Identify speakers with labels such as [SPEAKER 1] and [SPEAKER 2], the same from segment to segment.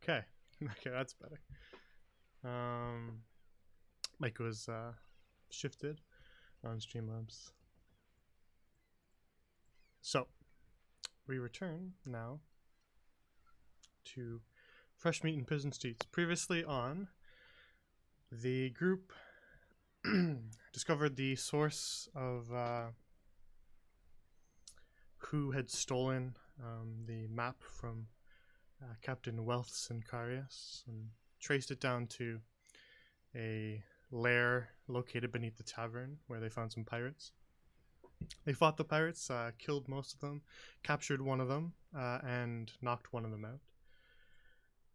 [SPEAKER 1] Okay. Okay, that's better. Mic was shifted on Streamlabs. So, we return now to Fresh Meat and Prison Streets. Previously on, the group discovered the source of who had stolen the map from Captain Wealths and Carius and traced it down to a lair located beneath the tavern where they found some pirates. They fought the pirates, killed most of them, captured one of them, and knocked one of them out.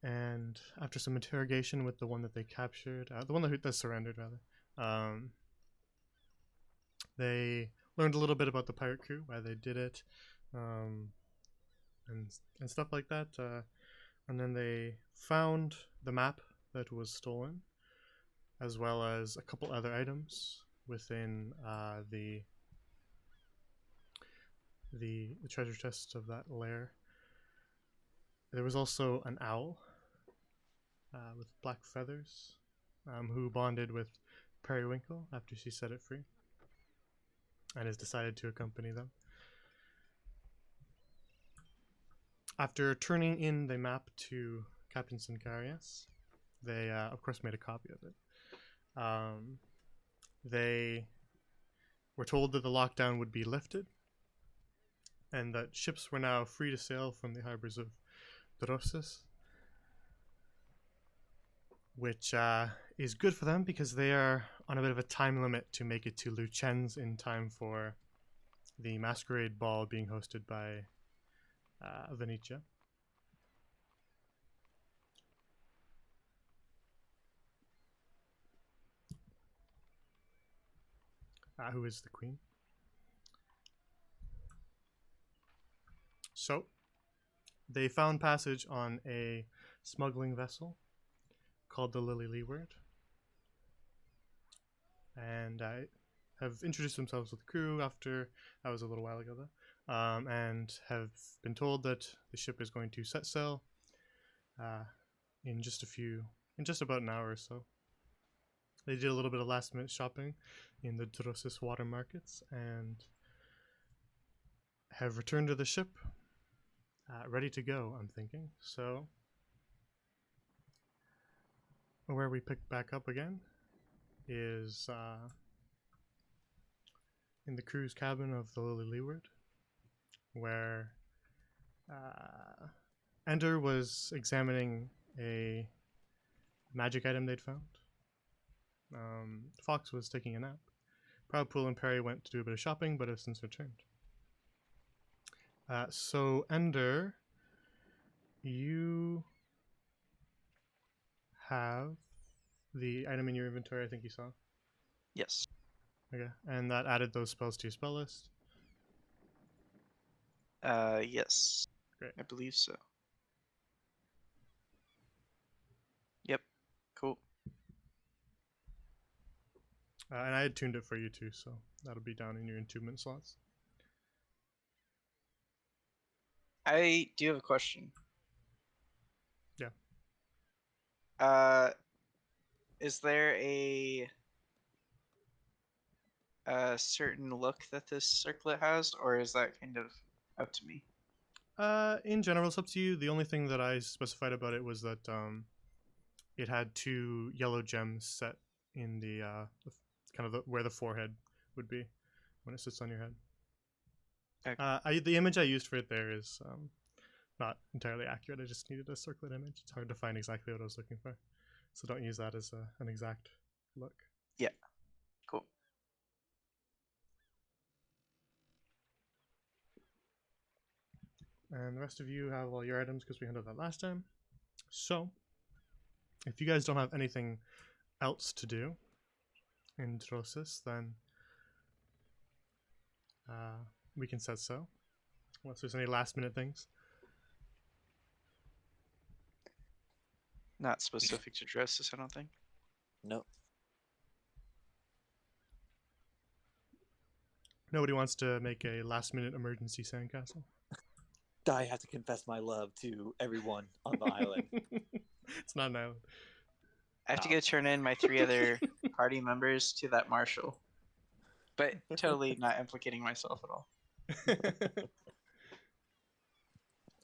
[SPEAKER 1] And after some interrogation with the one that they captured, the one that surrendered rather, they learned a little bit about the pirate crew, why they did it, um, and stuff like that. And then they found the map that was stolen, as well as a couple other items within the treasure chest of that lair. There was also an owl with black feathers, who bonded with Periwinkle after she set it free, and has decided to accompany them. After turning in the map to Captain Sincarius, they of course made a copy of it. They were told that the lockdown would be lifted and that ships were now free to sail from the harbors of Drosis, which is good for them because they are on a bit of a time limit to make it to Lucens in time for the masquerade ball being hosted by Venetia. Who is the queen. So, they found passage on a smuggling vessel called the Lily Leeward, and have introduced themselves to the crew after, that was a little while ago though, and have been told that the ship is going to set sail in just about an hour or so. They did a little bit of last minute shopping in the Drosis water markets and have returned to the ship, ready to go, I'm thinking. So, where we pick back up again is in the crew's cabin of the Lily Leeward, where Ender was examining a magic item they'd found. Fox was taking a nap. Poole and Perry went to do a bit of shopping, but have since returned. So, Ender, you have the item in your inventory, I think you saw.
[SPEAKER 2] Yes.
[SPEAKER 1] Okay, and that added those spells to your spell list?
[SPEAKER 2] Yes.
[SPEAKER 1] Great.
[SPEAKER 2] I believe so. Yep. Cool.
[SPEAKER 1] And I had tuned it for you too, so that'll be down in your attunement slots.
[SPEAKER 2] I do have a question.
[SPEAKER 1] Yeah.
[SPEAKER 2] Is there a certain look that this circlet has, or is that kind of up to me?
[SPEAKER 1] In general, it's up to you. The only thing that I specified about it was that it had 2 yellow gems set in the kind of where the forehead would be when it sits on your head.
[SPEAKER 2] Okay.
[SPEAKER 1] The image I used for it there is not entirely accurate. I just needed a circlet image. It's hard to find exactly what I was looking for, so don't use that as an exact look.
[SPEAKER 2] Yeah. Cool.
[SPEAKER 1] And the rest of you have all your items because we handled that last time. So, if you guys don't have anything else to do in Drosis, then we can set so. Unless there's any last minute things.
[SPEAKER 2] Not specific to dresses, I don't think.
[SPEAKER 3] Nope.
[SPEAKER 1] Nobody wants to make a last minute emergency sandcastle.
[SPEAKER 3] I have to confess my love to everyone on the island.
[SPEAKER 1] It's not an island.
[SPEAKER 2] I have to go turn in my 3 other party members to that marshal. But totally not implicating myself at all.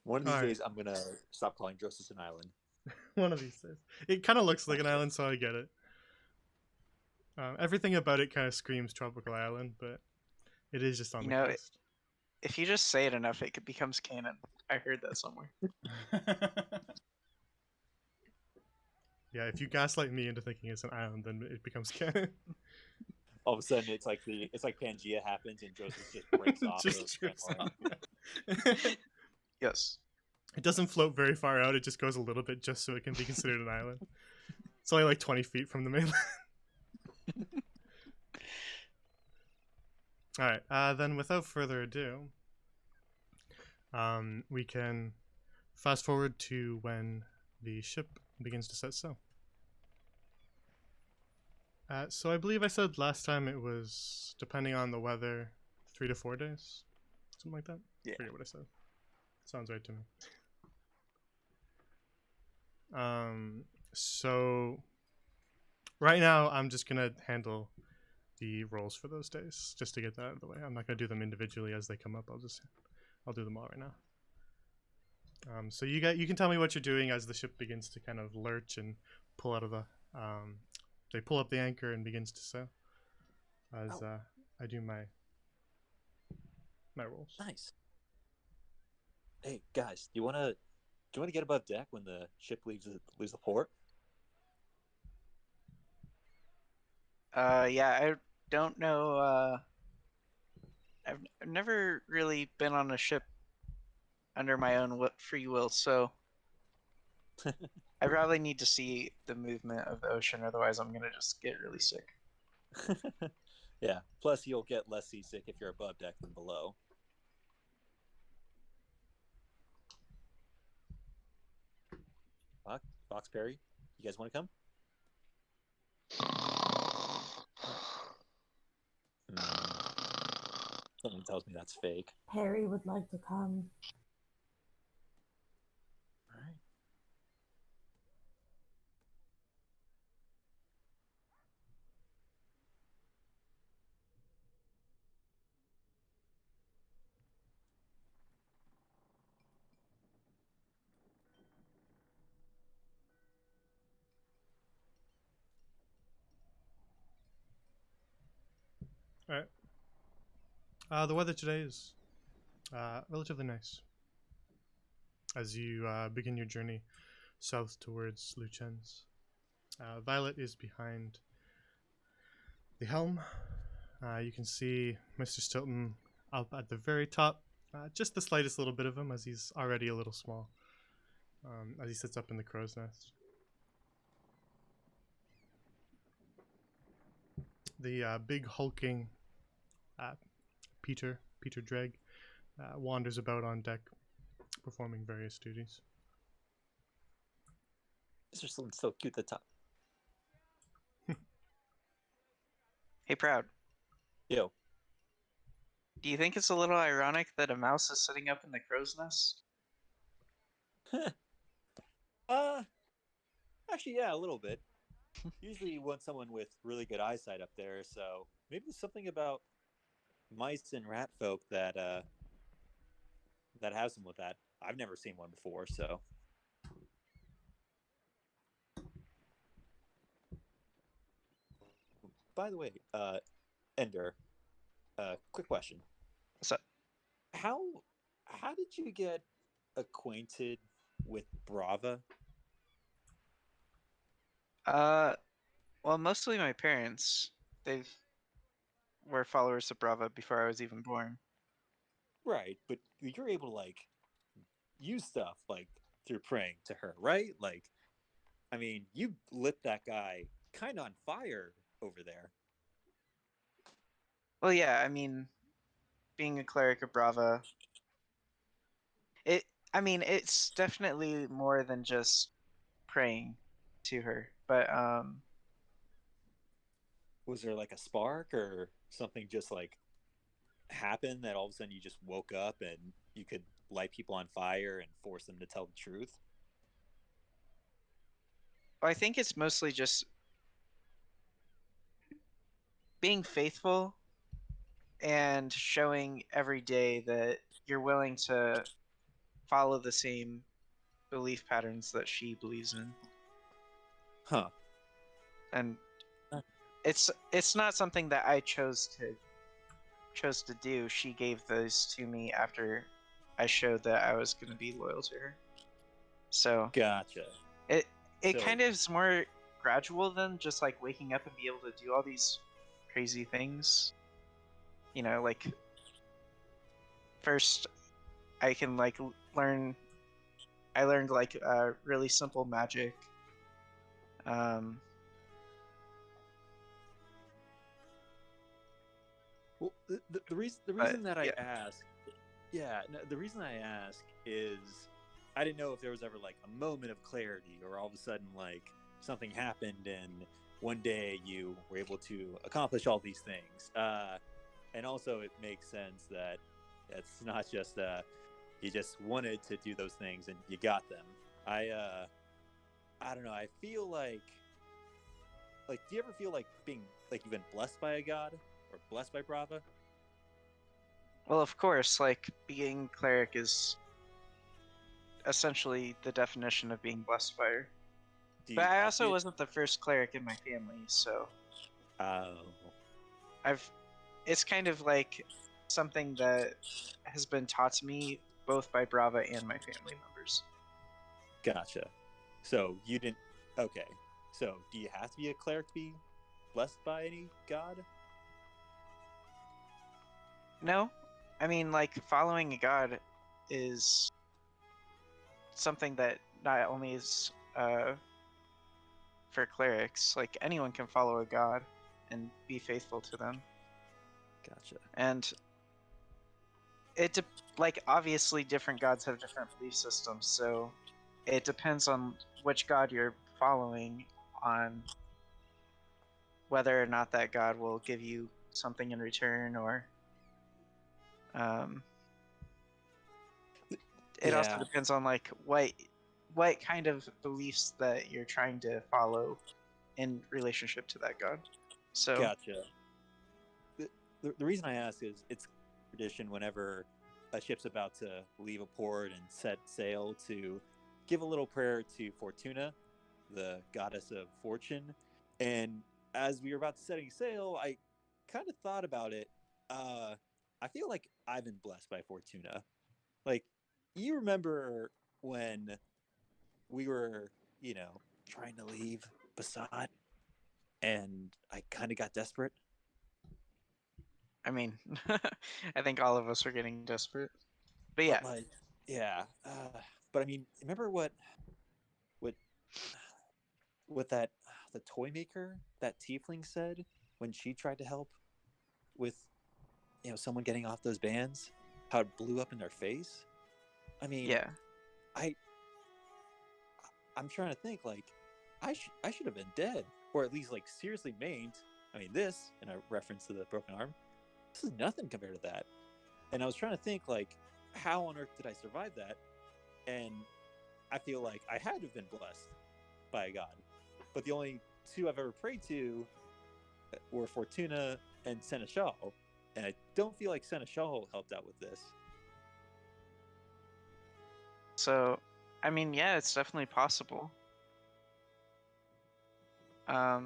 [SPEAKER 3] One of these
[SPEAKER 1] All right.
[SPEAKER 3] days, I'm going to stop calling Drosis an island.
[SPEAKER 1] One of these days. It kind of looks like an island, so I get it. Everything about it kind of screams tropical island, but it is just on the coast.
[SPEAKER 2] If you just say it enough, it becomes canon. I heard that somewhere.
[SPEAKER 1] Yeah, if you gaslight me into thinking it's an island, then it becomes canon.
[SPEAKER 3] All of a sudden, it's like Pangea happens and Drosis just breaks off.
[SPEAKER 1] Just trips off.
[SPEAKER 2] Yes.
[SPEAKER 1] It doesn't float very far out. It just goes a little bit just so it can be considered an island. It's only like 20 feet from the mainland. All right. Then without further ado, we can fast forward to when the ship begins to set sail. So I believe I said last time it was, depending on the weather, 3 to 4 days, something like that.
[SPEAKER 3] Yeah.
[SPEAKER 1] I forget what I said. Sounds right to me. So right now I'm just gonna handle the rolls for those days just to get that out of the way. I'm not gonna do them individually as they come up. I'll do them all right now. So you can tell me what you're doing as the ship begins to kind of lurch and pull out of the they pull up the anchor and begins to sail as I do my rolls.
[SPEAKER 3] Nice. Hey guys, do you want to get above deck when the ship leaves the port?
[SPEAKER 2] Yeah, I don't know. I've never really been on a ship under my own free will, so I probably need to see the movement of the ocean, otherwise I'm gonna just get really sick.
[SPEAKER 3] Yeah. Plus, you'll get less seasick if you're above deck than below. Fox Perry, you guys want to come? Someone tells me that's fake.
[SPEAKER 4] Harry would like to come.
[SPEAKER 3] All right.
[SPEAKER 1] All right. The weather today is relatively nice. As you begin your journey south towards Lucens, Violet is behind the helm. You can see Mr. Stilton up at the very top, just the slightest little bit of him, as he's already a little small, as he sits up in the crow's nest. The big hulking Peter Dreg wanders about on deck, performing various duties.
[SPEAKER 3] Mr. Stilton's so cute at the top.
[SPEAKER 2] Hey, Proud.
[SPEAKER 3] Yo.
[SPEAKER 2] Do you think it's a little ironic that a mouse is sitting up in the crow's nest?
[SPEAKER 3] Actually, yeah, a little bit. Usually you want someone with really good eyesight up there, so maybe there's something about mice and rat folk that has them with that. I've never seen one before, so. By the way, Ender, quick question.
[SPEAKER 2] What's up?
[SPEAKER 3] How did you get acquainted with Brava?
[SPEAKER 2] Well, mostly my parents. They were followers of Brava before I was even born.
[SPEAKER 3] Right, but you're able to like use stuff like through praying to her, right? Like, I mean, you lit that guy kind of on fire over there.
[SPEAKER 2] Well, yeah, I mean, being a cleric of Brava, it's definitely more than just praying to her, but
[SPEAKER 3] Was there like a spark or something just like happened that all of a sudden you just woke up and you could light people on fire and force them to tell the truth?
[SPEAKER 2] Well, I think it's mostly just being faithful and showing every day that you're willing to follow the same belief patterns that she believes in.
[SPEAKER 3] Huh.
[SPEAKER 2] And it's not something that I chose to do. She gave those to me after I showed that I was going to be loyal to her. So
[SPEAKER 3] Gotcha.
[SPEAKER 2] it
[SPEAKER 3] So-
[SPEAKER 2] kind of is more gradual than just like waking up and be able to do all these crazy things. You know, like first I can like learn. I learned like really simple magic.
[SPEAKER 3] Well, the reason that I ask, the reason I ask is I didn't know if there was ever like a moment of clarity, or all of a sudden like something happened and one day you were able to accomplish all these things. And also it makes sense that it's not just you just wanted to do those things and you got them. I don't know. I feel like do you ever feel like being like you've been blessed by a god or blessed by Brava?
[SPEAKER 2] Well, of course, like being cleric is essentially the definition of being blessed by her.
[SPEAKER 3] Do you
[SPEAKER 2] But I
[SPEAKER 3] have
[SPEAKER 2] also
[SPEAKER 3] to-
[SPEAKER 2] wasn't the first cleric in my family, so
[SPEAKER 3] Oh,
[SPEAKER 2] it's kind of like something that has been taught to me both by Brava and my family members.
[SPEAKER 3] gotcha. So you didn't. Okay. So do you have to be a cleric to be blessed by any god?
[SPEAKER 2] No, I mean like following a god is something that not only is for clerics, like anyone can follow a god and be faithful to them.
[SPEAKER 3] Gotcha.
[SPEAKER 2] And like obviously different gods have different belief systems, so it depends on which god you're following on whether or not that god will give you something in return, or it also
[SPEAKER 3] Yeah.
[SPEAKER 2] depends on like what kind of beliefs that you're trying to follow in relationship to that god. So
[SPEAKER 3] Gotcha. The reason I ask is it's tradition whenever a ship's about to leave a port and set sail to give a little prayer to Fortuna, the goddess of fortune. And as we were about to setting sail, I kind of thought about it. I feel like I've been blessed by Fortuna. Like, you remember when we were, trying to leave Basad, and I kind of got desperate?
[SPEAKER 2] I mean, I think all of us are getting desperate. But yeah,
[SPEAKER 3] But like, yeah. But I mean, remember what that the toy maker, that tiefling, said when she tried to help with someone getting off those bands? How it blew up in their face. I mean,
[SPEAKER 2] yeah.
[SPEAKER 3] I'm trying to think like I should have been dead, or at least like seriously maimed. I mean, this, in a reference to the broken arm, this is nothing compared to that. And I was trying to think like, how on earth did I survive that? And I feel like I had to have been blessed by a god. But the only two I've ever prayed to were Fortuna and Seneschal, and I don't feel like Seneschal helped out with this.
[SPEAKER 2] So, I mean, yeah, it's definitely possible. How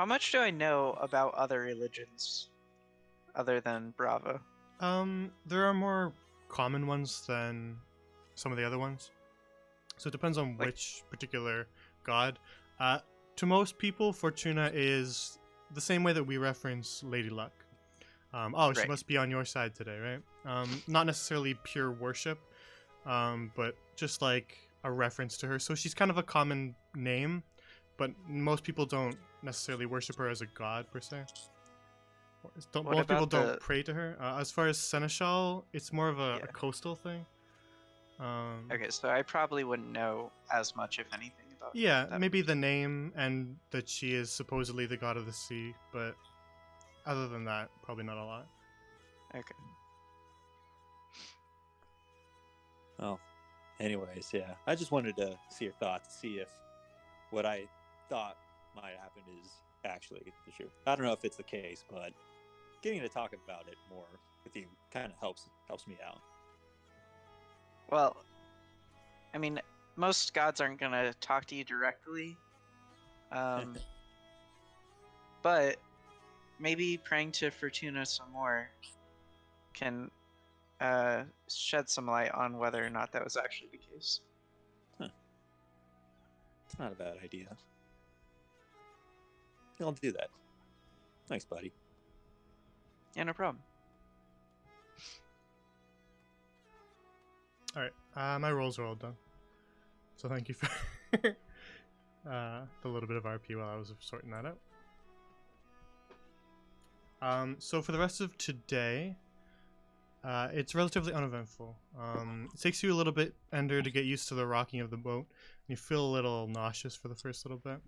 [SPEAKER 2] much do I know about other religions other than Brava?
[SPEAKER 1] There are more common ones than some of the other ones. So it depends on
[SPEAKER 2] Like-
[SPEAKER 1] which particular god. To most people, Fortuna is the same way that we reference Lady Luck. She
[SPEAKER 2] Right.
[SPEAKER 1] must be on your side today, right? Not necessarily pure worship, but just like a reference to her. So she's kind of a common name, but most people don't necessarily worship her as a god per se. Most people
[SPEAKER 2] about
[SPEAKER 1] don't pray to her. As far as Seneschal, it's more of a
[SPEAKER 2] Yeah.
[SPEAKER 1] coastal thing.
[SPEAKER 2] Okay, so I probably wouldn't know as much, if anything, about
[SPEAKER 1] Yeah,
[SPEAKER 2] that.
[SPEAKER 1] maybe the name and that she is supposedly the god of the sea, but other than that, probably not a lot.
[SPEAKER 2] Okay.
[SPEAKER 3] Well, anyways, yeah. I just wanted to see your thoughts, see if what I thought might happen is actually the truth. I don't know if it's the case, but getting to talk about it more with you kind of helps me out.
[SPEAKER 2] Well, I mean, most gods aren't gonna talk to you directly, but maybe praying to Fortuna some more can shed some light on whether or not that was actually the case.
[SPEAKER 3] It's not a bad idea. I'll do that. Thanks, buddy.
[SPEAKER 2] Yeah, no problem.
[SPEAKER 1] All right, my rolls are all done. So thank you for the little bit of RP while I was sorting that out. So for the rest of today, it's relatively uneventful. It takes you a little bit, Ender, to get used to the rocking of the boat. You feel a little nauseous for the first little bit.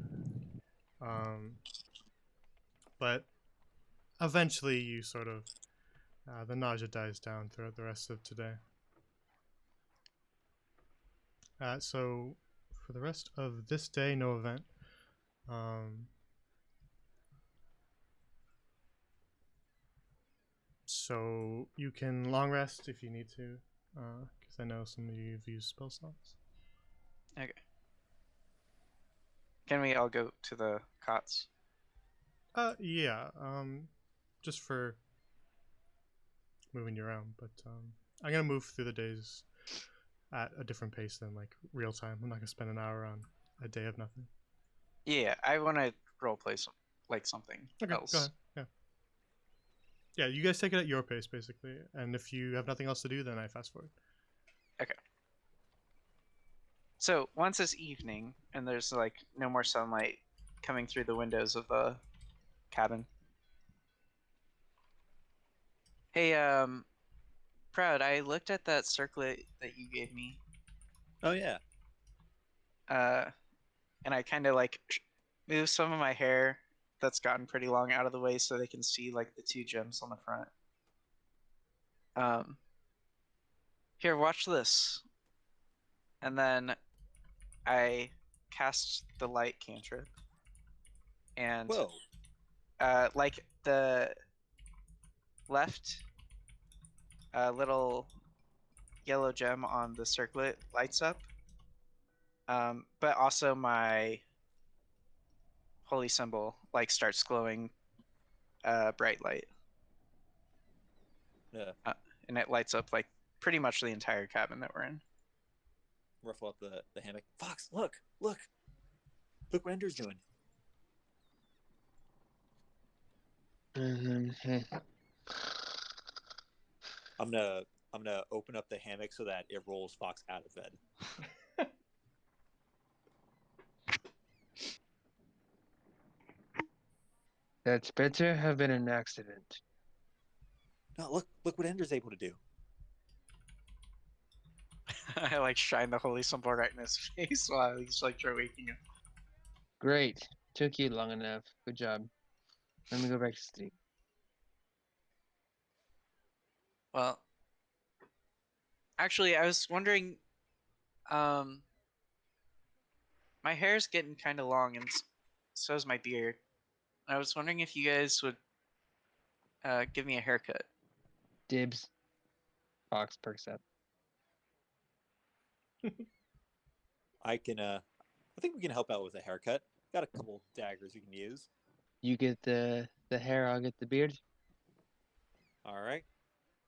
[SPEAKER 1] But eventually you sort of, the nausea dies down throughout the rest of today. So for the rest of this day, no event. So you can long rest if you need to, because I know some of you have used spell slots.
[SPEAKER 2] Okay. Can we all go to the cots?
[SPEAKER 1] Yeah. Just for moving you around, but I'm gonna move through the days at a different pace than like real time. I'm not gonna spend an hour on a day of nothing.
[SPEAKER 2] Yeah, I want to roleplay something
[SPEAKER 1] Okay,
[SPEAKER 2] else.
[SPEAKER 1] go ahead. Yeah. Yeah, you guys take it at your pace, basically. And if you have nothing else to do, then I fast forward.
[SPEAKER 2] Okay. So once it's evening and there's like no more sunlight coming through the windows of the cabin. Hey, Proud, I looked at that circlet that you gave me.
[SPEAKER 3] Oh yeah.
[SPEAKER 2] And I kind of like moved some of my hair that's gotten pretty long out of the way so they can see like the two gems on the front. Here, watch this. And then I cast the light cantrip. And
[SPEAKER 3] Whoa.
[SPEAKER 2] like the left little yellow gem on the circlet lights up. But also my holy symbol like starts glowing bright light.
[SPEAKER 3] Yeah.
[SPEAKER 2] And it lights up like pretty much the entire cabin that we're in.
[SPEAKER 3] Ruffle up the hammock. Fox, look what Ender's doing. I'm gonna open up the hammock so that it rolls Fox out of bed.
[SPEAKER 5] That's better have been an accident.
[SPEAKER 3] No, look what Ender's able to do.
[SPEAKER 2] I like shine the holy symbol right in his face while he's like waking up.
[SPEAKER 5] Great. Took you long enough. Good job. Let me go back to sleep.
[SPEAKER 2] Well, actually, I was wondering, my hair's getting kind of long, and so is my beard. I was wondering if you guys would give me a haircut.
[SPEAKER 5] Dibs. Fox perks up.
[SPEAKER 3] I think we can help out with a haircut. Got a couple daggers we can use.
[SPEAKER 5] You get the hair, I'll get the beard.
[SPEAKER 3] All right.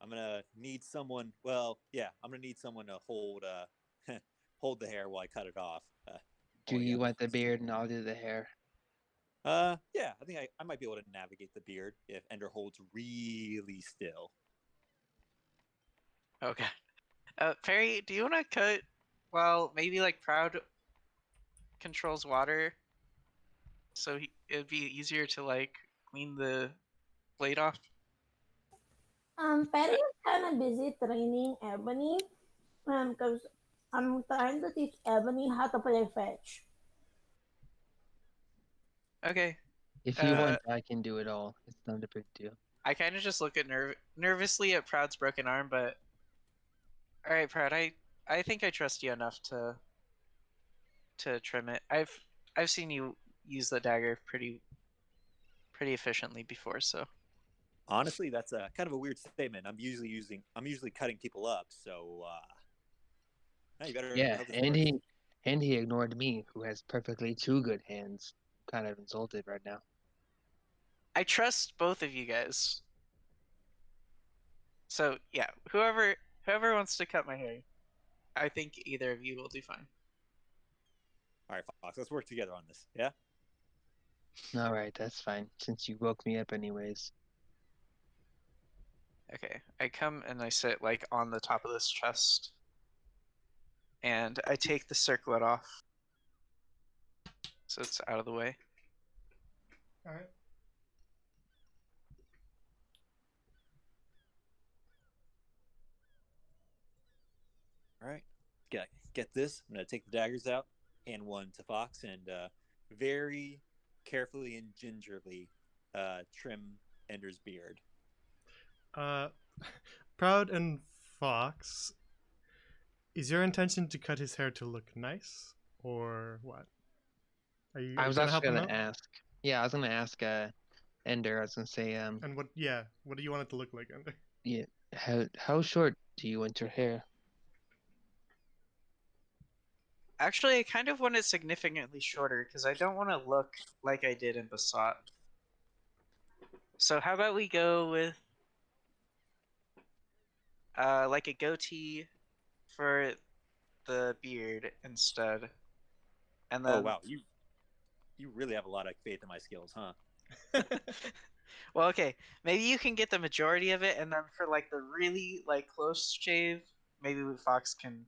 [SPEAKER 3] I'm gonna need someone. Well, yeah, I'm gonna need someone to hold hold the hair while I cut it off.
[SPEAKER 5] Do you want the beard and I'll do the hair?
[SPEAKER 3] Yeah, I think I might be able to navigate the beard if Ender holds really still.
[SPEAKER 2] Okay. Perry, do you want to cut while maybe like Proud controls water, so it'd be easier to like clean the blade off?
[SPEAKER 4] Perry is kind of busy training Ebony, because I'm trying to teach Ebony how to play fetch.
[SPEAKER 2] Okay.
[SPEAKER 5] If you want, I can do it all. It's not a big deal.
[SPEAKER 2] I kind of just look at nervously at Proud's broken arm, but all right, Proud, I I think I trust you enough to trim it. I've seen you use the dagger pretty efficiently before, so
[SPEAKER 3] Honestly, that's a kind of a weird statement. I'm usually cutting people up, so now you better
[SPEAKER 5] Yeah,
[SPEAKER 3] hope this
[SPEAKER 5] and
[SPEAKER 3] works.
[SPEAKER 5] he ignored me, who has perfectly two good hands. Kind of insulted right now.
[SPEAKER 2] I trust both of you guys. So yeah, whoever wants to cut my hair, I think either of you will do fine.
[SPEAKER 3] All right, Fox, let's work together on this. Yeah.
[SPEAKER 5] All right, that's fine. Since you woke me up anyways.
[SPEAKER 2] Okay, I come and I sit like on the top of this chest, and I take the circlet off, so it's out of the way.
[SPEAKER 1] All right.
[SPEAKER 3] All right. Get this. I'm gonna take the daggers out, hand one to Fox, and very carefully and gingerly trim Ender's beard.
[SPEAKER 1] Uh, Proud and Fox, is your intention to cut his hair to look nice, or what? Are you
[SPEAKER 5] I was
[SPEAKER 1] gonna help
[SPEAKER 5] actually
[SPEAKER 1] him
[SPEAKER 5] gonna
[SPEAKER 1] out?
[SPEAKER 5] ask. Yeah, I was gonna ask Ender. I was gonna say,
[SPEAKER 1] And what? Yeah, what do you want it to look like, Ender?
[SPEAKER 5] yeah, how short do you want your hair?
[SPEAKER 2] Actually, I kind of want it significantly shorter because I don't want to look like I did in Basat. So how about we go with like a goatee for the beard instead, and
[SPEAKER 3] Oh
[SPEAKER 2] then
[SPEAKER 3] wow, you really have a lot of faith in my skills, huh?
[SPEAKER 2] well, okay, maybe you can get the majority of it, and then for like the really like close shave, maybe Fox can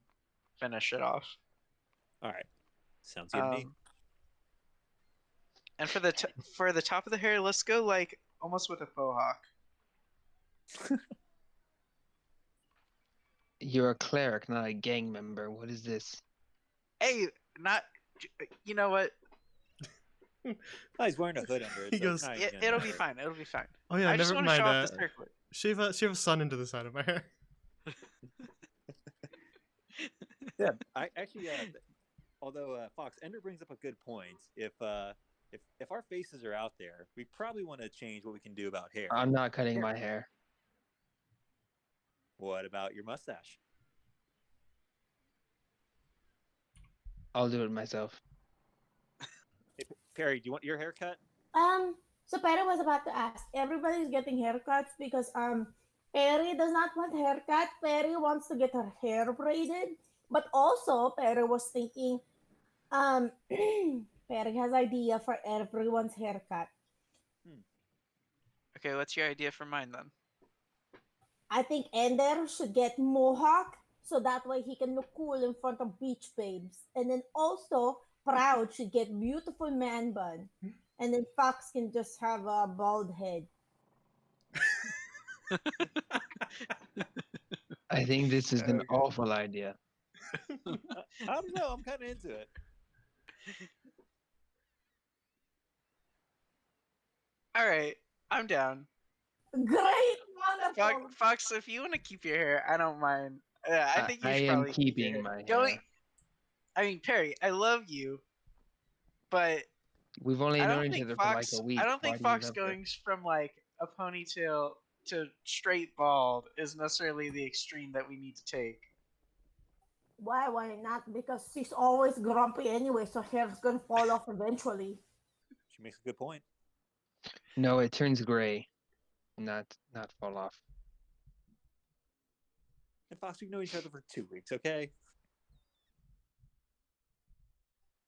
[SPEAKER 2] finish it off.
[SPEAKER 3] All right, sounds good to me.
[SPEAKER 2] And for the top of the hair, let's go like almost with a faux hawk.
[SPEAKER 5] You're a cleric, not a gang member. What is this?
[SPEAKER 2] Hey, not you know what?
[SPEAKER 3] Oh, he's wearing a hood under it,
[SPEAKER 1] He
[SPEAKER 3] so
[SPEAKER 1] goes,
[SPEAKER 3] it's not even
[SPEAKER 2] It'll
[SPEAKER 3] gonna-
[SPEAKER 2] be fine. It'll be fine.
[SPEAKER 1] Oh yeah,
[SPEAKER 2] I just
[SPEAKER 1] never
[SPEAKER 2] want to show
[SPEAKER 1] mind.
[SPEAKER 2] off the circlet.
[SPEAKER 1] Shave a sun into the side of my hair.
[SPEAKER 3] Yeah, I actually, although Fox Ender brings up a good point. If our faces are out there, we probably want to change what we can do about hair.
[SPEAKER 5] I'm not cutting my hair.
[SPEAKER 3] What about your mustache?
[SPEAKER 5] I'll do it myself.
[SPEAKER 3] Hey, Perry, do you want your haircut?
[SPEAKER 4] So Perry was about to ask. Everybody's getting haircuts because Perry does not want haircut. Perry wants to get her hair braided, but also Perry was thinking, Perry has idea for everyone's haircut.
[SPEAKER 2] Okay, what's your idea for mine then?
[SPEAKER 4] I think Ender should get mohawk so that way he can look cool in front of beach babes, and then also Proud should get beautiful man bun, and then Fox can just have a bald head.
[SPEAKER 5] I think this is an
[SPEAKER 2] Okay.
[SPEAKER 5] awful idea.
[SPEAKER 3] I don't know. I'm kind of into it.
[SPEAKER 2] All right, I'm down.
[SPEAKER 4] Great, wonderful.
[SPEAKER 2] Fox, if you want to keep your hair, I don't mind. Yeah, I think you
[SPEAKER 5] I
[SPEAKER 2] should
[SPEAKER 5] am
[SPEAKER 2] probably keep your
[SPEAKER 5] keeping
[SPEAKER 2] hair.
[SPEAKER 5] my
[SPEAKER 2] Going,
[SPEAKER 5] hair.
[SPEAKER 2] I mean, Perry, I love you, but
[SPEAKER 5] We've only
[SPEAKER 2] I
[SPEAKER 5] known
[SPEAKER 2] don't
[SPEAKER 5] each
[SPEAKER 2] think
[SPEAKER 5] other for like
[SPEAKER 2] Fox.
[SPEAKER 5] a week.
[SPEAKER 2] I don't
[SPEAKER 5] Why
[SPEAKER 2] think
[SPEAKER 5] do you
[SPEAKER 2] Fox
[SPEAKER 5] love her?
[SPEAKER 2] going from like a ponytail to straight bald is necessarily the extreme that we need to take.
[SPEAKER 4] Why? Why not? Because she's always grumpy anyway, so hair's gonna fall off eventually.
[SPEAKER 3] She makes a good point.
[SPEAKER 5] No, it turns gray, not fall off.
[SPEAKER 3] And Fox, we've known each other for 2 weeks, okay?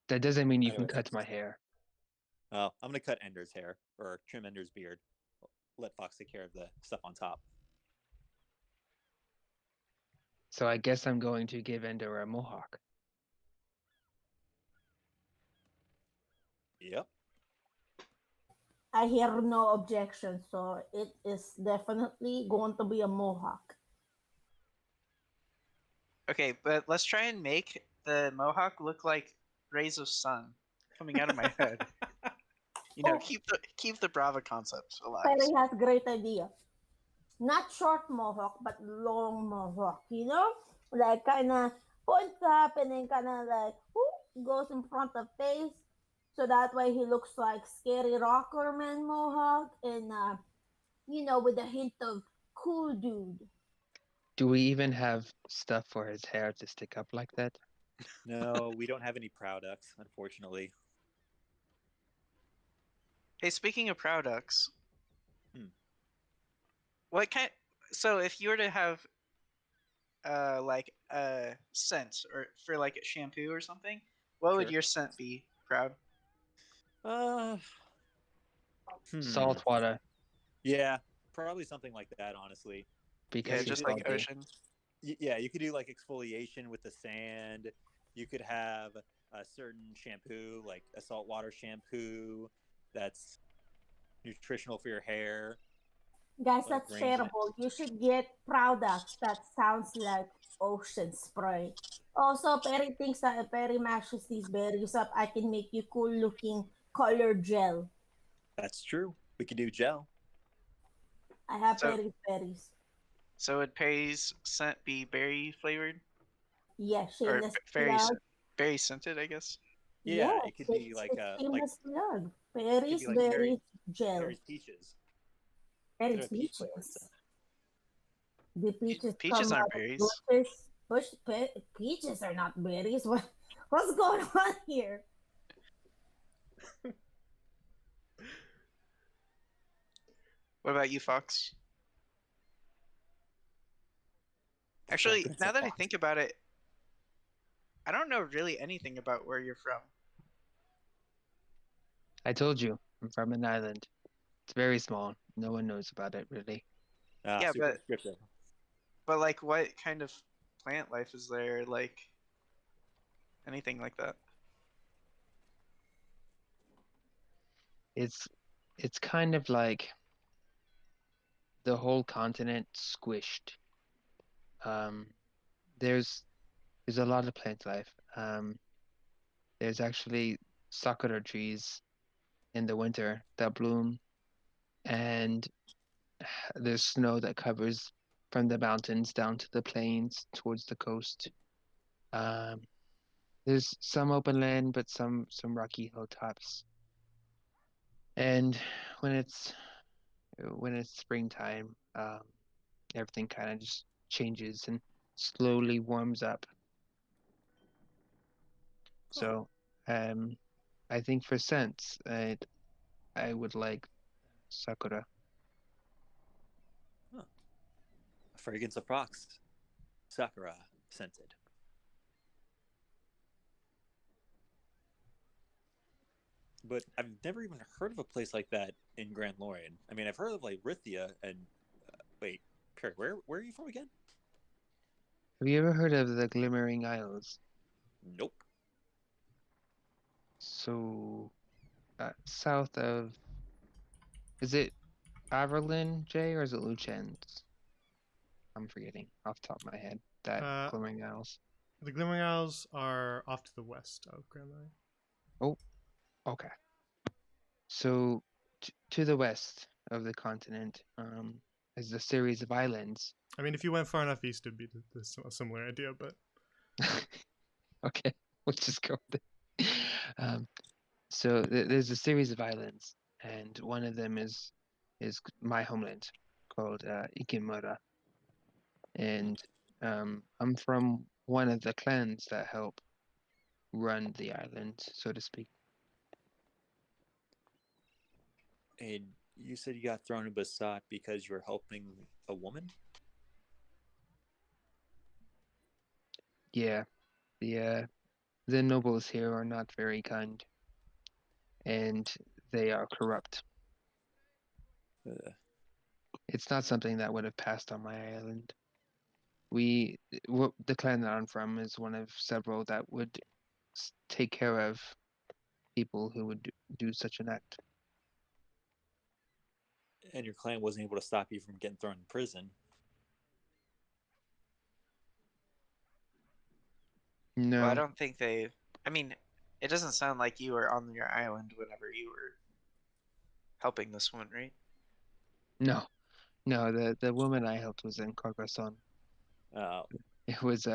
[SPEAKER 5] That doesn't mean you can
[SPEAKER 3] Anyways.
[SPEAKER 5] cut my hair.
[SPEAKER 3] I'm gonna cut Ender's hair or trim Ender's beard. Let Fox take care of the stuff on top.
[SPEAKER 5] So I guess I'm going to give Ender a mohawk.
[SPEAKER 3] Yep.
[SPEAKER 4] I hear no objection, so it is definitely going to be a mohawk.
[SPEAKER 2] Okay, but let's try and make the mohawk look like rays of sun coming out of my head. You know,
[SPEAKER 4] Oh.
[SPEAKER 2] keep the Brava concept alive.
[SPEAKER 4] Perry has great idea. Not short mohawk, but long mohawk, you know? Like kind of points up and then kind of like whoop, goes in front of face. So that way he looks like scary rockerman mohawk and with a hint of cool dude.
[SPEAKER 5] Do we even have stuff for his hair to stick up like that?
[SPEAKER 3] No, we don't have any products, unfortunately.
[SPEAKER 2] Hey, speaking of products,
[SPEAKER 3] Hmm.
[SPEAKER 2] what kind? So if you were to have like a scent or for like a shampoo or something, what would
[SPEAKER 3] Sure.
[SPEAKER 2] your scent be, Proud?
[SPEAKER 3] Uh,
[SPEAKER 5] Salt water,
[SPEAKER 3] Yeah, probably something like that, honestly. You
[SPEAKER 2] Yeah,
[SPEAKER 5] because
[SPEAKER 3] could
[SPEAKER 5] he's
[SPEAKER 2] just
[SPEAKER 3] do
[SPEAKER 2] like
[SPEAKER 5] salty.
[SPEAKER 2] ocean.
[SPEAKER 3] yeah, you could do like exfoliation with the sand. You could have a certain shampoo, like a saltwater shampoo, that's nutritional for your hair.
[SPEAKER 4] Guys,
[SPEAKER 3] Like
[SPEAKER 4] that's
[SPEAKER 3] range.
[SPEAKER 4] terrible. You should get products that sounds like ocean spray. Also, Perry thinks that if Perry mashes these berries up, I can make you cool looking colored gel.
[SPEAKER 3] That's true. We could do gel.
[SPEAKER 4] I have
[SPEAKER 2] So
[SPEAKER 4] Perry's berries.
[SPEAKER 2] so would Perry's scent be berry flavored
[SPEAKER 4] Yeah,
[SPEAKER 2] or
[SPEAKER 4] shameless
[SPEAKER 2] berry
[SPEAKER 4] plug.
[SPEAKER 2] berry scented? I guess.
[SPEAKER 3] Yeah,
[SPEAKER 4] Yes,
[SPEAKER 3] it could be
[SPEAKER 4] it's,
[SPEAKER 3] like
[SPEAKER 4] it's shameless plug.
[SPEAKER 3] it could
[SPEAKER 4] Perry's
[SPEAKER 3] be like
[SPEAKER 4] berries gel.
[SPEAKER 3] Mary's peaches. Could
[SPEAKER 4] Perry's
[SPEAKER 3] have peach flavored stuff.
[SPEAKER 4] peaches. The peaches
[SPEAKER 2] Peaches
[SPEAKER 4] come
[SPEAKER 2] aren't
[SPEAKER 4] out of
[SPEAKER 2] berries.
[SPEAKER 4] bushes. Peaches are not berries. What's going on here?
[SPEAKER 2] What about you, Fox?
[SPEAKER 3] The
[SPEAKER 2] Actually,
[SPEAKER 3] fragrance
[SPEAKER 2] now
[SPEAKER 3] of
[SPEAKER 2] that I
[SPEAKER 3] fox.
[SPEAKER 2] think about it, I don't know really anything about where you're from.
[SPEAKER 5] I told you, I'm from an island. It's very small. No one knows about it, really.
[SPEAKER 2] Yeah,
[SPEAKER 3] Super descriptive.
[SPEAKER 2] but like, what kind of plant life is there? Like anything like that?
[SPEAKER 5] It's kind of like the whole continent squished. Um, there's a lot of plant life. There's actually sakura trees in the winter that bloom, and there's snow that covers from the mountains down to the plains towards the coast. Um, there's some open land, but some rocky hilltops. And when it's when it's springtime, everything kind of just changes and slowly warms up. So, um, I think for scents, I would like sakura.
[SPEAKER 3] Huh. A fragrance of fox. Sakura scented. But I've never even heard of a place like that in Grand Lorien. I mean, I've heard of like Rithia and wait, Perry, where are you from again?
[SPEAKER 5] Have you ever heard of the Glimmering Isles?
[SPEAKER 3] Nope.
[SPEAKER 5] So, south of, is it Averlin, Jay, or is it Lucens? I'm forgetting off the top of my head. That
[SPEAKER 1] Uh,
[SPEAKER 5] Glimmering Isles.
[SPEAKER 1] the Glimmering Isles are off to the west of Grand Line.
[SPEAKER 5] Oh, okay. So, to the west of the continent, is a series of islands.
[SPEAKER 1] I mean, if you went far enough east, it'd be a similar idea, but
[SPEAKER 5] Okay, we'll just go there. Um, so there's a series of islands, and one of them is my homeland called Ikimura, and I'm from one of the clans that help run the island, so to speak.
[SPEAKER 3] And you said you got thrown in Basat because you were helping a woman?
[SPEAKER 5] Yeah, the nobles here are not very kind, and they are corrupt.
[SPEAKER 3] Uh,
[SPEAKER 5] It's not something that would have passed on my island. The clan that I'm from is one of several that would take care of people who would do such an act.
[SPEAKER 3] and your clan wasn't able to stop you from getting thrown in prison.
[SPEAKER 2] Well, I
[SPEAKER 5] No,
[SPEAKER 2] don't think they. I mean, it doesn't sound like you were on your island whenever you were helping this one, right?
[SPEAKER 5] no, no. The woman I helped was in Carcassonne.
[SPEAKER 3] Uh,
[SPEAKER 5] It was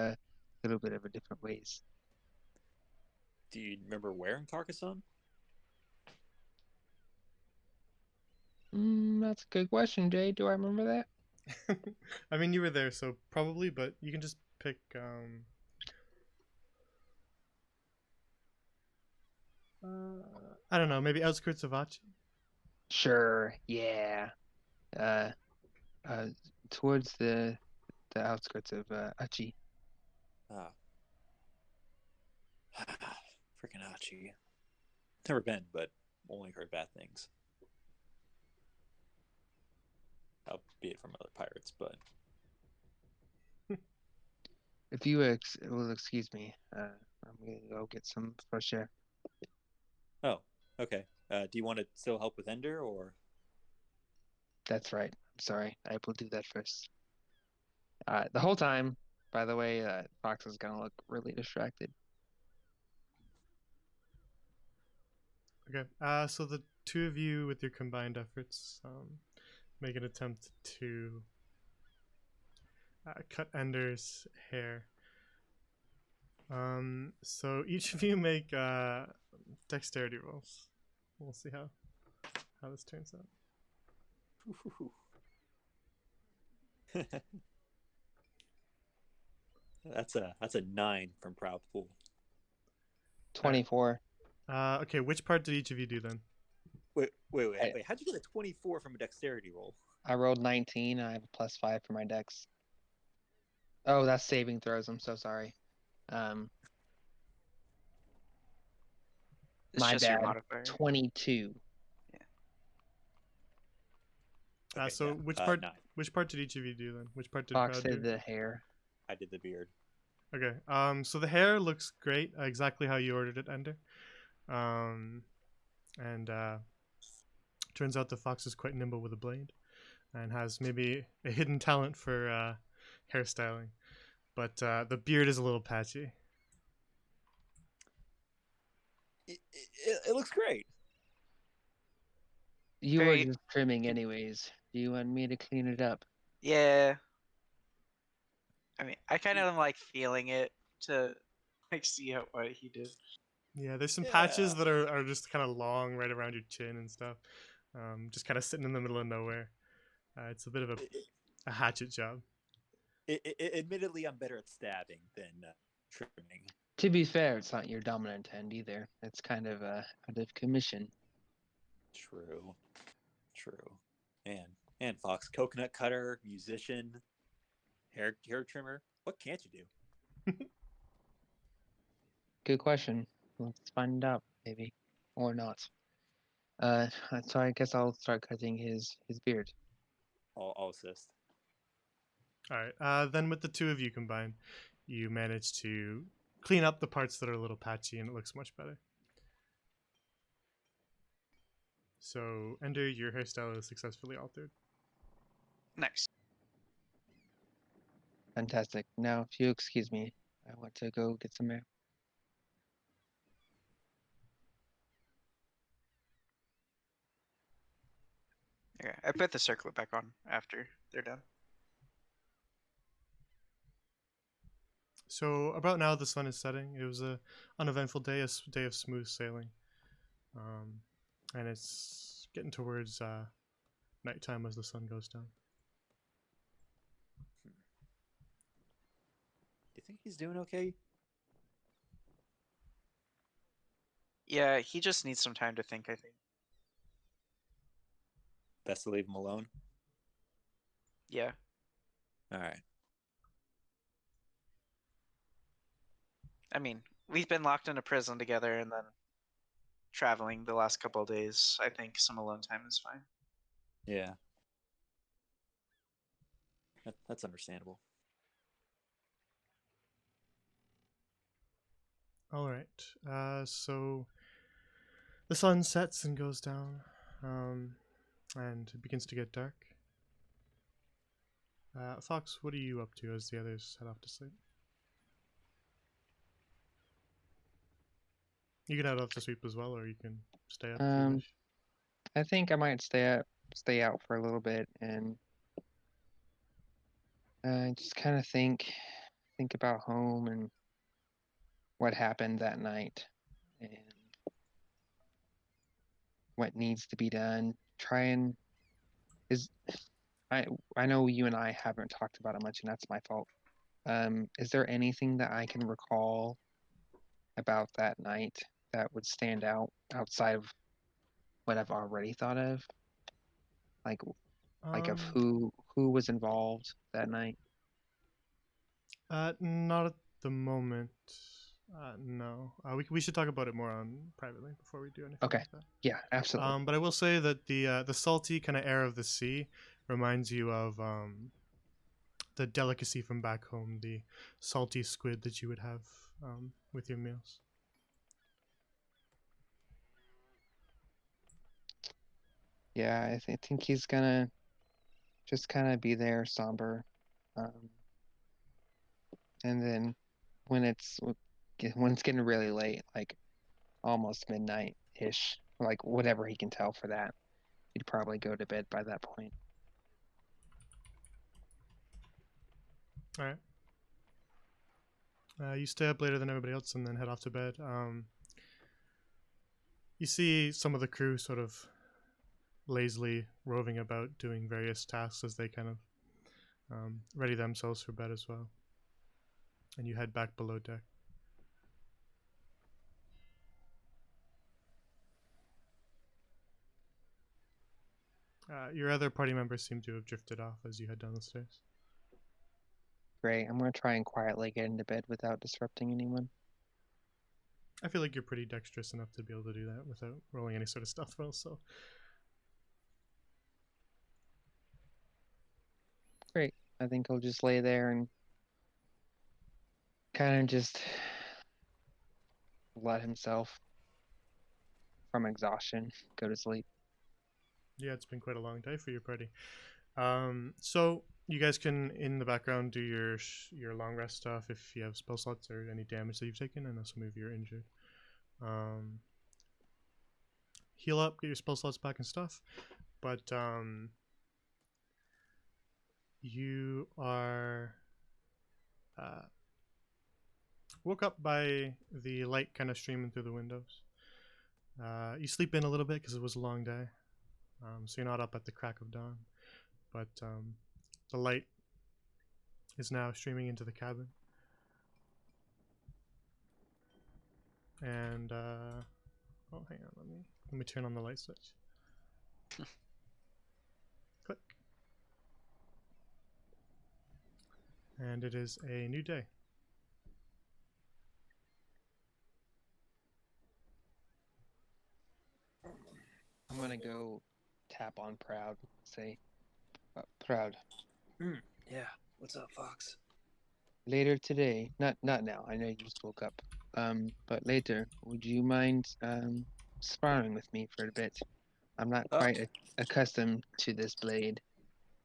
[SPEAKER 5] little bit of a different ways.
[SPEAKER 3] Do you remember where in Carcassonne?
[SPEAKER 5] That's a good question, Jay. Do I remember that?
[SPEAKER 1] I mean, you were there, so probably, but you can just pick. I don't know, maybe outskirts of Achi.
[SPEAKER 5] Sure. Yeah. Uh, uh, towards the outskirts of Achi.
[SPEAKER 3] Ah. Freaking Hachi. Never been, but only heard bad things. Albeit from other pirates, but
[SPEAKER 5] If you will excuse me, I'm gonna go get some fresh air.
[SPEAKER 3] oh, okay. Do you want to still help with Ender, or
[SPEAKER 5] That's right. I'm sorry. I will do that first. The whole time, by the way, Fox is gonna look really distracted.
[SPEAKER 1] Okay. So the two of you, with your combined efforts, make an attempt to cut Ender's hair. So each of you make dexterity rolls. We'll see how this turns out.
[SPEAKER 3] that's a 9 from Proud Poole.
[SPEAKER 5] 24.
[SPEAKER 1] Okay, which part did each of you do then?
[SPEAKER 3] Wait. How'd you get a 24 from a dexterity roll?
[SPEAKER 5] I rolled 19. I have a +5 for my dex. Oh, that's saving throws. I'm so sorry.
[SPEAKER 2] It's
[SPEAKER 5] My
[SPEAKER 2] just your
[SPEAKER 5] bad.
[SPEAKER 2] modifier.
[SPEAKER 5] 22.
[SPEAKER 3] Okay,
[SPEAKER 1] So
[SPEAKER 3] yeah,
[SPEAKER 1] which part did each of you do then? Which part did
[SPEAKER 5] Fox
[SPEAKER 1] Proud do?
[SPEAKER 5] did the hair.
[SPEAKER 3] I did the beard.
[SPEAKER 1] Okay. So the hair looks great, exactly how you ordered it, Ender. And turns out the fox is quite nimble with a blade, and has maybe a hidden talent for hairstyling. But the beard is a little patchy.
[SPEAKER 3] It looks great.
[SPEAKER 5] You were
[SPEAKER 2] Very-
[SPEAKER 5] just trimming anyways. Do you want me to clean it up?
[SPEAKER 2] Yeah. I mean, I kind of am like feeling it to like see what he did.
[SPEAKER 1] Yeah, there's some
[SPEAKER 3] Yeah.
[SPEAKER 1] patches that are just kind of long right around your chin and stuff. Just kind of sitting in the middle of nowhere. It's a bit of a hatchet job.
[SPEAKER 3] Admittedly, I'm better at stabbing than trimming.
[SPEAKER 5] To be fair, it's not your dominant hand either. It's kind of out of commission.
[SPEAKER 3] True. And Fox, coconut cutter, musician, hair trimmer. What can't you do?
[SPEAKER 5] Good question. Let's find out, maybe. Or not. So I guess I'll start cutting his beard.
[SPEAKER 3] I'll assist.
[SPEAKER 1] All right. Then with the two of you combined, you manage to clean up the parts that are a little patchy, and it looks much better. So, Ender, your hairstyle is successfully altered.
[SPEAKER 2] Nice.
[SPEAKER 5] Fantastic. Now, if you excuse me, I want to go get some air.
[SPEAKER 2] Okay, I put the circlet back on after they're done.
[SPEAKER 1] So about now, the sun is setting. It was a uneventful day, a day of smooth sailing, and it's getting towards nighttime as the sun goes down.
[SPEAKER 3] Do you think he's doing okay?
[SPEAKER 2] Yeah, he just needs some time to think, I think.
[SPEAKER 3] Best to leave him alone.
[SPEAKER 2] Yeah.
[SPEAKER 3] All right.
[SPEAKER 2] I mean, we've been locked in a prison together and then traveling the last couple of days. I think some alone time is fine.
[SPEAKER 3] Yeah. That's understandable.
[SPEAKER 1] All right. So the sun sets and goes down, and it begins to get dark. Fox, what are you up to as the others head off to sleep? You can head off to sleep as well, or you can stay up if you wish.
[SPEAKER 5] I think I might stay out for a little bit and just kind of think think about home and what happened that night and what needs to be done. Try and is I know you and I haven't talked about it much, and that's my fault. Is there anything that I can recall about that night that would stand out outside of what I've already thought of? Like of
[SPEAKER 1] Um,
[SPEAKER 5] who was involved that night?
[SPEAKER 1] not at the moment. No. We should talk about it more on privately before we do anything
[SPEAKER 5] Okay.
[SPEAKER 1] like that.
[SPEAKER 5] Yeah, absolutely.
[SPEAKER 1] But I will say that the salty kind of air of the sea reminds you of the delicacy from back home, the salty squid that you would have with your meals.
[SPEAKER 5] Yeah, I think he's gonna just kind of be there, somber, um, and then when when it's getting really late, like almost midnight ish, like whatever he can tell for that, he'd probably go to bed by that point.
[SPEAKER 1] All right. You stay up later than everybody else and then head off to bed. You see some of the crew sort of lazily roving about doing various tasks as they kind of ready themselves for bed as well. And you head back below deck. Your other party members seem to have drifted off as you head down the stairs.
[SPEAKER 5] Great. I'm gonna try and quietly get into bed without disrupting anyone.
[SPEAKER 1] I feel like you're pretty dexterous enough to be able to do that without rolling any sort of stealth roll, so
[SPEAKER 5] Great. I think he'll just lay there and kind of just let himself, from exhaustion, go to sleep.
[SPEAKER 1] yeah, it's been quite a long day for your party. So you guys can, in the background, do your long rest stuff if you have spell slots or any damage that you've taken, and also move you're injured. Heal up, get your spell slots back and stuff. But you are woke up by the light kind of streaming through the windows. You sleep in a little bit because it was a long day, so you're not up at the crack of dawn. But the light is now streaming into the cabin. And oh, hang on, let me turn on the light switch. Click. And it is a new day.
[SPEAKER 5] I'm gonna go tap on Proud, say, Proud.
[SPEAKER 3] Yeah. What's up, Fox?
[SPEAKER 5] Later today, not now. I know you just woke up. But later, would you mind sparring with me for a bit? I'm not quite accustomed to this blade.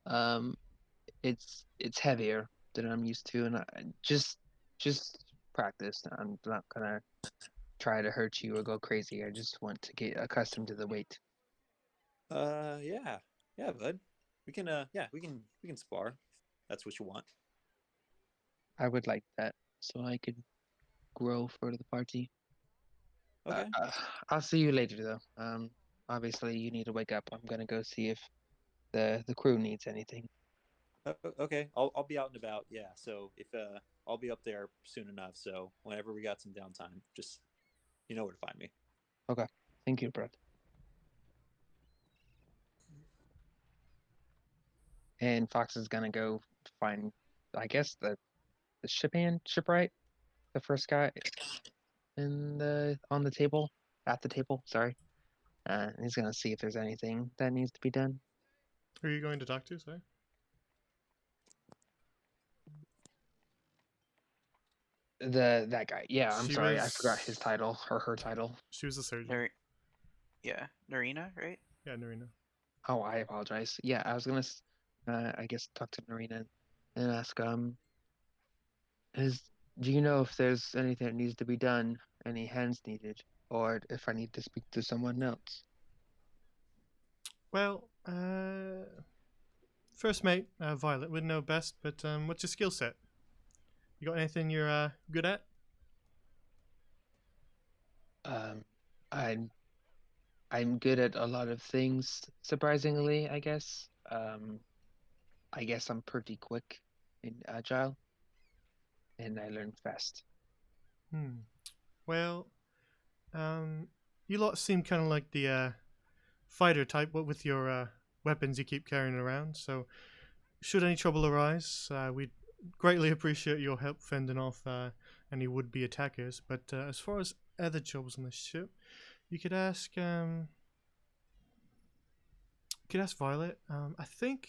[SPEAKER 5] Um, it's heavier than I'm used to, and I just practice. I'm not gonna try to hurt you or go crazy. I just want to get accustomed to the weight.
[SPEAKER 3] Yeah. Yeah, bud. We can yeah, we can spar. That's what you want.
[SPEAKER 5] I would like that so I could grow for the party.
[SPEAKER 3] Okay.
[SPEAKER 5] I'll see you later though. Obviously you need to wake up. I'm gonna go see if the crew needs anything.
[SPEAKER 3] Okay. I'll be out and about. Yeah. So if I'll be up there soon enough. So whenever we got some downtime, just you know where to find me.
[SPEAKER 5] Okay. Thank you, Brett. And Fox is gonna go find, I guess, the shipwright, the first guy in the on the table, at the table. Sorry. He's gonna see if there's anything that needs to be done.
[SPEAKER 1] Who are you going to talk to, sorry?
[SPEAKER 5] That guy. Yeah, I'm
[SPEAKER 1] She
[SPEAKER 5] sorry, I
[SPEAKER 1] was-
[SPEAKER 5] forgot his title or her title.
[SPEAKER 1] She was a surgeon.
[SPEAKER 2] Yeah, Narina, right?
[SPEAKER 1] Yeah, Narina.
[SPEAKER 5] Oh, I apologize. Yeah, I was gonna, I guess, talk to Marina and ask, is do you know if there's anything that needs to be done, any hands needed, or if I need to speak to someone else?
[SPEAKER 1] Well, first mate, Violet would know best, but what's your skill set? You got anything you're good at?
[SPEAKER 5] I'm I'm good at a lot of things, surprisingly, I guess. I guess I'm pretty quick and agile, and I learn fast.
[SPEAKER 1] Well, you lot seem kind of like the fighter type, what with your weapons you keep carrying around. So, should any trouble arise, we'd greatly appreciate your help fending off any would-be attackers. But as far as other jobs on the ship, you could ask Violet. I think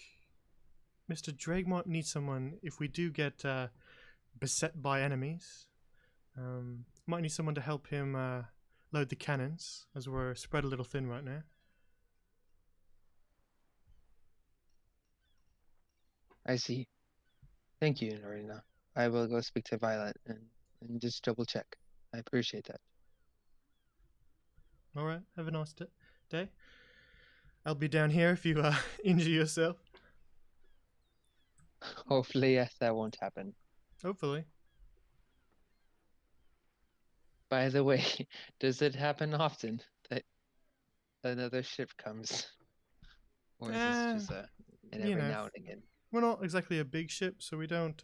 [SPEAKER 1] Mr. Drake might need someone if we do get beset by enemies. Might need someone to help him load the cannons, as we're spread a little thin right now.
[SPEAKER 5] I see. Thank you, Norina. I will go speak to Violet and just double check. I appreciate that.
[SPEAKER 1] All right, have a nice day. I'll be down here if you injure yourself.
[SPEAKER 5] Hopefully, yes, that won't happen.
[SPEAKER 1] Hopefully.
[SPEAKER 5] By the way, does it happen often that another ship comes? Or is this just an
[SPEAKER 1] You
[SPEAKER 5] every
[SPEAKER 1] know,
[SPEAKER 5] now and again?
[SPEAKER 1] we're not exactly a big ship, so we don't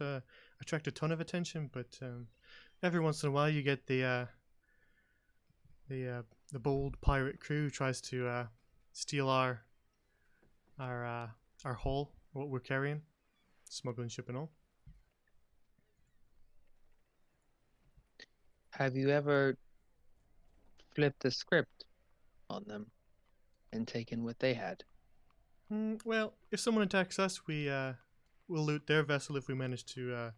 [SPEAKER 1] attract a ton of attention. But every once in a while, you get the bold pirate crew who tries to steal our hull, what we're carrying, smuggling ship and all.
[SPEAKER 5] Have you ever flipped the script on them and taken what they had?
[SPEAKER 1] Well, if someone attacks us, we'll loot their vessel if we manage to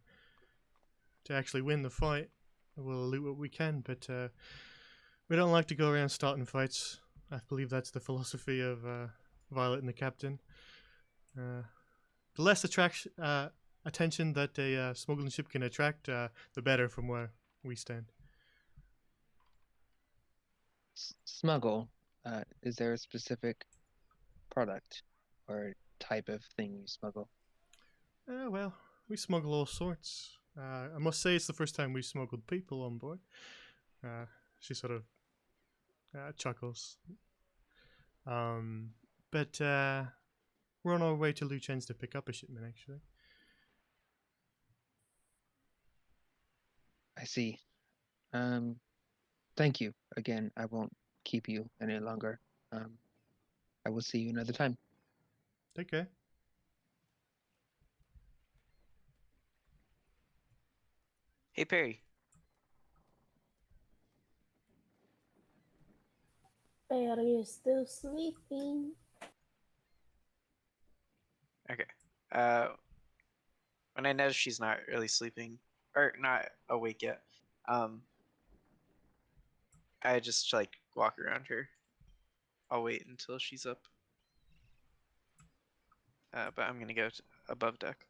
[SPEAKER 1] actually win the fight. We'll loot what we can, but we don't like to go around starting fights. I believe that's the philosophy of Violet and the captain. The less attention that a smuggling ship can attract, the better from where we stand.
[SPEAKER 5] Smuggle. Is there a specific product or type of thing you smuggle?
[SPEAKER 1] Well, we smuggle all sorts. I must say it's the first time we smuggled people on board. She sort of chuckles. But we're on our way to Lucens to pick up a shipment, actually.
[SPEAKER 5] I see. Thank you. Again, I won't keep you any longer. I will see you another time.
[SPEAKER 1] Take care.
[SPEAKER 2] Hey, Perry.
[SPEAKER 4] Perry is still sleeping.
[SPEAKER 2] Okay. When I notice she's not really sleeping or not awake yet, I just like walk around her. I'll wait until she's up. But I'm gonna go above deck.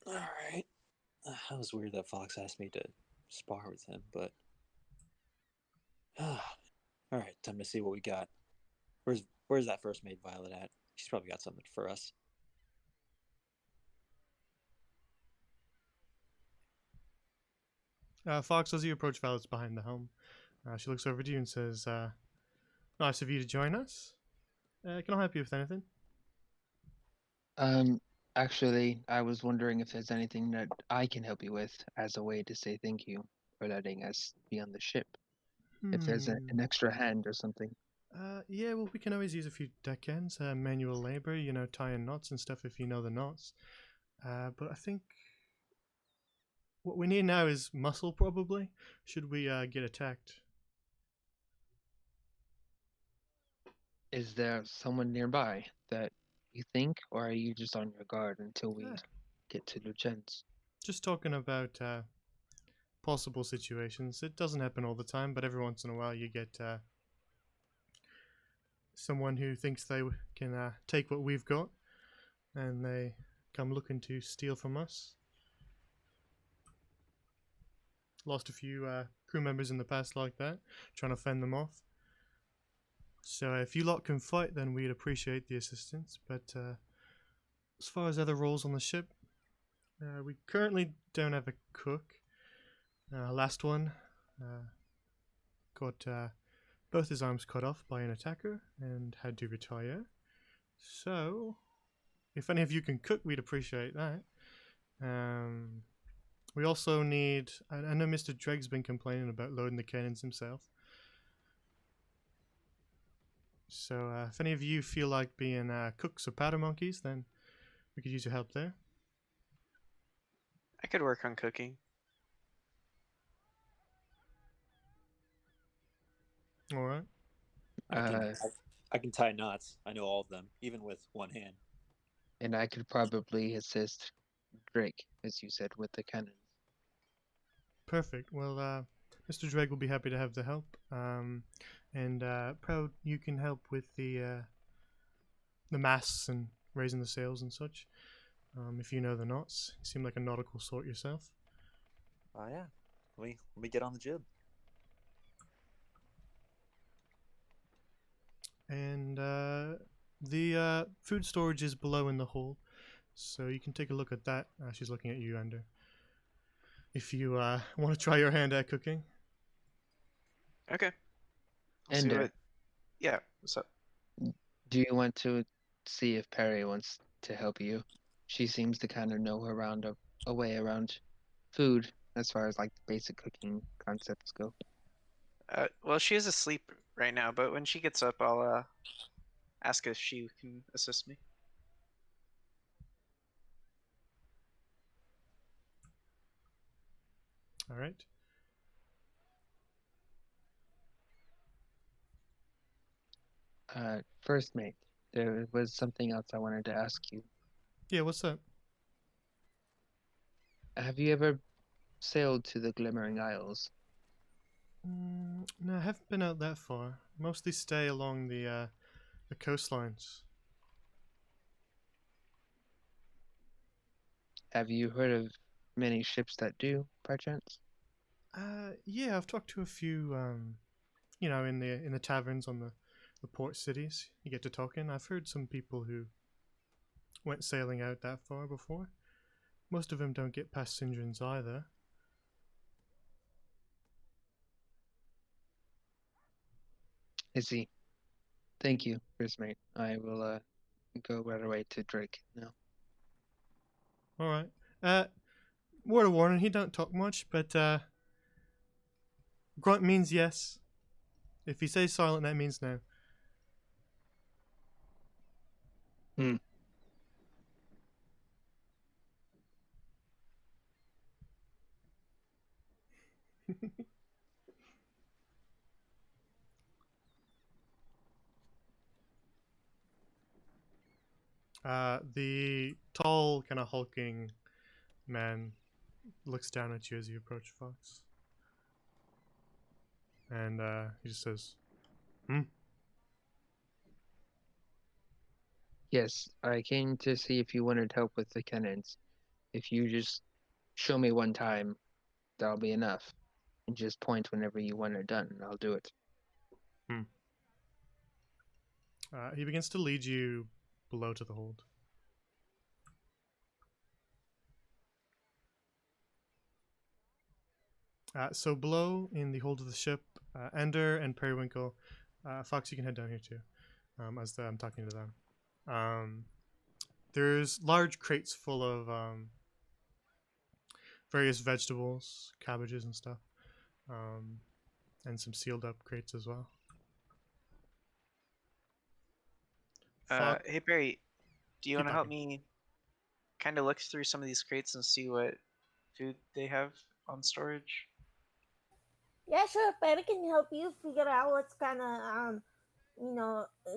[SPEAKER 3] All right. That was weird that Fox asked me to spar with him, but all right, time to see what we got. Where's that first mate Violet at? She's probably got something for us.
[SPEAKER 1] Fox, as you approach Violet's behind the helm, she looks over to you and says, nice of you to join us. Can I help you with anything?
[SPEAKER 5] Actually, I was wondering if there's anything that I can help you with as a way to say thank you for letting us be on the ship. If there's an extra hand or something.
[SPEAKER 1] Yeah, well, we can always use a few deckhands, manual labor, tying knots and stuff if you know the knots. But I think what we need now is muscle, probably, should we get attacked.
[SPEAKER 5] Is there someone nearby that you think, or are you just on your guard until we get to Lucens?
[SPEAKER 1] Just talking about possible situations. It doesn't happen all the time, but every once in a while you get someone who thinks they can take what we've got, and they come looking to steal from us. Lost a few crew members in the past like that, trying to fend them off. So if you lot can fight, then we'd appreciate the assistance, but as far as other roles on the ship, we currently don't have a cook. Last one got both his arms cut off by an attacker and had to retire. So, if any of you can cook, we'd appreciate that. We also need. I know Mr. Dregg's been complaining about loading the cannons himself. So, if any of you feel like being cooks or powder monkeys, then we could use your help there.
[SPEAKER 6] I could work on cooking.
[SPEAKER 1] All right.
[SPEAKER 3] I can tie knots. I know all of them, even with one hand.
[SPEAKER 5] And I could probably assist Drake, as you said, with the cannons.
[SPEAKER 1] Perfect. Well, Mr. Dreg will be happy to have the help. And Proud, you can help with the masts and raising the sails and such. If you know the knots, you seem like a nautical sort yourself.
[SPEAKER 3] Oh yeah. Let me get on the jib.
[SPEAKER 1] And the food storage is below in the hold, so you can take a look at that. She's looking at you, Ender. If you want to try your hand at cooking.
[SPEAKER 6] Okay. I'll see
[SPEAKER 5] Ender.
[SPEAKER 6] what. Yeah. What's up?
[SPEAKER 5] Do you want to see if Perry wants to help you? She seems to kind of know a way around food as far as like basic cooking concepts go.
[SPEAKER 6] Well, she is asleep right now, but when she gets up, I'll ask if she can assist me.
[SPEAKER 1] All right.
[SPEAKER 5] First mate, there was something else I wanted to ask you.
[SPEAKER 1] Yeah, what's up?
[SPEAKER 5] Have you ever sailed to the Glimmering Isles?
[SPEAKER 1] No, I haven't been out that far. Mostly stay along the coastlines.
[SPEAKER 5] Have you heard of many ships that do, by chance?
[SPEAKER 1] Yeah, I've talked to a few. In the taverns on the port cities, you get to talking. I've heard some people who went sailing out that far before. Most of them don't get past St. John's either.
[SPEAKER 5] I see. Thank you, first mate. I will go right away to Drake now.
[SPEAKER 1] All right. Word of warning: he don't talk much, but grunt means yes. If he says silent, that means no.
[SPEAKER 5] Hmm.
[SPEAKER 1] The tall, kind of hulking man looks down at you as you approach Fox. And he just says,
[SPEAKER 5] Yes, I came to see if you wanted help with the cannons. If you just show me one time, that'll be enough. And just point whenever you want it done, and I'll do it.
[SPEAKER 1] He begins to lead you below to the hold. So below in the hold of the ship, Ender and Periwinkle, Fox, you can head down here too, as I'm talking to them. There's large crates full of various vegetables, cabbages and stuff, and some sealed up crates as well.
[SPEAKER 6] Hey Barry, do you
[SPEAKER 1] Keep
[SPEAKER 6] want to help
[SPEAKER 1] talking.
[SPEAKER 6] me kind of look through some of these crates and see what food they have on storage?
[SPEAKER 4] Yeah, sure. Perry can help you figure out what's kind of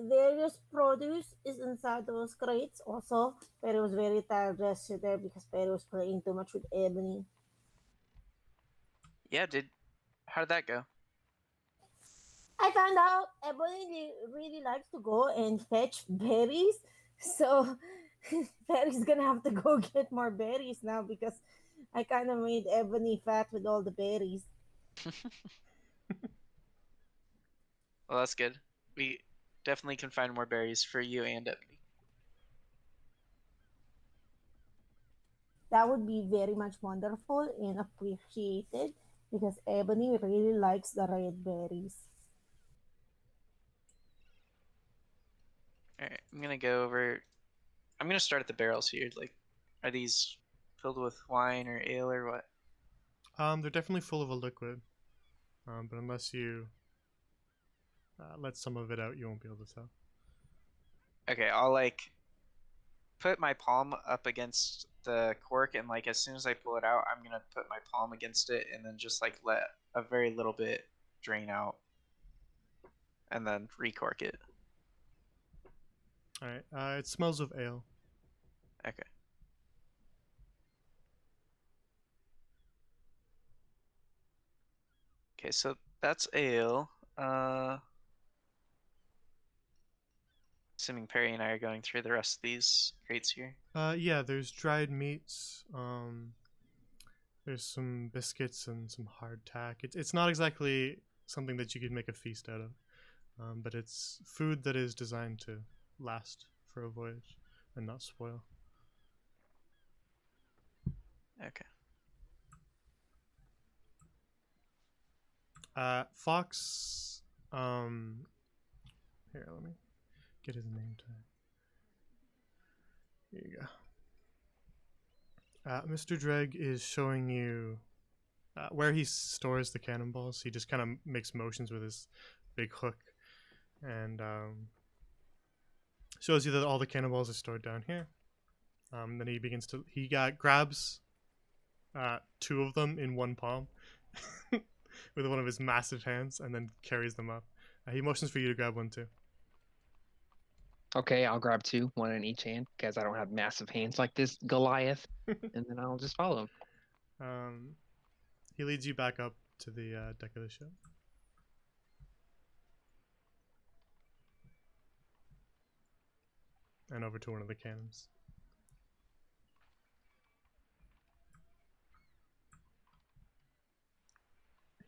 [SPEAKER 4] various produce is inside those crates. Also, Perry was very tired yesterday because Perry was playing too much with Ebony.
[SPEAKER 6] Yeah, how did that go?
[SPEAKER 4] I found out Ebony really likes to go and fetch berries, so Perry's gonna have to go get more berries now because I kind of made Ebony fat with all the berries.
[SPEAKER 6] Well, that's good. We definitely can find more berries for you and Ebony.
[SPEAKER 4] That would be very much wonderful and appreciated because Ebony really likes the red berries.
[SPEAKER 6] All right, I'm gonna go over. I'm gonna start at the barrels here. Like, are these filled with wine or ale or what?
[SPEAKER 1] They're definitely full of a liquid, but unless you let some of it out, you won't be able to tell.
[SPEAKER 6] Okay, I'll like put my palm up against the cork, and like as soon as I pull it out, I'm gonna put my palm against it, and then just like let a very little bit drain out, and then recork it.
[SPEAKER 1] All right. It smells of ale.
[SPEAKER 6] Okay. Okay, so that's ale. Assuming Perry and I are going through the rest of these crates here.
[SPEAKER 1] Yeah. There's dried meats. There's some biscuits and some hardtack. It's not exactly something that you could make a feast out of, but it's food that is designed to last for a voyage and not spoil.
[SPEAKER 6] Okay.
[SPEAKER 1] Fox. Here, let me get his name tag. Here you go. Mr. Dreg is showing you where he stores the cannonballs. He just kind of makes motions with his big hook and shows you that all the cannonballs are stored down here. Then he begins to grabs two of them in one palm with one of his massive hands and then carries them up. He motions for you to grab one too.
[SPEAKER 5] Okay, I'll grab two, one in each hand, because I don't have massive hands like this Goliath, and then I'll just follow him.
[SPEAKER 1] He leads you back up to the deck of the ship. And over to one of the cannons.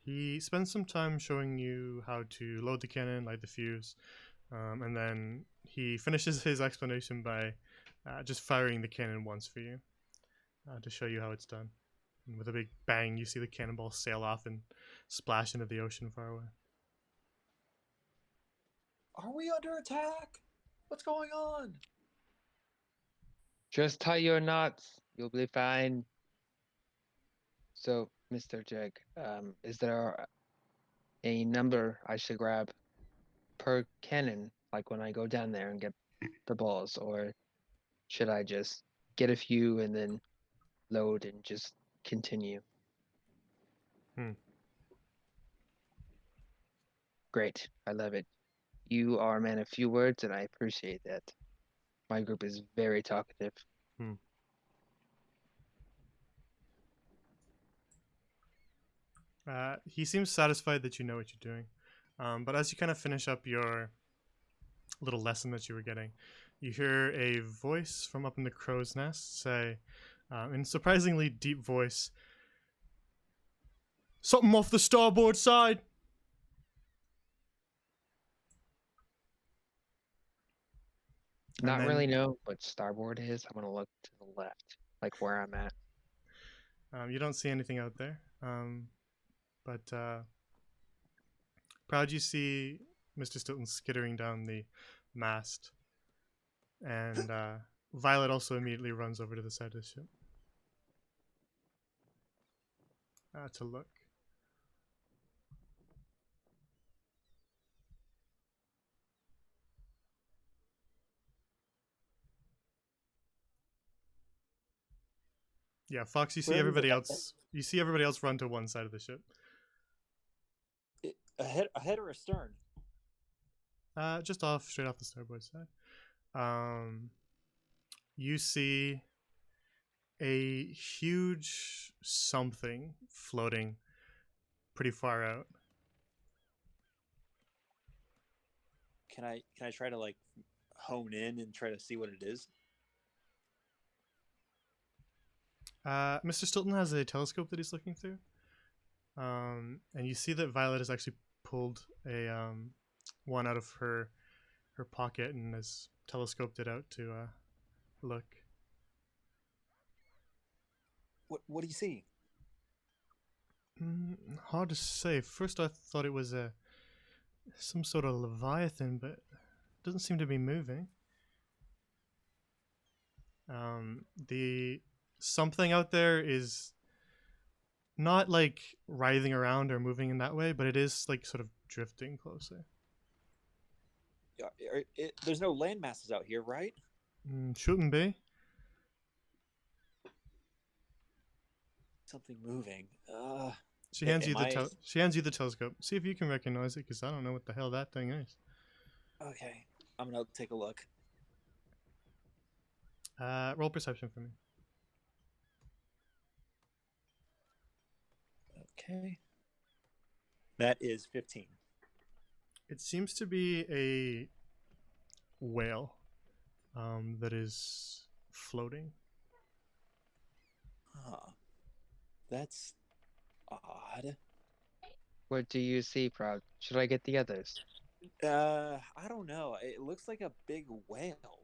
[SPEAKER 1] He spends some time showing you how to load the cannon, light the fuse, and then he finishes his explanation by just firing the cannon once for you to show you how it's done. And with a big bang, you see the cannonball sail off and splash into the ocean far away.
[SPEAKER 3] Are we under attack? What's going on?
[SPEAKER 5] Just tie your knots. You'll be fine. So, Mr. Jig, is there a number I should grab per cannon, like when I go down there and get the balls, or should I just get a few and then load and just continue? Great. I love it. You are a man of few words, and I appreciate that. My group is very talkative.
[SPEAKER 1] He seems satisfied that you know what you're doing. But as you kind of finish up your little lesson that you were getting, you hear a voice from up in the crow's nest say, in a surprisingly deep voice, "Something off the starboard side!"
[SPEAKER 5] Not
[SPEAKER 1] then,
[SPEAKER 5] really know what starboard is. I'm gonna look to the left, like where I'm at.
[SPEAKER 1] You don't see anything out there. But proud you see Mr. Stilton skittering down the mast. And Violet also immediately runs over to the side of the ship to look. Yeah, Fox, you see everybody else. You see everybody else run to one side of the ship.
[SPEAKER 3] Ahead or astern?
[SPEAKER 1] Just straight off the starboard side. You see a huge something floating pretty far out.
[SPEAKER 3] Can I try to like hone in and try to see what it is?
[SPEAKER 1] Mr. Stilton has a telescope that he's looking through. And you see that Violet has actually pulled a one out of her pocket and has telescoped it out to look.
[SPEAKER 3] What do you see?
[SPEAKER 1] Hard to say. First, I thought it was some sort of leviathan, but it doesn't seem to be moving. The something out there is not like writhing around or moving in that way, but it is like sort of drifting closer.
[SPEAKER 3] There's no land masses out here, right?
[SPEAKER 1] Shouldn't be.
[SPEAKER 3] Something moving.
[SPEAKER 1] She hands you
[SPEAKER 3] am I...
[SPEAKER 1] she hands you the telescope. See if you can recognize it, because I don't know what the hell that thing is.
[SPEAKER 3] Okay, I'm gonna take a look.
[SPEAKER 1] Roll perception for me.
[SPEAKER 3] Okay. That is 15.
[SPEAKER 1] It seems to be a whale that is floating.
[SPEAKER 3] Huh. That's odd.
[SPEAKER 5] What do you see, Proud? Should I get the others?
[SPEAKER 3] I don't know. It looks like a big whale.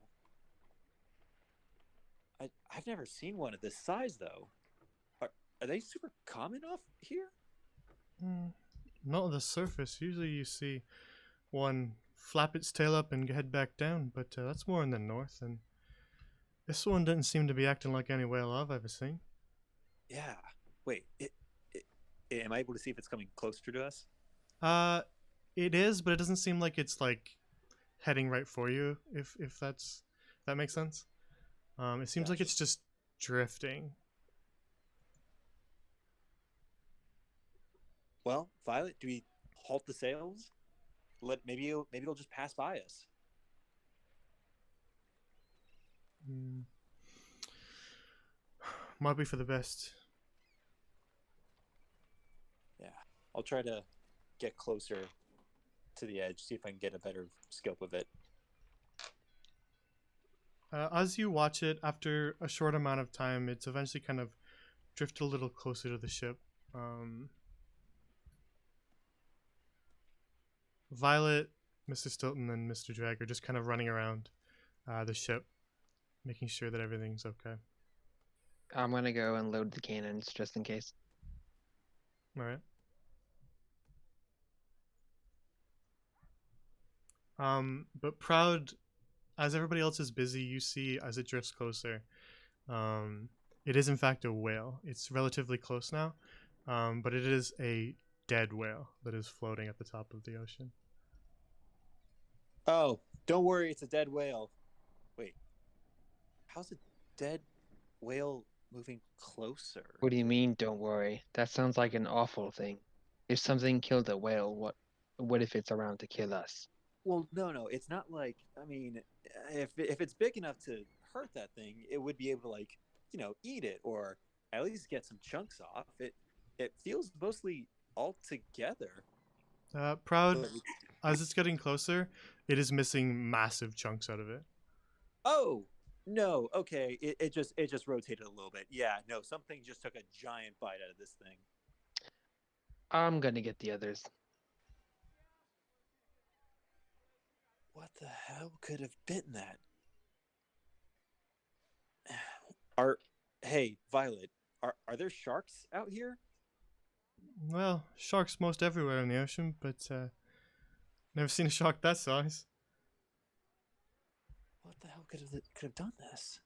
[SPEAKER 3] I've never seen one of this size, though. Are they super common off here?
[SPEAKER 1] Not on the surface. Usually you see one flap its tail up and head back down, but that's more in the north, and this one didn't seem to be acting like any whale I've ever seen.
[SPEAKER 3] Yeah. Wait, am I able to see if it's coming closer to us?
[SPEAKER 1] It is, but it doesn't seem like it's like heading right for you, if that makes sense. It seems like
[SPEAKER 3] Gotcha.
[SPEAKER 1] it's just drifting.
[SPEAKER 3] Well, Violet, do we halt the sails? Maybe it'll just pass by us.
[SPEAKER 1] Might be for the best.
[SPEAKER 3] Yeah, I'll try to get closer to the edge, see if I can get a better scope of it.
[SPEAKER 1] As you watch it, after a short amount of time, it's eventually kind of drifted a little closer to the ship. Violet, Mr. Stilton, and Mr. Drag are just kind of running around the ship, making sure that everything's okay.
[SPEAKER 5] I'm gonna go and load the cannons just in case.
[SPEAKER 1] All right. But Proud, as everybody else is busy, you see as it drifts closer, it is in fact a whale. It's relatively close now, but it is a dead whale that is floating at the top of the ocean.
[SPEAKER 3] Oh, don't worry, it's a dead whale. Wait, how's a dead whale moving closer?
[SPEAKER 5] What do you mean, don't worry? That sounds like an awful thing. If something killed a whale, what if it's around to kill us?
[SPEAKER 3] Well, no, it's not like, I mean, if it's big enough to hurt that thing, it would be able to, like, eat it or at least get some chunks off. It feels mostly all together.
[SPEAKER 1] Proud,
[SPEAKER 3] But
[SPEAKER 1] as it's getting closer, it is missing massive chunks out of it.
[SPEAKER 3] oh, no, okay, it just rotated a little bit. Yeah, no, something just took a giant bite out of this thing.
[SPEAKER 5] I'm gonna get the others.
[SPEAKER 3] What the hell could have bitten that? Hey, Violet, are there sharks out here?
[SPEAKER 1] Well, sharks most everywhere in the ocean, but never seen a shark that size.
[SPEAKER 3] What the hell could have done this?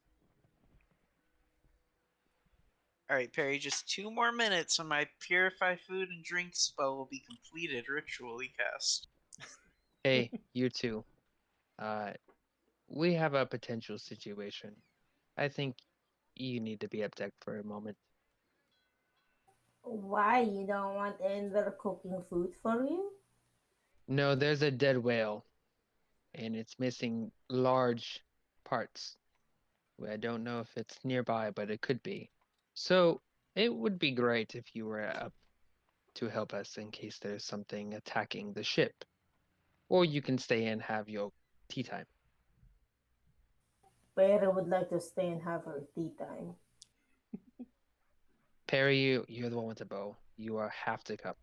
[SPEAKER 2] All right, Perry, just 2 more minutes and my purify food and drink spell will be completed, ritually cast.
[SPEAKER 5] Hey, you two. We have a potential situation. I think you need to be up deck for a moment.
[SPEAKER 4] Why you don't want Ender cooking food for you?
[SPEAKER 5] No, there's a dead whale, and it's missing large parts. I don't know if it's nearby, but it could be. So it would be great if you were up to help us in case there's something attacking the ship. Or you can stay and have your tea time.
[SPEAKER 4] Perry would like to stay and have her tea time.
[SPEAKER 5] Perry, you're the one with the bow. You are half the cup.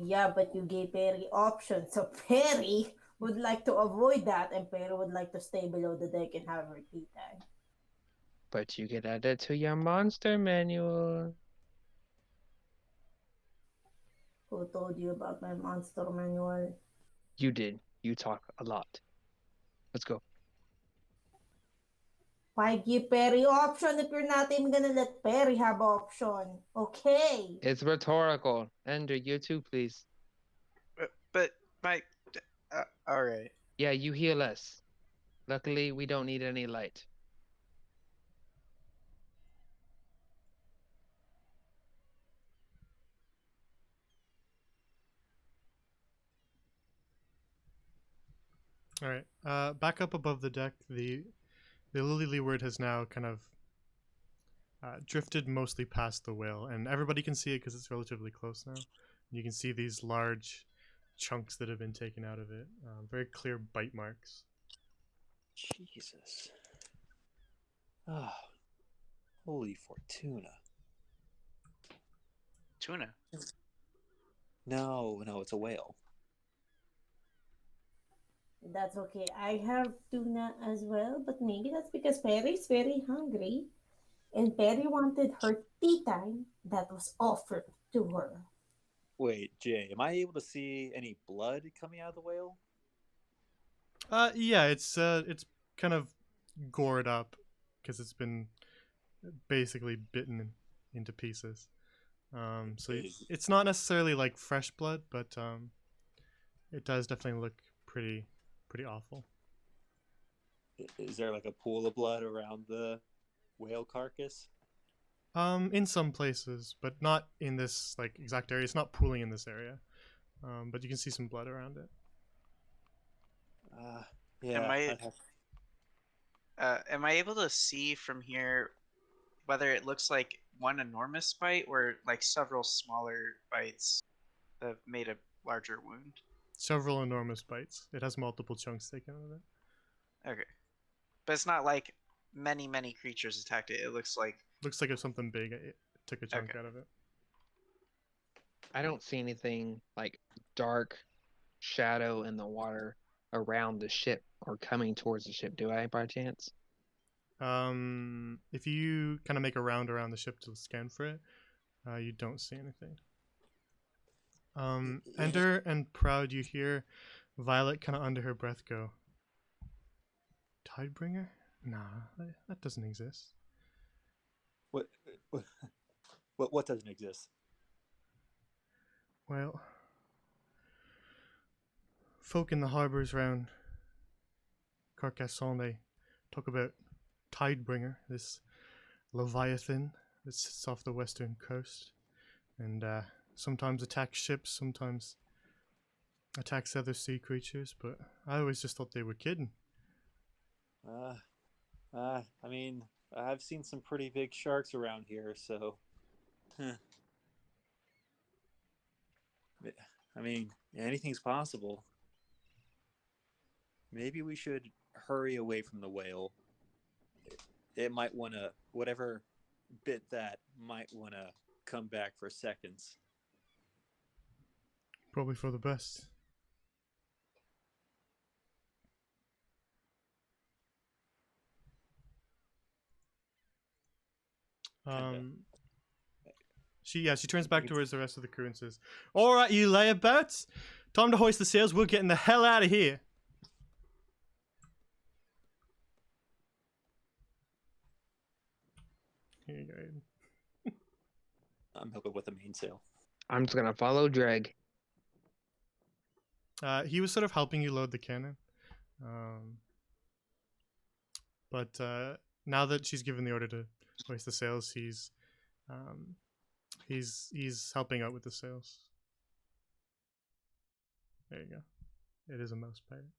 [SPEAKER 4] Yeah, but you gave Perry options, so Perry would like to avoid that, and Perry would like to stay below the deck and have her tea time.
[SPEAKER 5] But you can add it to your monster manual.
[SPEAKER 4] Who told you about my monster manual?
[SPEAKER 5] You did. You talk a lot. Let's go.
[SPEAKER 4] Why give Perry option if you're not even gonna let Perry have option? Okay.
[SPEAKER 5] It's rhetorical. Ender, you too, please.
[SPEAKER 6] But my. All right.
[SPEAKER 5] Yeah, you heal us. Luckily, we don't need any light.
[SPEAKER 1] All right. Back up above the deck, the Lily Leeward has now kind of drifted mostly past the whale, and everybody can see it because it's relatively close now. You can see these large chunks that have been taken out of it. Very clear bite marks.
[SPEAKER 3] Jesus. Oh, holy Fortuna.
[SPEAKER 6] Tuna.
[SPEAKER 3] No, it's a whale.
[SPEAKER 4] That's okay. I have tuna as well, but maybe that's because Perry's very hungry and Perry wanted her tea time that was offered to her.
[SPEAKER 3] Wait, Jay, am I able to see any blood coming out of the whale?
[SPEAKER 1] Yeah, it's kind of gored up because it's been basically bitten into pieces. So it's not necessarily like fresh blood, but it does definitely look pretty awful.
[SPEAKER 3] Is there like a pool of blood around the whale carcass?
[SPEAKER 1] In some places, but not in this like exact area. It's not pooling in this area, but you can see some blood around it.
[SPEAKER 3] Yeah.
[SPEAKER 6] Am I able to see from here whether it looks like one enormous bite or like several smaller bites that have made a larger wound?
[SPEAKER 1] Several enormous bites. It has multiple chunks taken out of it.
[SPEAKER 6] Okay. But it's not like many creatures attacked it. It looks like
[SPEAKER 1] if something big it took a chunk out of it.
[SPEAKER 5] I don't see anything like dark shadow in the water around the ship or coming towards the ship, do I, by chance?
[SPEAKER 1] If you kind of make a round around the ship to scan for it, you don't see anything. Ender and Proud, you hear Violet kind of under her breath go, Tidebringer? Nah, that doesn't exist.
[SPEAKER 3] What doesn't exist?
[SPEAKER 1] Well, folk in the harbours round Carcassonne, they talk about Tidebringer, this leviathan that sits off the western coast, and sometimes attacks ships, sometimes attacks other sea creatures, but I always just thought they were kidding.
[SPEAKER 3] I mean, I've seen some pretty big sharks around here, so... I mean, anything's possible. Maybe we should hurry away from the whale. It might want to... Whatever bit that might want to come back for seconds.
[SPEAKER 1] Probably for the best. She turns back towards the rest of the crew and says, "Alright, you layabouts, time to hoist the sails, we're getting the hell out of here." Here you go.
[SPEAKER 3] I'm helping with the mainsail.
[SPEAKER 5] I'm just gonna follow Dreg.
[SPEAKER 1] He was sort of helping you load the cannon. But now that she's given the order to hoist the sails, he's helping out with the sails. There you go. It is a mouse pirate.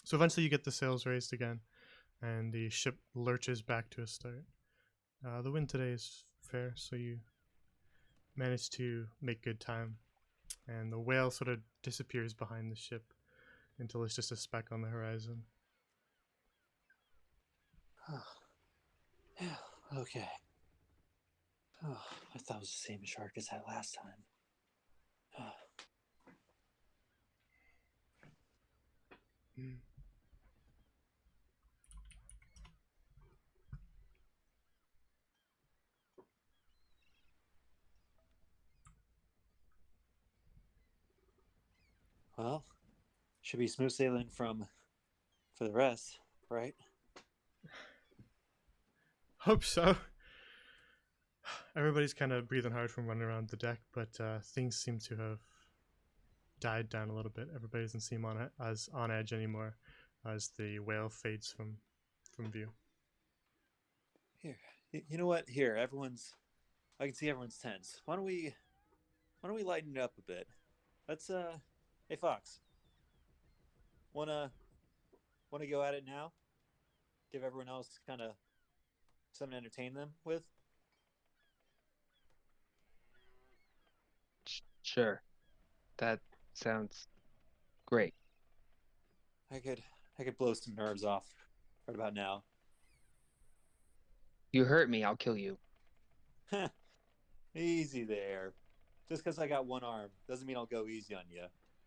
[SPEAKER 1] So eventually you get the sails raised again, and the ship lurches back to a start. The wind today is fair, so you manage to make good time, and the whale sort of disappears behind the ship until it's just a speck on the horizon.
[SPEAKER 3] Okay. Oh, I thought it was the same shark as that last time. Well, should be smooth sailing for the rest, right?
[SPEAKER 1] Hope so. Everybody's kind of breathing hard from running around the deck, but things seem to have died down a little bit. Everybody doesn't seem as on edge anymore as the whale fades from view.
[SPEAKER 3] Here, you know what? Here, I can see everyone's tense. Why don't we lighten it up a bit? Let's hey Fox, wanna go at it now? Give everyone else kind of something to entertain them with.
[SPEAKER 5] Sure. That sounds great.
[SPEAKER 3] I could blow some nerves off right about now.
[SPEAKER 5] You hurt me, I'll kill you.
[SPEAKER 3] Easy there. Just because I got one arm doesn't mean I'll go easy on you,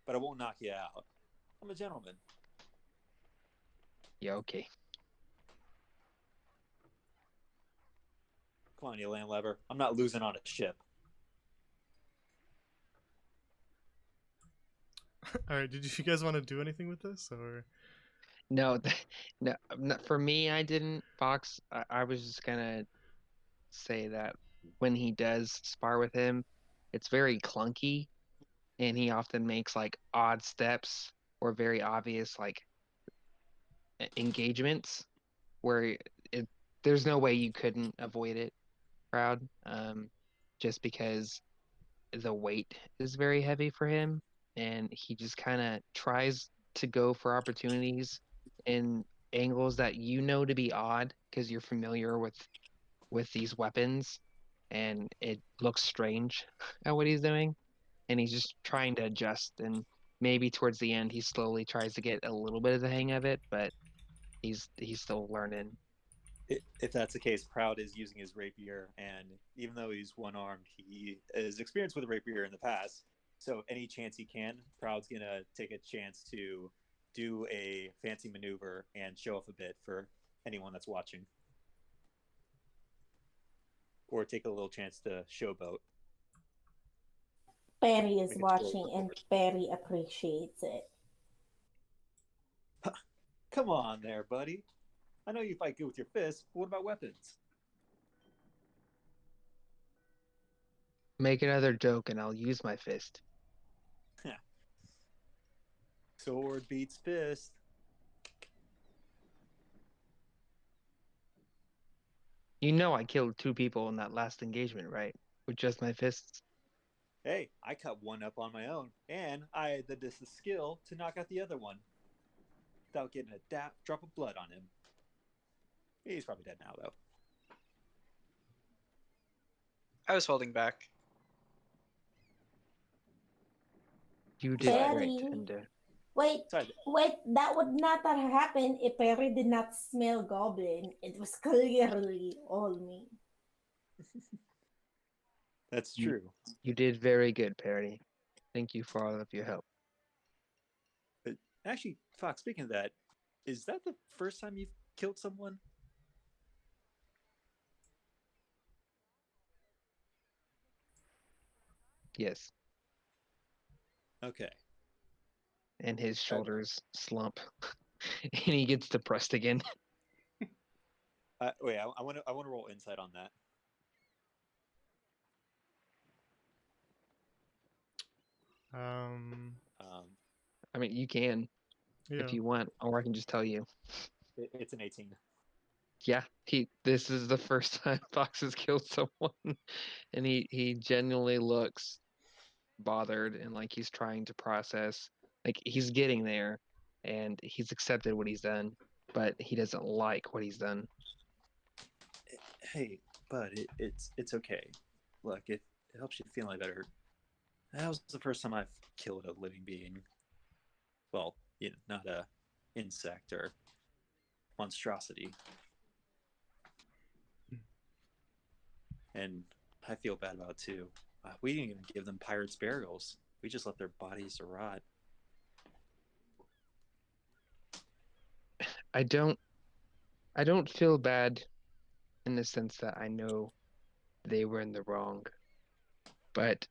[SPEAKER 3] but I won't knock you out. I'm a gentleman.
[SPEAKER 5] Yeah, okay.
[SPEAKER 3] Come on, you landlubber. I'm not losing on a ship.
[SPEAKER 1] All right, did you guys want to do anything with this, or?
[SPEAKER 5] No, no, for me, I didn't, Fox. I was just gonna say that when he does spar with him, it's very clunky, and he often makes like odd steps or very obvious like engagements where there's no way you couldn't avoid it, Proud. Just because the weight is very heavy for him, and he just kind of tries to go for opportunities in angles that you know to be odd because you're familiar with these weapons, and it looks strange at what he's doing, and he's just trying to adjust. And maybe towards the end, he slowly tries to get a little bit of the hang of it, but he's still learning.
[SPEAKER 3] If that's the case, Proud is using his rapier, and even though he's one armed, he is experienced with a rapier in the past. So any chance he can, Proud's gonna take a chance to do a fancy maneuver and show off a bit for anyone that's watching, or take a little chance to showboat.
[SPEAKER 4] Perry is watching and Perry appreciates it.
[SPEAKER 3] Come on there, buddy. I know you fight good with your fists, but what about weapons?
[SPEAKER 5] Make another joke, and I'll use my fist.
[SPEAKER 3] Sword beats fist.
[SPEAKER 5] You know I killed 2 people in that last engagement, right? With just my fists.
[SPEAKER 3] Hey, I cut one up on my own, and I had the skill to knock out the other one without getting a drop of blood on him. He's probably dead now, though.
[SPEAKER 6] I was holding back.
[SPEAKER 5] You did
[SPEAKER 4] Perry.
[SPEAKER 5] great, and
[SPEAKER 4] Wait,
[SPEAKER 3] Sorry.
[SPEAKER 4] that would not have happened if Perry did not smell goblin. It was clearly all me.
[SPEAKER 3] That's true.
[SPEAKER 5] you did very good, Perry. Thank you for all of your help.
[SPEAKER 3] But actually, Fox, speaking of that, is that the first time you've killed someone?
[SPEAKER 5] Yes.
[SPEAKER 3] Okay.
[SPEAKER 5] And his shoulders slump, and he gets depressed again.
[SPEAKER 3] Wait, I want to roll insight on that.
[SPEAKER 5] I mean, you can if you want, or I can just tell you.
[SPEAKER 3] It's an 18.
[SPEAKER 5] Yeah, this is the first time Fox has killed someone, and he genuinely looks bothered and like he's trying to process. Like he's getting there, and he's accepted what he's done, but he doesn't like what he's done.
[SPEAKER 3] Hey, bud, it's okay. Look, it helps you feel any better. That was the first time I've killed a living being. Well, not a insect or monstrosity. And I feel bad about it too. We didn't even give them pirates' burials. We just let their bodies rot.
[SPEAKER 5] I don't feel bad in the sense that I know they were in the wrong, but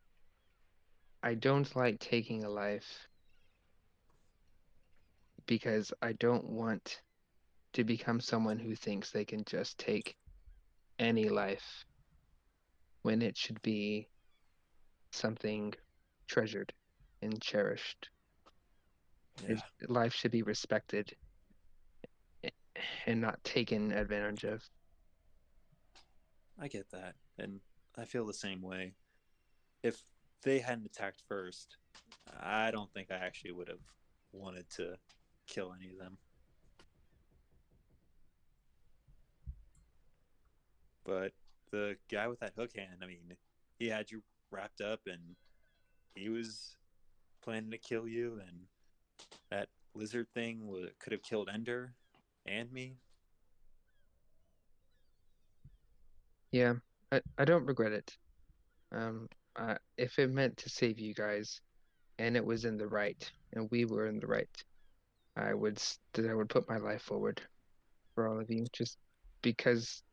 [SPEAKER 5] I don't like taking a life because I don't want to become someone who thinks they can just take any life when it should be something treasured and cherished.
[SPEAKER 3] Yeah,
[SPEAKER 5] Life should be respected and not taken advantage of.
[SPEAKER 3] I get that, and I feel the same way. If they hadn't attacked first, I don't think I actually would have wanted to kill any of them. But the guy with that hook hand, I mean, he had you wrapped up and he was planning to kill you, and that lizard thing could have killed Ender and me.
[SPEAKER 5] Yeah, I don't regret it. Um, if it meant to save you guys and it was in the right and we were in the right, I would put my life forward for all of you just because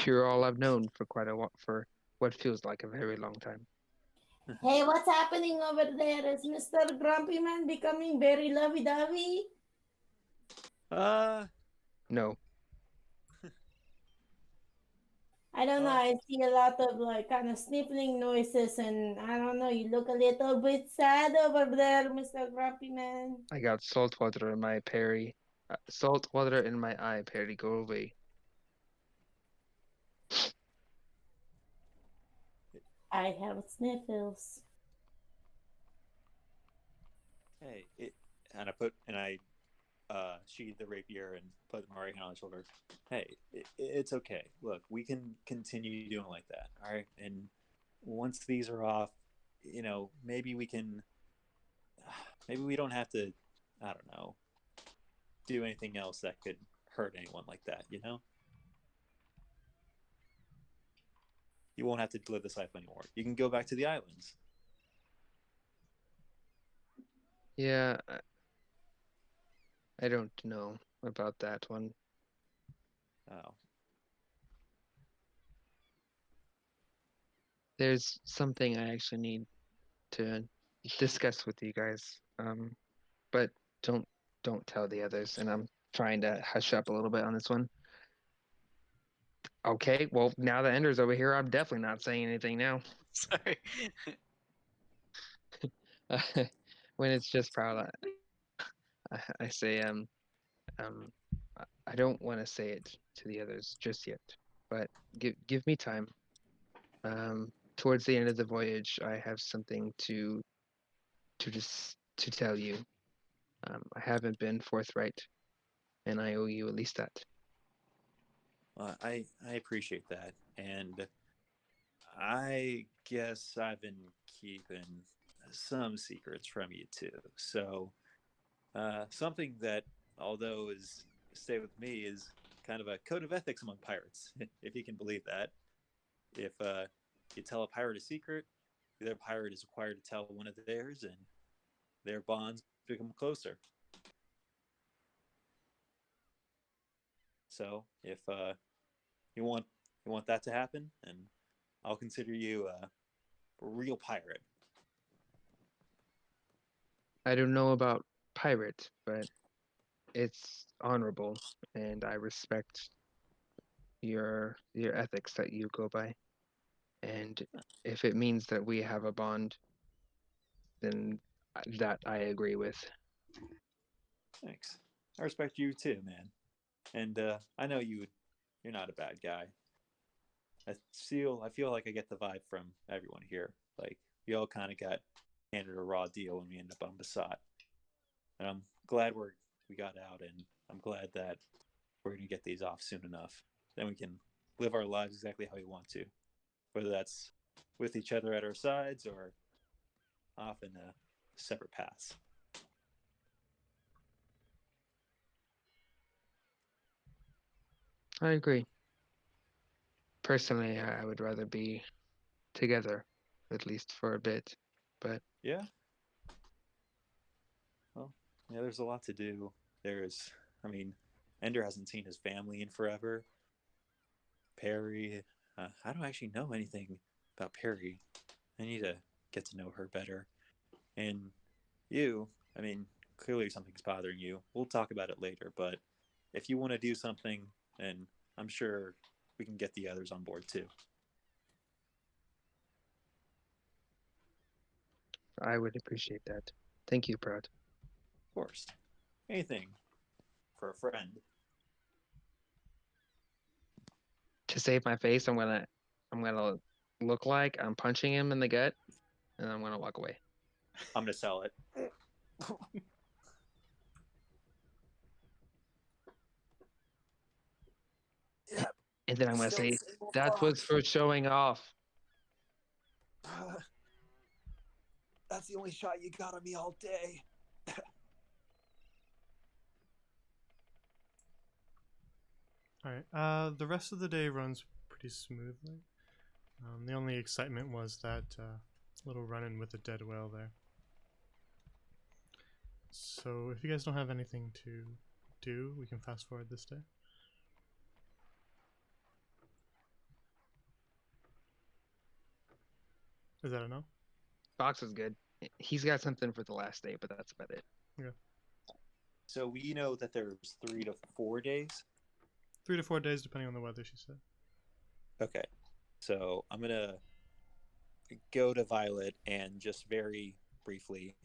[SPEAKER 5] you're all I've known for quite a while, for what feels like a very long time.
[SPEAKER 4] Hey, what's happening over there? Is Mr. Grumpy Man becoming very lovey-dovey?
[SPEAKER 3] Uh,
[SPEAKER 5] No,
[SPEAKER 4] I don't know.
[SPEAKER 3] well,
[SPEAKER 4] I see a lot of like kind of sniffling noises, and I don't know. You look a little bit sad over there, Mr. Grumpy Man.
[SPEAKER 5] I got salt water in my Perry. Salt water in my eye, Perry. Go away.
[SPEAKER 4] I have sniffles.
[SPEAKER 3] hey, and I sheathed the rapier and put my right hand on his shoulder. Hey, it's okay. Look, we can continue doing like that, all right? And once these are off, maybe we can. Maybe we don't have to. I don't know. Do anything else that could hurt anyone like that. You won't have to live this life anymore. You can go back to the islands.
[SPEAKER 5] Yeah, I don't know about that one.
[SPEAKER 3] Oh,
[SPEAKER 5] There's something I actually need to discuss with you guys. But don't tell the others. And I'm trying to hush up a little bit on this one. Okay, well now that Ender's over here, I'm definitely not saying anything now.
[SPEAKER 6] Sorry.
[SPEAKER 5] When it's just Prowl, I say um I don't want to say it to the others just yet, but give me time. Towards the end of the voyage, I have something to tell you. I haven't been forthright, and I owe you at least that.
[SPEAKER 3] I appreciate that, and I guess I've been keeping some secrets from you too. So, something that, although is stay with me, is kind of a code of ethics among pirates, if you can believe that. If you tell a pirate a secret, the other pirate is required to tell one of theirs, and their bonds become closer. So, if you want you want that to happen, and I'll consider you a real pirate.
[SPEAKER 5] I don't know about pirate, but it's honorable, and I respect your ethics that you go by. And if it means that we have a bond, then that I agree with.
[SPEAKER 3] Thanks. I respect you too, man. And I know you're not a bad guy. I feel like I get the vibe from everyone here. Like we all kind of got handed a raw deal when we ended up on Basat. And I'm glad we got out, and I'm glad that we're gonna get these off soon enough. Then we can live our lives exactly how we want to, whether that's with each other at our sides or off in separate paths.
[SPEAKER 5] I agree. Personally, I would rather be together, at least for a bit. But
[SPEAKER 3] Yeah. Well, yeah. There's a lot to do. I mean, Ender hasn't seen his family in forever. Perry, I don't actually know anything about Perry. I need to get to know her better. And you, I mean, clearly something's bothering you. We'll talk about it later, but if you want to do something, then I'm sure we can get the others on board too.
[SPEAKER 5] I would appreciate that. Thank you, Proud.
[SPEAKER 3] Of course. Anything for a friend.
[SPEAKER 5] To save my face, I'm gonna look like I'm punching him in the gut, and I'm gonna walk away.
[SPEAKER 3] I'm gonna sell it.
[SPEAKER 5] And then I'm gonna say, that was for showing off.
[SPEAKER 3] That's the only shot you got on me all day.
[SPEAKER 1] All right. The rest of the day runs pretty smoothly. The only excitement was that little run-in with the dead whale there. So if you guys don't have anything to do, we can fast forward this day. Is that a no?
[SPEAKER 5] Fox is good. He's got something for the last day, but that's about it.
[SPEAKER 1] Yeah.
[SPEAKER 3] So we know that there's 3 to 4 days.
[SPEAKER 1] 3 to 4 days, depending on the weather, she said.
[SPEAKER 3] Okay. So I'm gonna go to Violet and just very briefly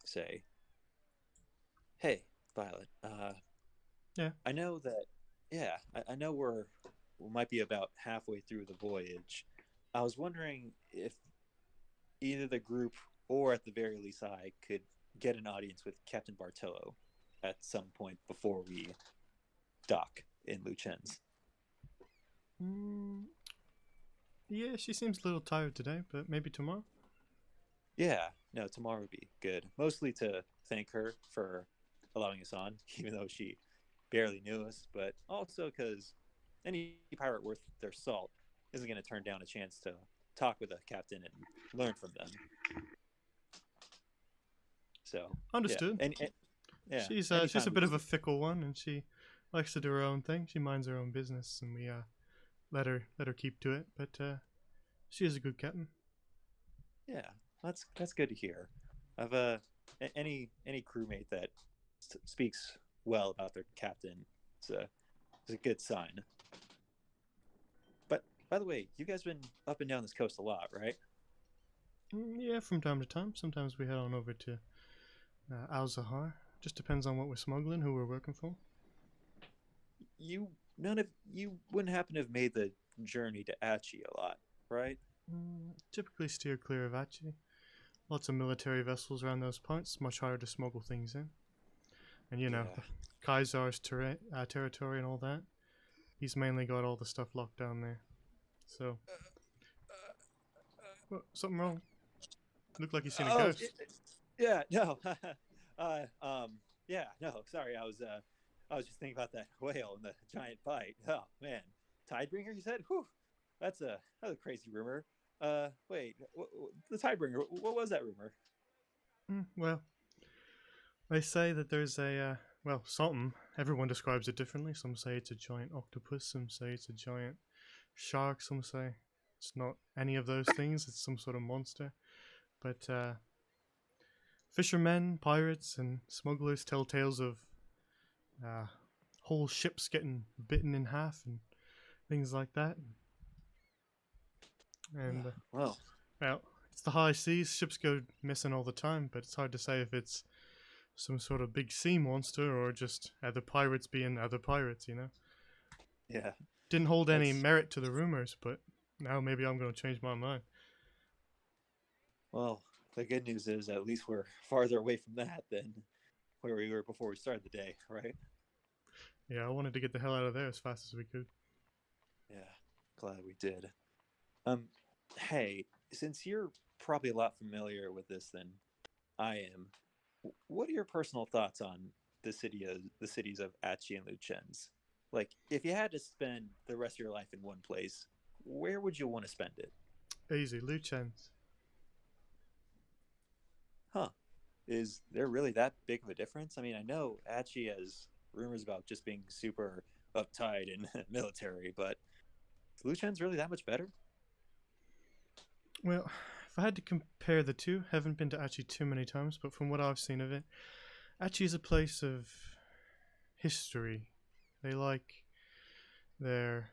[SPEAKER 3] say, hey, Violet,
[SPEAKER 1] Yeah.
[SPEAKER 3] I know that, I know we might be about halfway through the voyage. I was wondering if either the group or at the very least I could get an audience with Captain Bartello at some point before we dock in Lucens.
[SPEAKER 1] Yeah, she seems a little tired today, but maybe tomorrow?
[SPEAKER 3] Yeah, no, tomorrow would be good. Mostly to thank her for allowing us on, even though she barely knew us, but also because any pirate worth their salt isn't going to turn down a chance to talk with a captain and learn from them. So
[SPEAKER 1] Understood.
[SPEAKER 3] Yeah,
[SPEAKER 1] She's a bit of a fickle one, and she likes to do her own thing. She minds her own business, and we let her keep to it. But she is a good captain.
[SPEAKER 3] Yeah, that's good to hear. I've any crewmate that speaks well about their captain is a good sign. But by the way, you guys been up and down this coast a lot, right?
[SPEAKER 1] Yeah, from time to time. Sometimes we head on over to Al-Zahar. Just depends on what we're smuggling, who we're working for.
[SPEAKER 3] You wouldn't happen to have made the journey to Achi a lot, right?
[SPEAKER 1] Typically steer clear of Achi. Lots of military vessels around those parts. Much harder to smuggle things in. And you know, Kaisar's territory and all that. He's mainly got all the stuff locked down there. So, something wrong? Looked like you seen a ghost.
[SPEAKER 3] Yeah, no. Yeah, no. Sorry, I was just thinking about that whale and the giant bite. Oh man, Tidebringer. You said, whew, that's a crazy rumor. Wait, the Tidebringer. What was that rumor?
[SPEAKER 1] Well, they say that there's a something. Everyone describes it differently. Some say it's a giant octopus. Some say it's a giant shark. Some say it's not any of those things. It's some sort of monster. But fishermen, pirates, and smugglers tell tales of whole ships getting bitten in half and things like that. And
[SPEAKER 3] well,
[SPEAKER 1] it's the high seas. Ships go missing all the time, but it's hard to say if it's some sort of big sea monster or just other pirates being other pirates, you know?
[SPEAKER 3] Yeah.
[SPEAKER 1] Didn't hold any merit to the rumors, but now maybe I'm going to change my mind.
[SPEAKER 3] Well, the good news is at least we're farther away from that than where we were before we started the day, right?
[SPEAKER 1] Yeah, I wanted to get the hell out of there as fast as we could.
[SPEAKER 3] Yeah, glad we did. Hey, since you're probably a lot familiar with this than I am, what are your personal thoughts on the cities of Achi and Lucens? Like, if you had to spend the rest of your life in one place, where would you want to spend it?
[SPEAKER 1] Easy, Lucens.
[SPEAKER 3] Huh. Is there really that big of a difference? I mean, I know Achi has rumors about just being super uptight and military, but is Lucens really that much better?
[SPEAKER 1] Well, if I had to compare the two, haven't been to Achi too many times, but from what I've seen of it, Achi is a place of history. They like their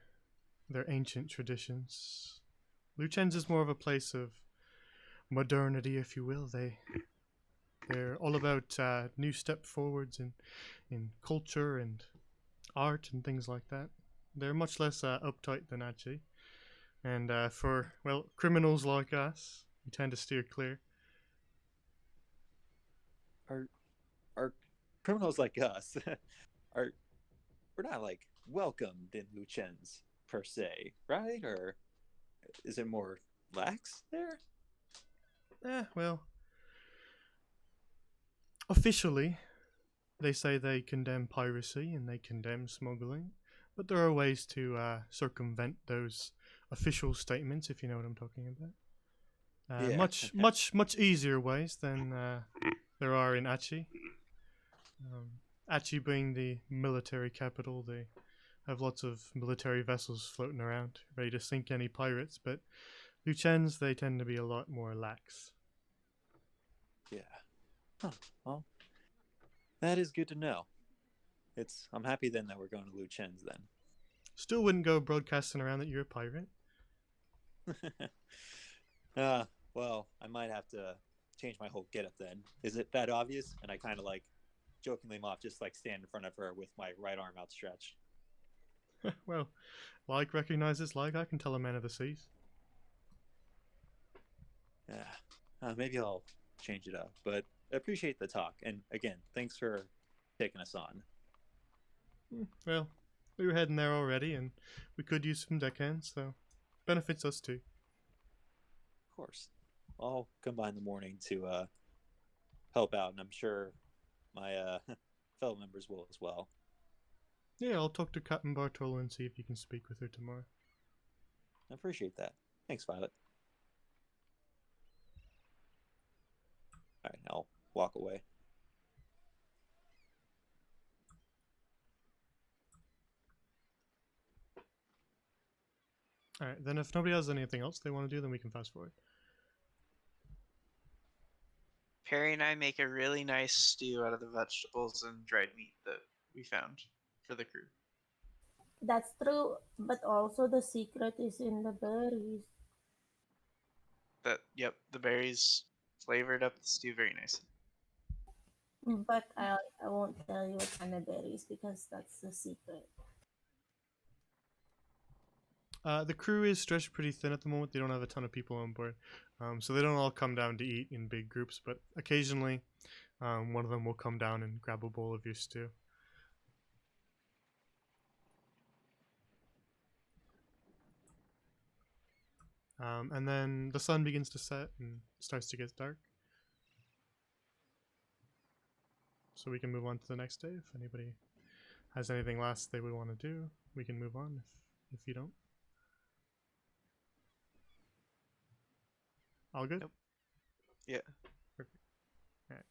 [SPEAKER 1] ancient traditions. Lucens is more of a place of modernity, if you will. They're all about new step forwards in culture and art and things like that. They're much less uptight than Achi. And for, well, criminals like us, we tend to steer clear.
[SPEAKER 3] Are criminals like us are we're not like welcomed in Lucens per se, right? Or is it more lax there?
[SPEAKER 1] Well, officially, they say they condemn piracy and they condemn smuggling, but there are ways to circumvent those official statements, if you know what I'm talking about.
[SPEAKER 3] Yeah.
[SPEAKER 1] Much easier ways than there are in Achi. Achi being the military capital, they have lots of military vessels floating around, ready to sink any pirates, but Lucens, they tend to be a lot more lax.
[SPEAKER 3] Yeah. Huh. Well, that is good to know. I'm happy then that we're going to Lucens then.
[SPEAKER 1] Still wouldn't go broadcasting around that you're a pirate.
[SPEAKER 3] Well, I might have to change my whole getup then. Is it that obvious? And I kind of like jokingly mock, just like stand in front of her with my right arm outstretched.
[SPEAKER 1] Well, like recognizes like, I can tell a man of the seas.
[SPEAKER 3] Yeah. Maybe I'll change it up, but I appreciate the talk. And again, thanks for taking us on.
[SPEAKER 1] Well, we were heading there already, and we could use some deckhands, so benefits us too.
[SPEAKER 3] Of course. I'll come by in the morning to help out, and I'm sure my fellow members will as well.
[SPEAKER 1] Yeah, I'll talk to Captain Bartolo and see if you can speak with her tomorrow.
[SPEAKER 3] I appreciate that. Thanks, Violet. All right, I'll walk away.
[SPEAKER 1] Alright, then if nobody has anything else they want to do, then we can fast forward.
[SPEAKER 6] Perry and I make a really nice stew out of the vegetables and dried meat that we found for the crew.
[SPEAKER 4] That's true, but also the secret is in the berries.
[SPEAKER 6] Yep, the berries flavored up the stew very nicely.
[SPEAKER 4] But I won't tell you what kind of berries because that's the secret.
[SPEAKER 1] The crew is stretched pretty thin at the moment. They don't have a ton of people on board. So they don't all come down to eat in big groups, but occasionally one of them will come down and grab a bowl of your stew. And then the sun begins to set and starts to get dark. So we can move on to the next day. If anybody has anything last they would want to do, we can move on if you don't. All good?
[SPEAKER 6] Nope. Yeah.
[SPEAKER 1] Perfect.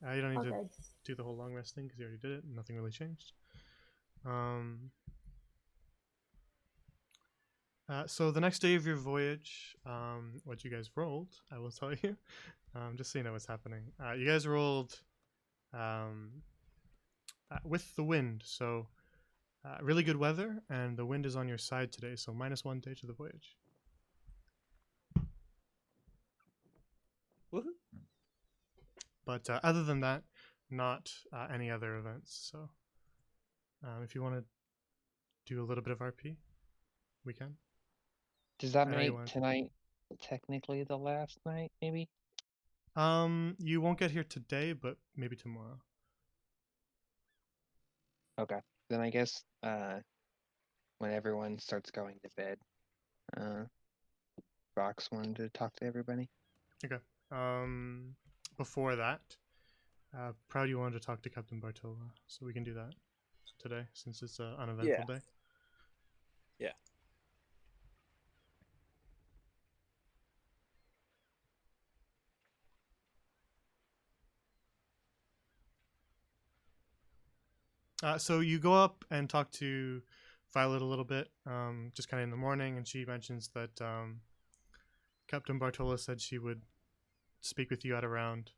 [SPEAKER 1] Alright, you don't need to
[SPEAKER 4] Okay.
[SPEAKER 1] do the whole long rest thing because you already did it and nothing really changed. So the next day of your voyage, what you guys rolled, I will tell you, just so you know what's happening. You guys rolled with the wind, so really good weather, and the wind is on your side today, so -1 day to the voyage.
[SPEAKER 3] Woohoo!
[SPEAKER 1] But other than that, not any other events. So if you want to do a little bit of RP, we can.
[SPEAKER 5] Does that
[SPEAKER 1] I know you
[SPEAKER 5] make
[SPEAKER 1] want-
[SPEAKER 5] tonight technically the last night, maybe?
[SPEAKER 1] You won't get here today, but maybe tomorrow.
[SPEAKER 5] Okay. Then I guess when everyone starts going to bed, Fox wanted to talk to everybody.
[SPEAKER 1] Okay. Before that, Proud you wanted to talk to Captain Bartola, so we can do that today since it's an uneventful day.
[SPEAKER 3] Yeah.
[SPEAKER 1] So you go up and talk to Violet a little bit, just kind of in the morning, and she mentions that Captain Bartola said she would speak with you at around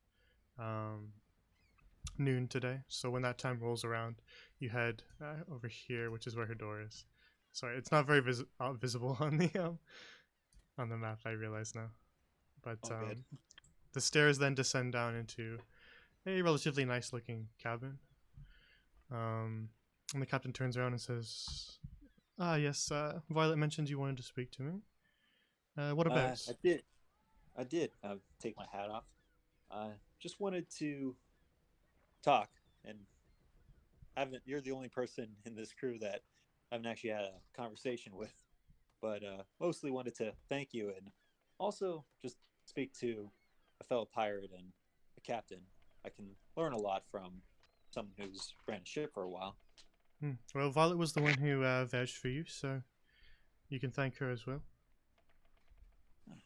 [SPEAKER 1] noon today. So when that time rolls around, you head over here, which is where her door is. Sorry, it's not very visible on the map. I realize now, but
[SPEAKER 3] All good.
[SPEAKER 1] the stairs then descend down into a relatively nice-looking cabin. And the captain turns around and says, "Ah, yes. Violet mentioned you wanted to speak to me. What about?"
[SPEAKER 3] I did. I'll take my hat off. Just wanted to talk, and you're the only person in this crew that I haven't actually had a conversation with, but mostly wanted to thank you and also just speak to a fellow pirate and a captain. I can learn a lot from someone who's ran a ship for a while.
[SPEAKER 1] Well, Violet was the one who vouched for you, so you can thank her as well.
[SPEAKER 3] I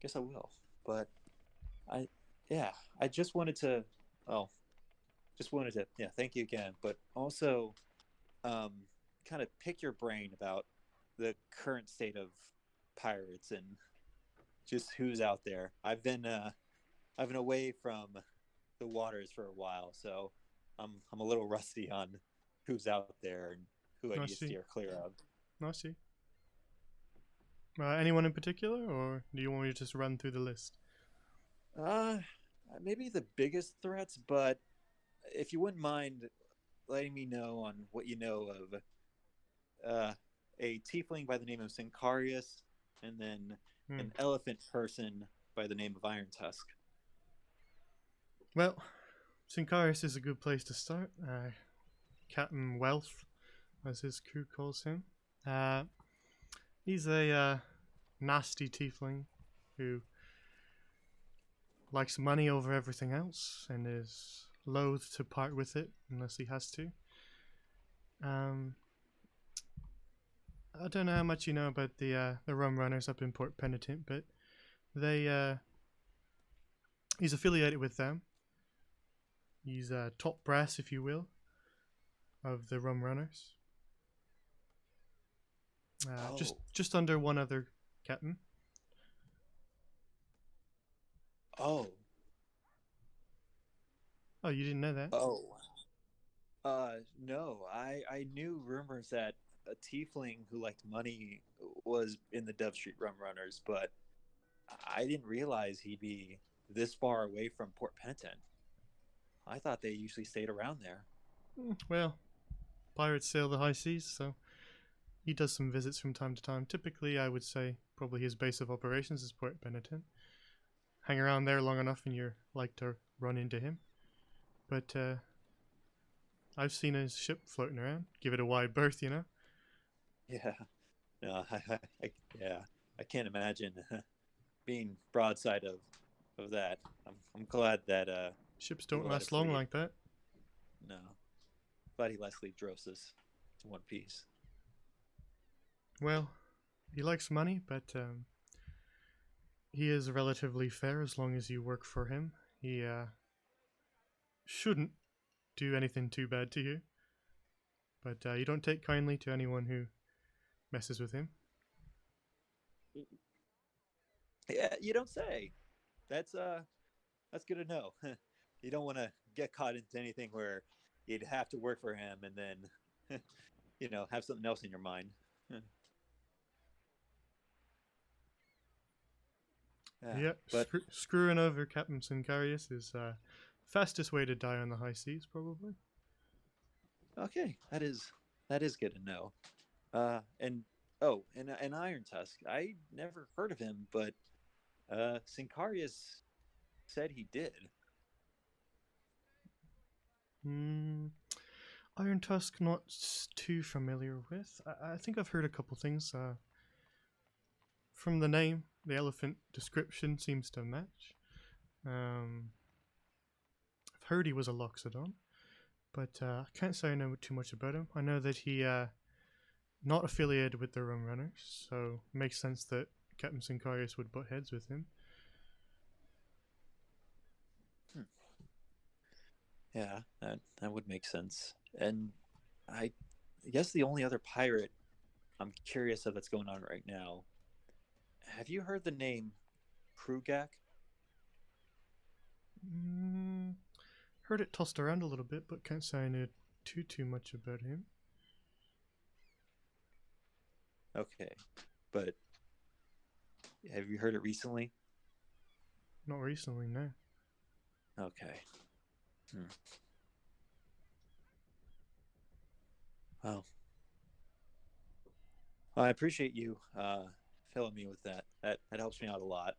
[SPEAKER 3] guess I will, but I just wanted to, thank you again, but also kind of pick your brain about the current state of pirates and just who's out there. I've been away from the waters for a while, so I'm a little rusty on who's out there and who I
[SPEAKER 1] I
[SPEAKER 3] need to
[SPEAKER 1] see.
[SPEAKER 3] steer clear of.
[SPEAKER 1] I see. Anyone in particular, or do you want me to just run through the list?
[SPEAKER 3] Maybe the biggest threats, but if you wouldn't mind letting me know on what you know of a tiefling by the name of Sincarius, and then an elephant person by the name of Iron Tusk.
[SPEAKER 1] Well, Sincarius is a good place to start. Captain Wealth, as his crew calls him. He's a nasty tiefling who likes money over everything else and is loath to part with it unless he has to. I don't know how much you know about the rum runners up in Port Penitent, but he's affiliated with them. He's top brass, if you will, of the rum runners. Just under one other captain.
[SPEAKER 3] Oh,
[SPEAKER 1] you didn't know that?
[SPEAKER 3] No. I knew rumors that a tiefling who liked money was in the Dove Street Rum Runners, but I didn't realize he'd be this far away from Port Penitent. I thought they usually stayed around there.
[SPEAKER 1] Well, pirates sail the high seas, so he does some visits from time to time. Typically, I would say probably his base of operations is Port Penitent. Hang around there long enough and you're like to run into him. But I've seen his ship floating around. Give it a wide berth, you know?
[SPEAKER 3] Yeah. No, I can't imagine being broadside of that. I'm glad that
[SPEAKER 1] ships don't last long like that.
[SPEAKER 3] No. Glad he Leslie Drosis to one piece.
[SPEAKER 1] Well, he likes money, but he is relatively fair as long as you work for him. He shouldn't do anything too bad to you, but you don't take kindly to anyone who messes with him.
[SPEAKER 3] Yeah, you don't say. That's good to know. You don't want to get caught into anything where you'd have to work for him and then have something else in your mind.
[SPEAKER 1] But screwing over Captain Sincarius is fastest way to die on the high seas, probably.
[SPEAKER 3] Okay, that is good to know. And Iron Tusk. I never heard of him, but Sincarius said he did.
[SPEAKER 1] Iron Tusk, not too familiar with. I think I've heard a couple things. From the name, the elephant description seems to match. I've heard he was a Loxodon, but I can't say I know too much about him. I know that he not affiliated with the Rum Runners, so it makes sense that Captain Sincarius would butt heads with him.
[SPEAKER 3] Yeah, that would make sense. And I guess the only other pirate I'm curious of that's going on right now. Have you heard the name Krugak?
[SPEAKER 1] Heard it tossed around a little bit, but can't say I know too much about him.
[SPEAKER 3] Okay, but have you heard it recently?
[SPEAKER 1] Not recently, no.
[SPEAKER 3] Okay. Well, I appreciate you filling me with that. That helps me out a lot.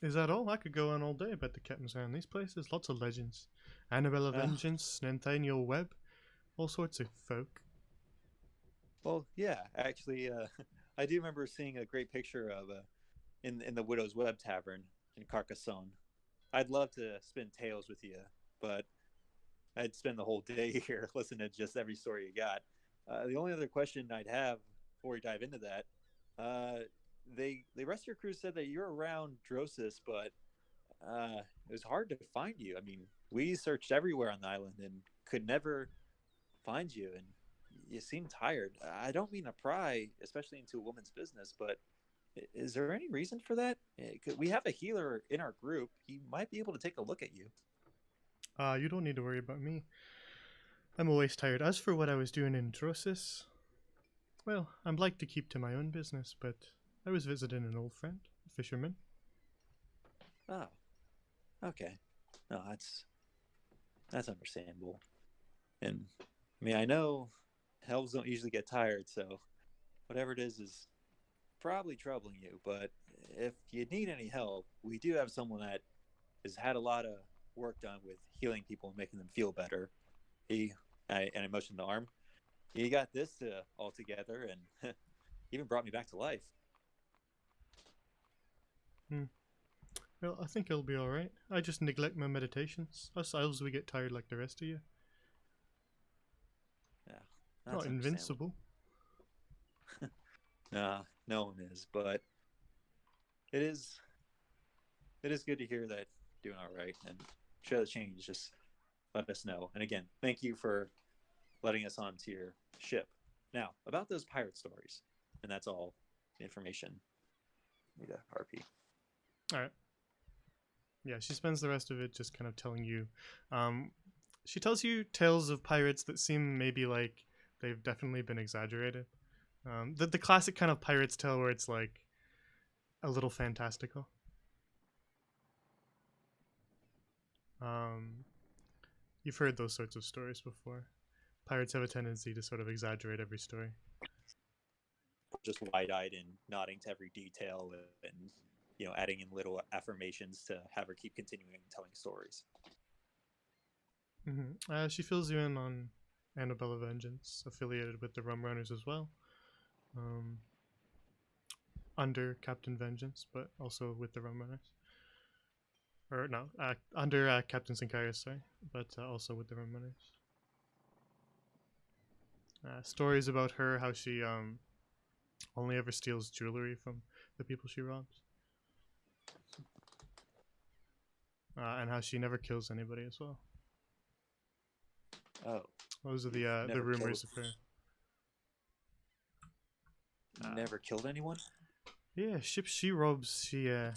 [SPEAKER 1] Is that all? I could go on all day about the captains around these places. Lots of legends. Annabella Vengeance, Nathaniel Webb, all sorts of folk.
[SPEAKER 3] Well, yeah, actually, I do remember seeing a great picture of in the Widow's Web Tavern in Carcassonne. I'd love to spin tales with you, but I'd spend the whole day here listening to just every story you got. The only other question I'd have before we dive into that, the rest of your crew said that you're around Drosis, but it was hard to find you. I mean, we searched everywhere on the island and could never find you, and you seem tired. I don't mean to pry, especially into a woman's business, but is there any reason for that? We have a healer in our group. He might be able to take a look at you.
[SPEAKER 1] You don't need to worry about me. I'm always tired. As for what I was doing in Drosis, well, I'd like to keep to my own business, but I was visiting an old friend, a fisherman.
[SPEAKER 3] Oh, okay. No, that's understandable. And I mean, I know elves don't usually get tired, so whatever it is probably troubling you. But if you need any help, we do have someone that has had a lot of work done with healing people and making them feel better. And I motioned the arm. He got this all together and even brought me back to life.
[SPEAKER 1] Well, I think it'll be alright. I just neglect my meditations. Us elves, we get tired like the rest of you.
[SPEAKER 3] Yeah,
[SPEAKER 1] Not invincible.
[SPEAKER 3] Nah, no one is, but it is good to hear that you're doing all right. And should the change, just let us know. And again, thank you for letting us onto your ship. Now, about those pirate stories, and that's all the information. Need a RP.
[SPEAKER 1] Alright. Yeah, she spends the rest of it just kind of telling you. She tells you tales of pirates that seem maybe like they've definitely been exaggerated. The classic kind of pirates tale where it's like a little fantastical. You've heard those sorts of stories before. Pirates have a tendency to sort of exaggerate every story.
[SPEAKER 3] Just wide-eyed and nodding to every detail and adding in little affirmations to have her keep continuing telling stories.
[SPEAKER 1] She fills you in on Annabella Vengeance, affiliated with the Rum Runners as well. Under Captain Vengeance, but also with the Rum Runners. Or no, under Captain Sincarius, sorry, but also with the Rum Runners. Stories about her, how she only ever steals jewelry from the people she robs. And how she never kills anybody as well.
[SPEAKER 3] Oh.
[SPEAKER 1] Those are the rumors of her.
[SPEAKER 3] Never killed anyone?
[SPEAKER 1] Yeah, ships she robs, she
[SPEAKER 3] the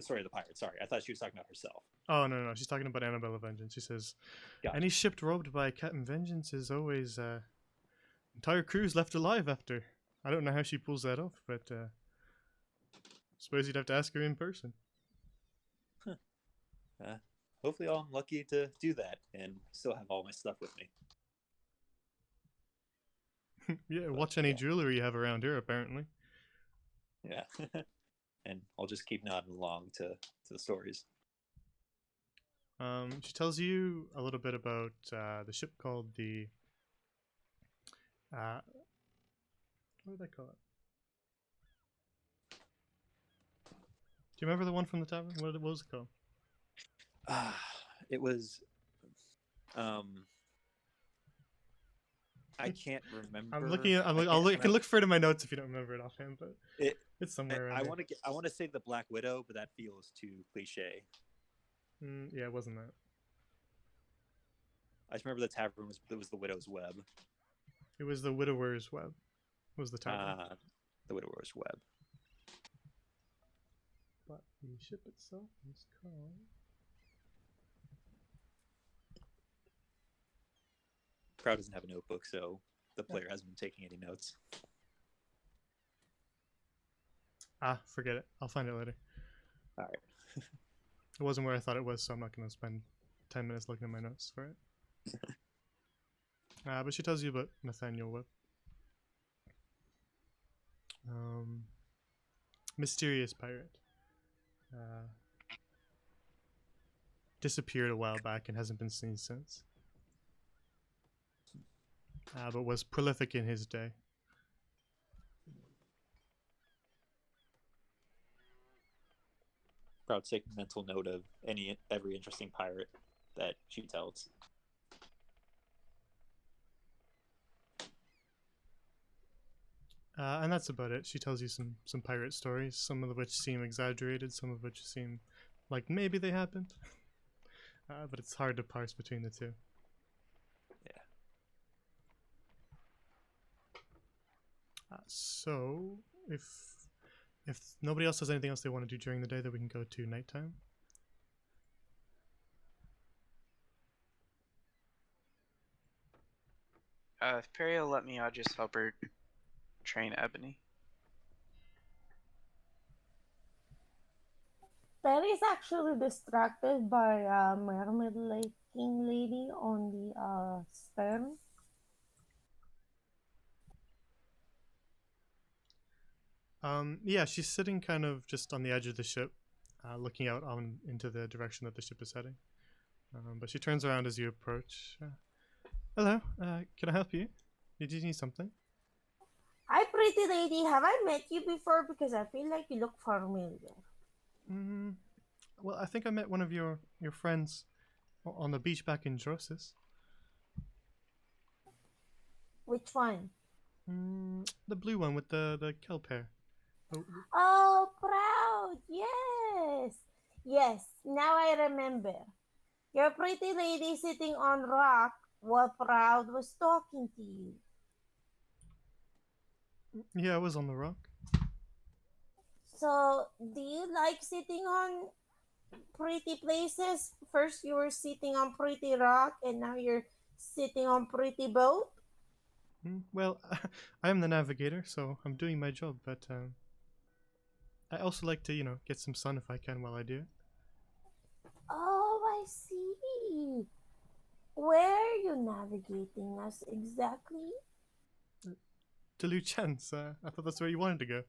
[SPEAKER 3] story of the pirate. Sorry, I thought she was talking about herself.
[SPEAKER 1] Oh, no, she's talking about Annabella Vengeance. She says,
[SPEAKER 3] Gotcha.
[SPEAKER 1] Any ship robbed by Captain Vengeance is always entire crews left alive after. I don't know how she pulls that off, but suppose you'd have to ask her in person.
[SPEAKER 3] Hopefully I'm lucky to do that and still have all my stuff with me.
[SPEAKER 1] Yeah, watch any jewelry you have around here, apparently.
[SPEAKER 3] Yeah. And I'll just keep nodding along to the stories.
[SPEAKER 1] She tells you a little bit about the ship called the... what did I call it? Do you remember the one from the tavern? What was it called?
[SPEAKER 3] It was... I can't remember.
[SPEAKER 1] I'm looking at. I can look for it in my notes if you don't remember it offhand, but it's somewhere.
[SPEAKER 3] I want to say the Black Widow, but that feels too cliche.
[SPEAKER 1] Yeah, it wasn't that.
[SPEAKER 3] I just remember the tavern was the Widow's Web.
[SPEAKER 1] It was the Widower's Web. Was the tavern?
[SPEAKER 3] The Widower's Web.
[SPEAKER 1] but the ship itself is called.
[SPEAKER 3] Proud doesn't have a notebook, so the player hasn't been taking any notes.
[SPEAKER 1] Forget it. I'll find it later.
[SPEAKER 3] All right.
[SPEAKER 1] It wasn't where I thought it was, so I'm not going to spend 10 minutes looking at my notes for it. But she tells you about Nathaniel Whip. Mysterious pirate. Disappeared a while back and hasn't been seen since. But was prolific in his day.
[SPEAKER 3] Proud taking mental note of every interesting pirate that she tells.
[SPEAKER 1] And that's about it. She tells you some pirate stories, some of which seem exaggerated, some of which seem like maybe they happened. But it's hard to parse between the two.
[SPEAKER 3] Yeah.
[SPEAKER 1] So, if nobody else has anything else they want to do during the day, then we can go to nighttime.
[SPEAKER 6] If Perry will let me, I'll just help her train Ebony.
[SPEAKER 4] Perry is actually distracted by a mermaid-looking lady on the stern.
[SPEAKER 1] Yeah, she's sitting kind of just on the edge of the ship, looking out on into the direction that the ship is heading. But she turns around as you approach. Hello, can I help you? Did you need something?
[SPEAKER 4] Hi, pretty lady. Have I met you before? Because I feel like you look familiar.
[SPEAKER 1] Well, I think I met one of your friends on the beach back in Drosis.
[SPEAKER 4] Which one?
[SPEAKER 1] The blue one with the kelp hair.
[SPEAKER 4] Oh, Proud. Yes. Yes, now I remember. Your pretty lady sitting on rock while Proud was talking to you.
[SPEAKER 1] Yeah, I was on the rock.
[SPEAKER 4] So, do you like sitting on pretty places? First you were sitting on pretty rock and now you're sitting on pretty boat?
[SPEAKER 1] Well, I am the navigator, so I'm doing my job, but I also like to, get some sun if I can while I do it.
[SPEAKER 4] Oh, I see. Where are you navigating us exactly?
[SPEAKER 1] To Lucens, I thought that's where you wanted to go.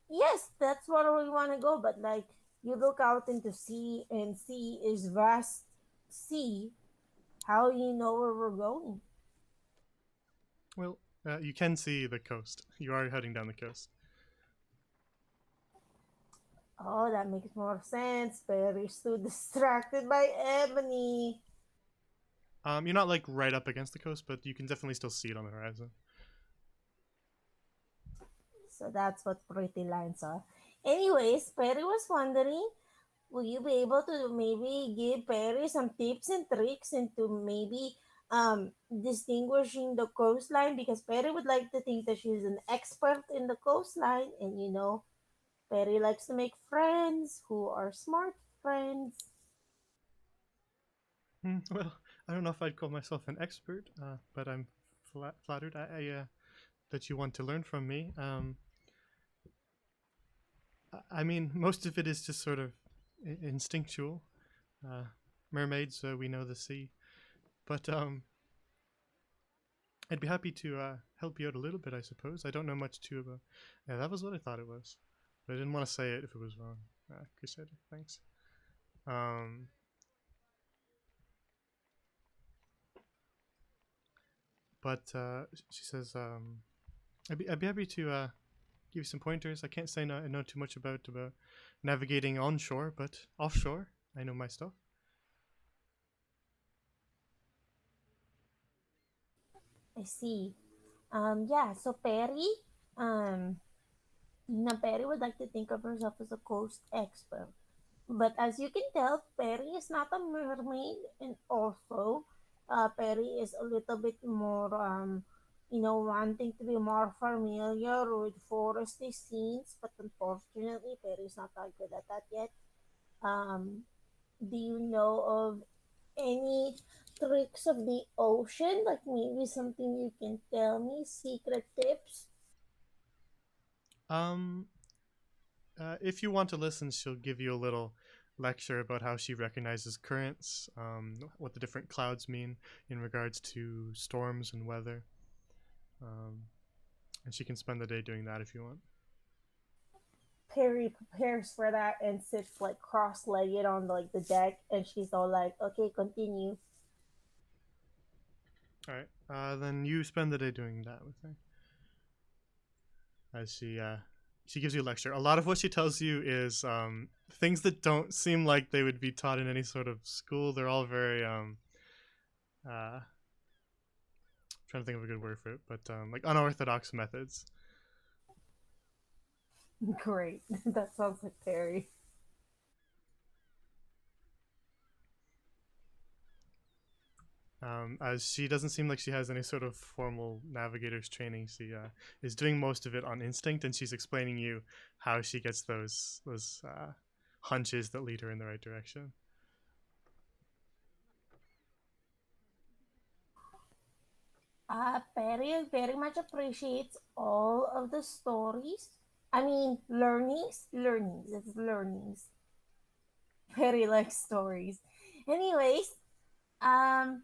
[SPEAKER 4] Yes, that's where we want to go, but like you look out into sea and sea is vast sea. How do you know where we're going?
[SPEAKER 1] Well, you can see the coast. You are heading down the coast.
[SPEAKER 4] Oh, that makes more sense. Perry's too distracted by Ebony.
[SPEAKER 1] You're not like right up against the coast, but you can definitely still see it on the horizon.
[SPEAKER 4] So that's what pretty lines are. Anyways, Perry was wondering, will you be able to maybe give Perry some tips and tricks into maybe distinguishing the coastline? Because Perry would like to think that she's an expert in the coastline, and Perry likes to make friends who are smart friends.
[SPEAKER 1] Well, I don't know if I'd call myself an expert, but I'm flattered that you want to learn from me. I mean, most of it is just sort of instinctual. Mermaids, we know the sea, but I'd be happy to help you out a little bit, I suppose. I don't know much too about. Yeah, that was what I thought it was, but I didn't want to say it if it was wrong. Crusader, thanks. But she says, I'd be happy to give you some pointers. I can't say I know too much about navigating onshore, but offshore, I know my stuff.
[SPEAKER 4] I see. Yeah, so Perry, um, Perry would like to think of herself as a coast expert. But as you can tell, Perry is not a mermaid, and also Perry is a little bit more, wanting to be more familiar with foresty scenes, but unfortunately, Perry's not that good at that yet. Um, do you know of any tricks of the ocean? Like maybe something you can tell me, secret tips?
[SPEAKER 1] Um, if you want to listen, she'll give you a little lecture about how she recognizes currents, what the different clouds mean in regards to storms and weather. And she can spend the day doing that if you want.
[SPEAKER 4] Perry prepares for that and sits like cross-legged on like the deck, and she's all like, "Okay, continue."
[SPEAKER 1] All right. Then you spend the day doing that with her. As she gives you a lecture. A lot of what she tells you is things that don't seem like they would be taught in any sort of school. They're all very trying to think of a good word for it, but like unorthodox methods.
[SPEAKER 4] Great. That sounds like Perry.
[SPEAKER 1] As she doesn't seem like she has any sort of formal navigator's training, she is doing most of it on instinct, and she's explaining you how she gets those hunches that lead her in the right direction.
[SPEAKER 4] Perry very much appreciates all of the stories. I mean, learnings. It's learnings. Perry likes stories. Anyways, um,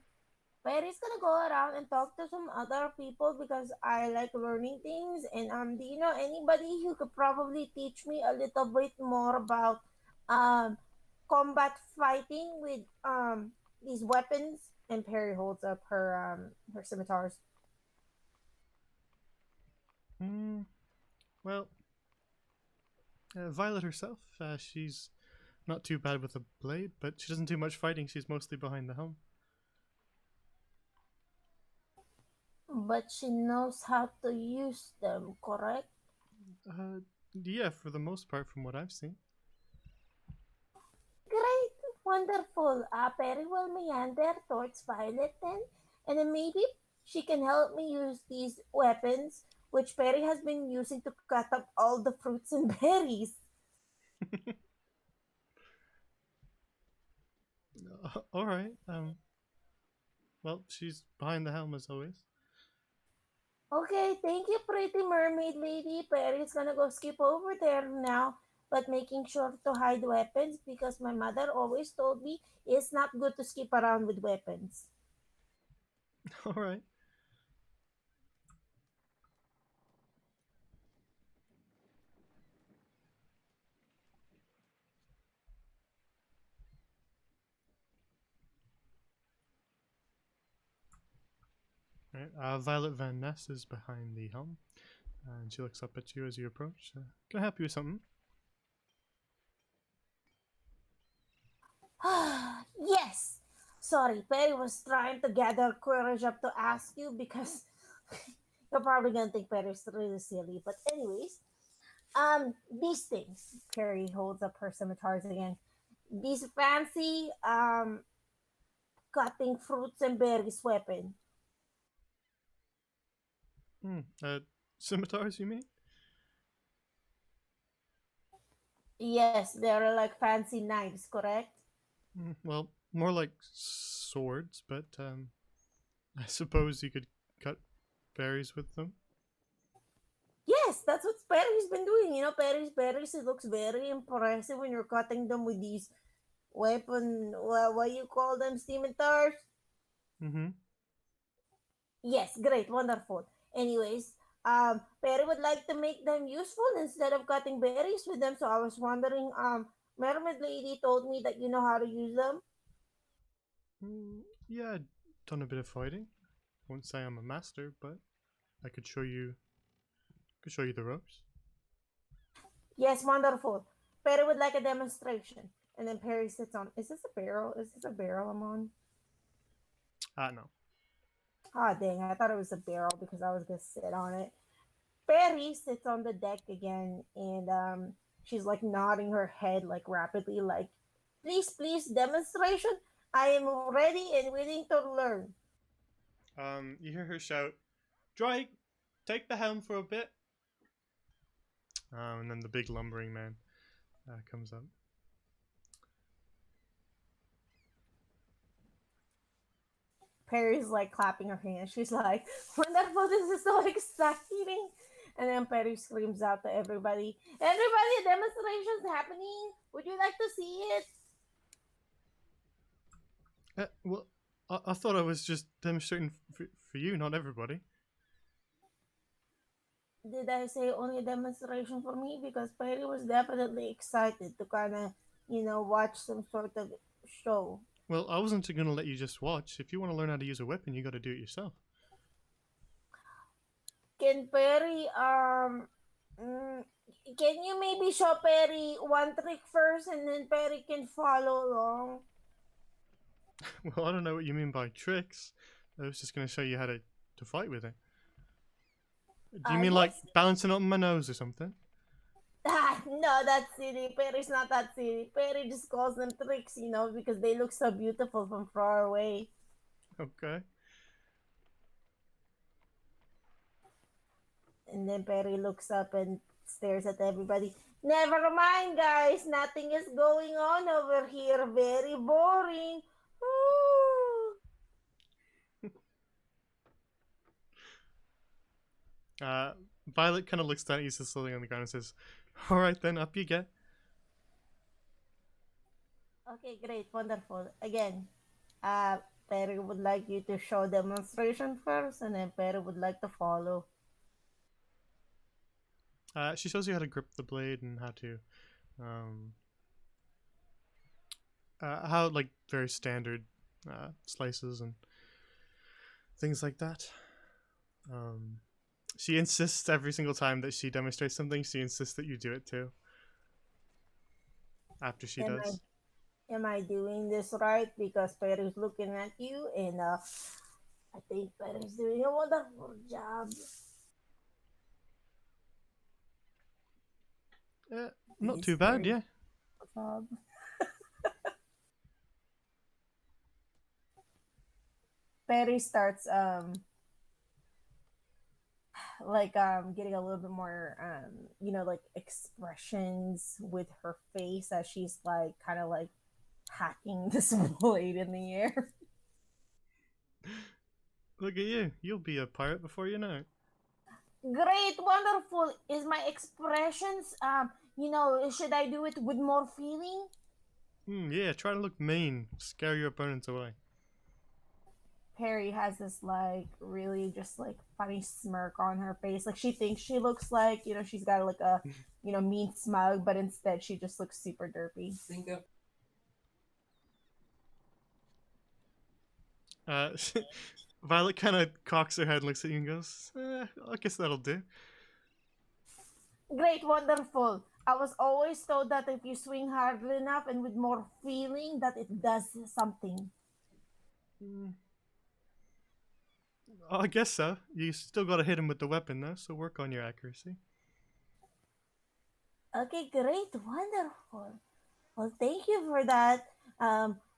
[SPEAKER 4] Perry's gonna go around and talk to some other people because I like learning things. And do you know anybody who could probably teach me a little bit more about um combat fighting with these weapons? And Perry holds up her scimitars.
[SPEAKER 1] Hmm. Well, Violet herself, she's not too bad with a blade, but she doesn't do much fighting. She's mostly behind the helm.
[SPEAKER 4] But she knows how to use them, correct?
[SPEAKER 1] Yeah, for the most part, from what I've seen.
[SPEAKER 4] Great, wonderful. Perry will meander towards Violet then, and then maybe she can help me use these weapons, which Perry has been using to cut up all the fruits and berries.
[SPEAKER 1] All right. Well, she's behind the helm as always.
[SPEAKER 4] Okay, thank you, pretty mermaid lady. Perry's gonna go skip over there now, but making sure to hide weapons because my mother always told me it's not good to skip around with weapons.
[SPEAKER 1] All right. All right. Violet Van Ness is behind the helm, and she looks up at you as you approach. Can I help you with something?
[SPEAKER 4] Yes. Sorry, Perry was trying to gather courage up to ask you because you're probably gonna think Perry's really silly. But anyways, these things. Perry holds up her scimitars again. These fancy cutting fruits and berries weapon.
[SPEAKER 1] Hmm. Scimitars, you mean?
[SPEAKER 4] Yes, they're like fancy knives, correct?
[SPEAKER 1] Well, more like swords, but I suppose you could cut berries with them.
[SPEAKER 4] Yes, that's what Perry's been doing. Perry's berries, it looks very impressive when you're cutting them with these what you call them, scimitars?
[SPEAKER 1] Mm-hmm.
[SPEAKER 4] Yes, great, wonderful. Anyways, Perry would like to make them useful instead of cutting berries with them. So I was wondering, Mermaid Lady told me that you know how to use them.
[SPEAKER 1] Yeah, I've done a bit of fighting. Won't say I'm a master, but I could show you the ropes.
[SPEAKER 4] Yes, wonderful. Perry would like a demonstration. And then Perry sits on. Is this a barrel? Is this a barrel I'm on?
[SPEAKER 1] No.
[SPEAKER 4] Ah, dang! I thought it was a barrel because I was gonna sit on it. Perry sits on the deck again, and she's like nodding her head like rapidly, like, "Please, please, demonstration. I am ready and willing to learn."
[SPEAKER 1] You hear her shout, Drake, take the helm for a bit. And then the big lumbering man comes up.
[SPEAKER 4] Perry's like clapping her hands. She's like, wonderful, this is so exciting. And then Perry screams out to everybody, everybody, a demonstration's happening. Would you like to see it?
[SPEAKER 1] Well, I thought I was just demonstrating for you, not everybody.
[SPEAKER 4] Did I say only a demonstration for me? Because Perry was definitely excited to kind of, watch some sort of show.
[SPEAKER 1] Well, I wasn't going to let you just watch. If you want to learn how to use a weapon, you got to do it yourself.
[SPEAKER 4] Can Perry, can you maybe show Perry one trick first and then Perry can follow along?
[SPEAKER 1] Well, I don't know what you mean by tricks. I was just going to show you how to fight with it. Do you mean like
[SPEAKER 4] Yes.
[SPEAKER 1] balancing on my nose or something?
[SPEAKER 4] No, that's silly. Perry's not that silly. Perry just calls them tricks, because they look so beautiful from far away.
[SPEAKER 1] Okay.
[SPEAKER 4] And then Perry looks up and stares at everybody. Never mind, guys. Nothing is going on over here. Very boring. Ooh.
[SPEAKER 1] Violet kind of looks down at you slowly on the ground and says, "All right then, up you get."
[SPEAKER 4] Okay, great. Wonderful. Again, Perry would like you to show demonstration first, and then Perry would like to follow.
[SPEAKER 1] She shows you how to grip the blade and how to, how like very standard slices and things like that. She insists every single time that she demonstrates something. She insists that you do it too. After she does.
[SPEAKER 4] Am I doing this right? Because Perry's looking at you, and I think Perry's doing a wonderful job.
[SPEAKER 1] Not
[SPEAKER 4] He's
[SPEAKER 1] too bad,
[SPEAKER 4] very
[SPEAKER 1] yeah.
[SPEAKER 4] job. Perry starts getting a little bit more like expressions with her face as she's like kind of like hacking this blade in the air.
[SPEAKER 1] Look at you. You'll be a pirate before you know it.
[SPEAKER 4] Great, wonderful. Is my expressions should I do it with more feeling?
[SPEAKER 1] Yeah, try to look mean. Scare your opponents away.
[SPEAKER 4] Perry has this like really just like funny smirk on her face. Like she thinks she looks like, she's got like a, mean smile, but instead she just looks super derpy.
[SPEAKER 1] Violet kind of cocks her head and looks at you and goes, I guess that'll do.
[SPEAKER 4] Great, wonderful. I was always told that if you swing hard enough and with more feeling, that it does something.
[SPEAKER 1] I guess so. You still gotta hit him with the weapon though, so work on your accuracy.
[SPEAKER 4] Okay, great, wonderful. Well, thank you for that,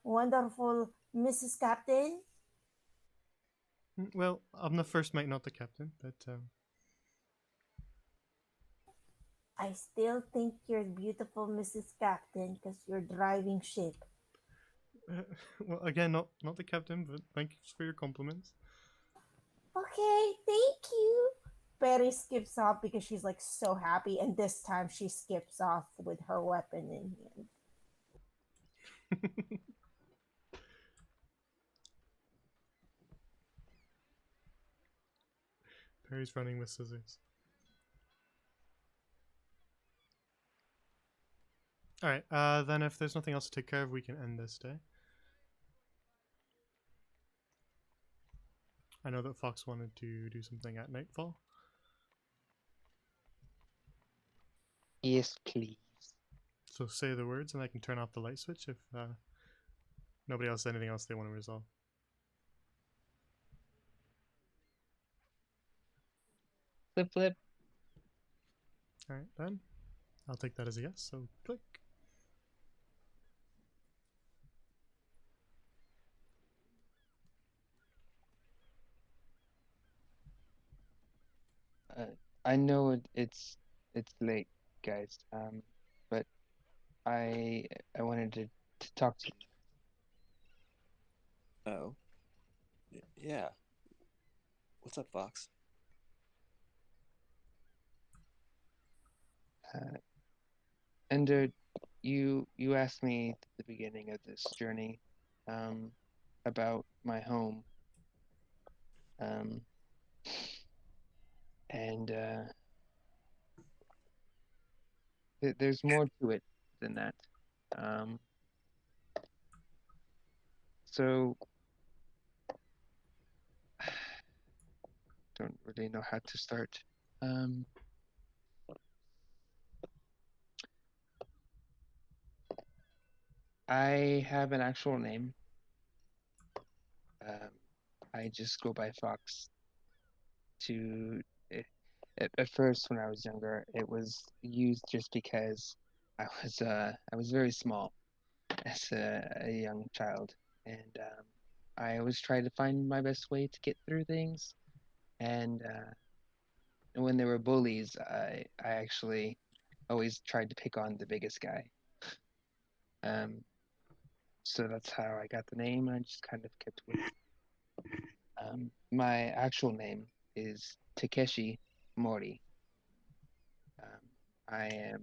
[SPEAKER 4] wonderful Mrs. Captain.
[SPEAKER 1] Well, I'm the first mate, not the captain, but
[SPEAKER 4] I still think you're beautiful, Mrs. Captain, because you're driving ship.
[SPEAKER 1] well, again, not the captain, but thanks for your compliments.
[SPEAKER 4] Okay, thank you. Perry skips off because she's like so happy, and this time she skips off with her weapon in hand.
[SPEAKER 1] Perry's running with scissors. Alright, then if there's nothing else to take care of, we can end this day. I know that Fox wanted to do something at nightfall.
[SPEAKER 5] Yes, please.
[SPEAKER 1] So say the words and I can turn off the light switch if nobody else has anything else they want to resolve.
[SPEAKER 5] Flip, flip.
[SPEAKER 1] Alright, then. I'll take that as a yes, so click.
[SPEAKER 5] I know it's late, guys. But I wanted to talk to you.
[SPEAKER 3] Oh, yeah. What's up, Fox?
[SPEAKER 5] Ender, you asked me at the beginning of this journey, um, about my home, um, and there's more to it than that. Um, so don't really know how to start. Um, I have an actual name. Um, I just go by Fox. To eh, at first, when I was younger, it was used just because I was very small as a young child, and I always tried to find my best way to get through things. And when there were bullies, I actually always tried to pick on the biggest guy. Um, so that's how I got the name. I just kind of kept with it. My actual name is Takeshi Mori. Um, I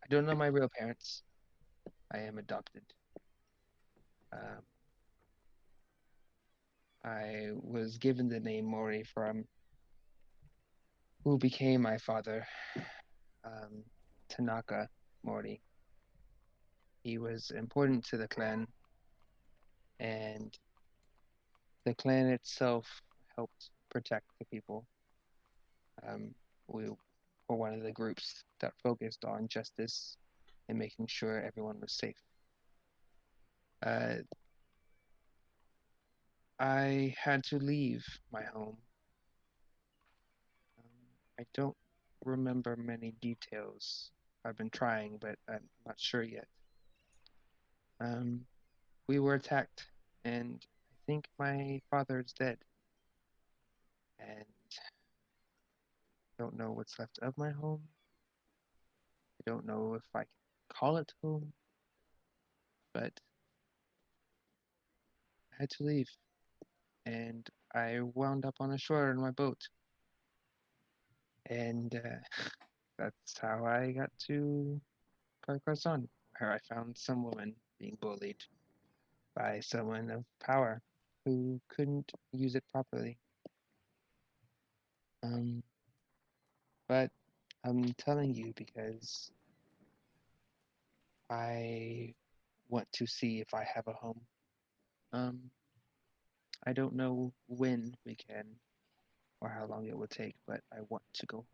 [SPEAKER 5] don't know my real parents. I am adopted. Um, I was given the name Mori from who became my father, um, Tanaka Mori. He was important to the clan, and the clan itself helped protect the people. We were one of the groups that focused on justice and making sure everyone was safe. Uh, I had to leave my home. I don't remember many details. I've been trying, but I'm not sure yet. Um, we were attacked, and I think my father is dead. And don't know what's left of my home. I don't know if I can call it home, but I had to leave, and I wound up on the shore in my boat, and that's how I got to Carcassonne, where I found some woman being bullied by someone of power who couldn't use it properly. Um, but I'm telling you because I want to see if I have a home. Um, I don't know when we can or how long it will take, but I want to go.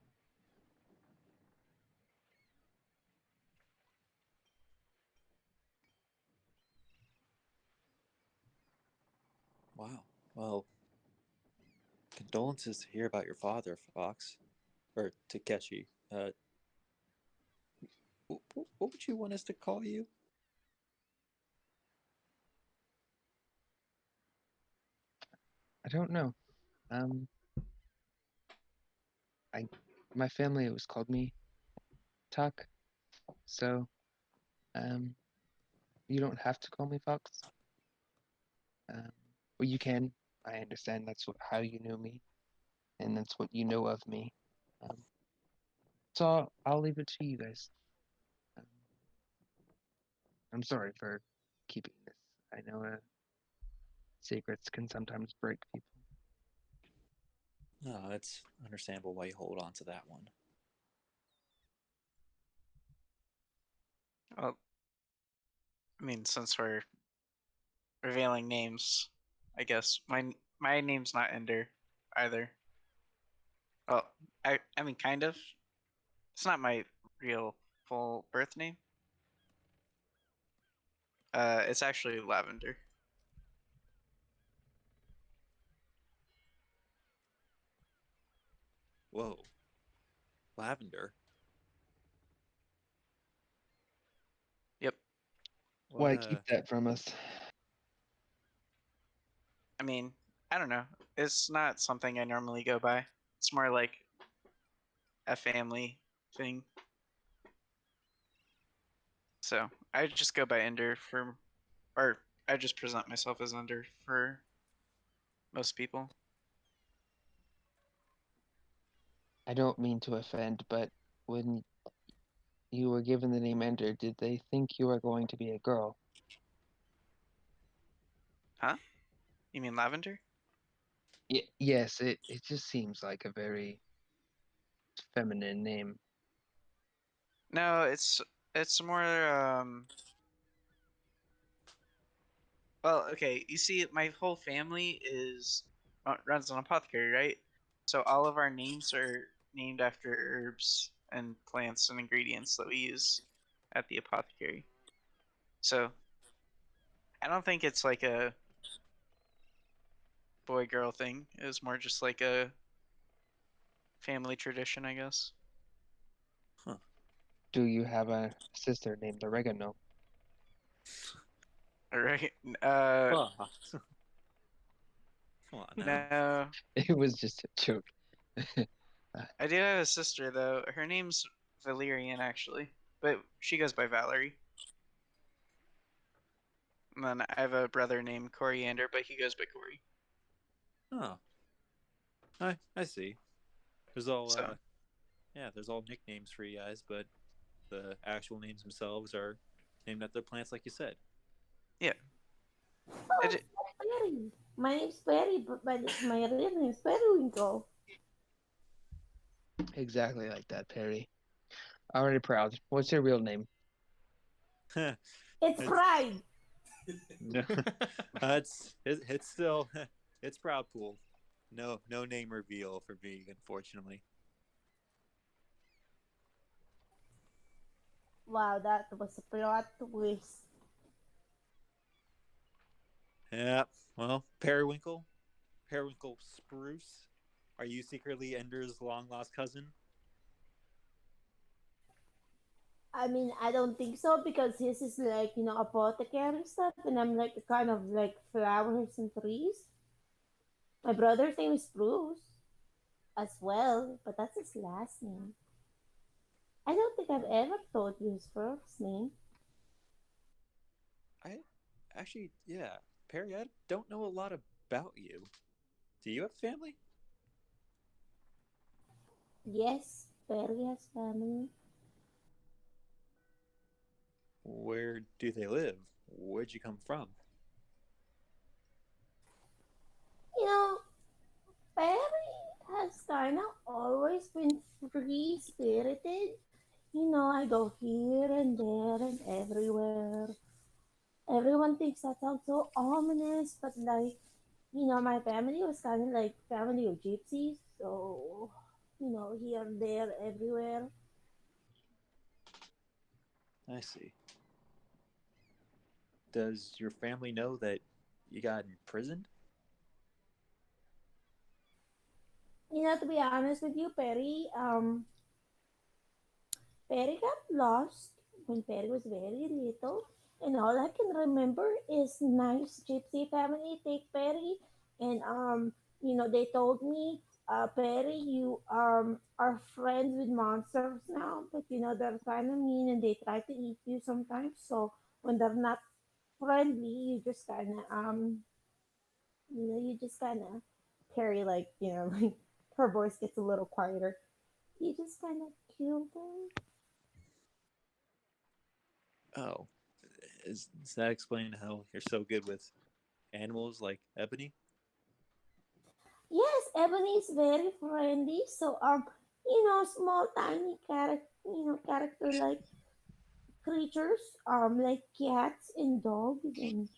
[SPEAKER 3] Wow. Well, condolences to hear about your father, Fox, or Takeshi. What would you want us to call you?
[SPEAKER 5] I don't know. Um, I my family always called me Tuck, so um, you don't have to call me Fox. Um, well, you can. I understand that's how you know me, and that's what you know of me. Um, so I'll leave it to you guys. Um, I'm sorry for keeping this. I know secrets can sometimes break people.
[SPEAKER 3] No, it's understandable why you hold on to that one.
[SPEAKER 6] Well, I mean, since we're revealing names, I guess my name's not Ender either. Well, I mean, kind of. It's not my real full birth name. It's actually Lavender.
[SPEAKER 3] Whoa, Lavender.
[SPEAKER 6] Yep.
[SPEAKER 3] What?
[SPEAKER 5] Why keep that from us?
[SPEAKER 6] I mean, I don't know. It's not something I normally go by. It's more like a family thing. So I just go by Ender or I just present myself as Ender for most people.
[SPEAKER 5] I don't mean to offend, but when you were given the name Ender, did they think you were going to be a girl?
[SPEAKER 6] Huh? You mean Lavender?
[SPEAKER 5] Yes, it just seems like a very feminine name.
[SPEAKER 6] No, it's more well, okay, you see my whole family runs an apothecary, right? So all of our names are named after herbs and plants and ingredients that we use at the apothecary. So I don't think it's like a boy girl thing. It was more just like a family tradition, I guess.
[SPEAKER 5] Do you have a sister named Oregano?
[SPEAKER 6] All right.
[SPEAKER 3] Well, come on now.
[SPEAKER 6] No.
[SPEAKER 5] It was just a joke.
[SPEAKER 6] I do have a sister though. Her name's Valerian actually, but she goes by Valerie. And then I have a brother named Coriander, but he goes by Corey.
[SPEAKER 3] Oh, I see. There's all
[SPEAKER 6] So
[SPEAKER 3] there's all nicknames for you guys, but the actual names themselves are named after plants, like you said.
[SPEAKER 6] yeah.
[SPEAKER 4] Oh, it's like Perry. My name's Perry, but my real name's Periwinkle.
[SPEAKER 5] Exactly like that, Perry. Already proud. What's your real name?
[SPEAKER 4] It's
[SPEAKER 3] It's-
[SPEAKER 4] Pride.
[SPEAKER 3] No, it's still it's proud Poole. No name reveal for me, unfortunately.
[SPEAKER 4] Wow, that was a plot twist.
[SPEAKER 3] Yeah. Well, Periwinkle Spruce. Are you secretly Ender's long lost cousin?
[SPEAKER 4] I mean, I don't think so because his is like, apothecary stuff, and I'm like kind of like flowers and trees. My brother's name is Bruce as well, but that's his last name. I don't think I've ever told you his first name.
[SPEAKER 3] I actually, yeah, Perry. I don't know a lot about you. Do you have family?
[SPEAKER 4] Yes, Perry has family.
[SPEAKER 3] Where do they live? Where'd you come from?
[SPEAKER 4] You know, Perry has kind of always been free spirited. I go here and there and everywhere. Everyone thinks that sounds so ominous, but like, my family was kind of like family of gypsies, so here, there, everywhere.
[SPEAKER 3] I see. Does your family know that you got imprisoned?
[SPEAKER 4] To be honest with you, Perry got lost when Perry was very little, and all I can remember is nice gypsy family take Perry, and they told me, Perry, you are friends with monsters now, but they're kind of mean and they try to eat you sometimes. So when they're not friendly, you just kind of Perry, like like her voice gets a little quieter. You just kind of kill them.
[SPEAKER 3] Oh, does that explain how you're so good with animals like Ebony?
[SPEAKER 4] Yes, Ebony is very friendly. So small tiny character like creatures, like cats and dogs and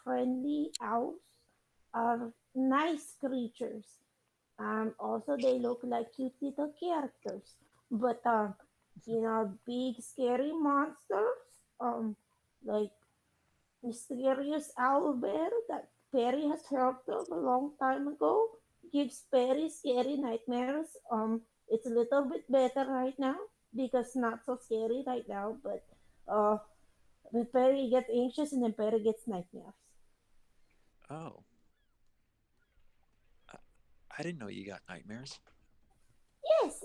[SPEAKER 4] friendly owls are nice creatures. Also they look like cute little characters. But big scary monsters, like mysterious owl bear that Perry has heard of a long time ago gives Perry scary nightmares. It's a little bit better right now because not so scary right now, but uh, when Perry gets anxious and then Perry gets nightmares.
[SPEAKER 3] Oh, I, I didn't know you got nightmares.
[SPEAKER 4] Yes,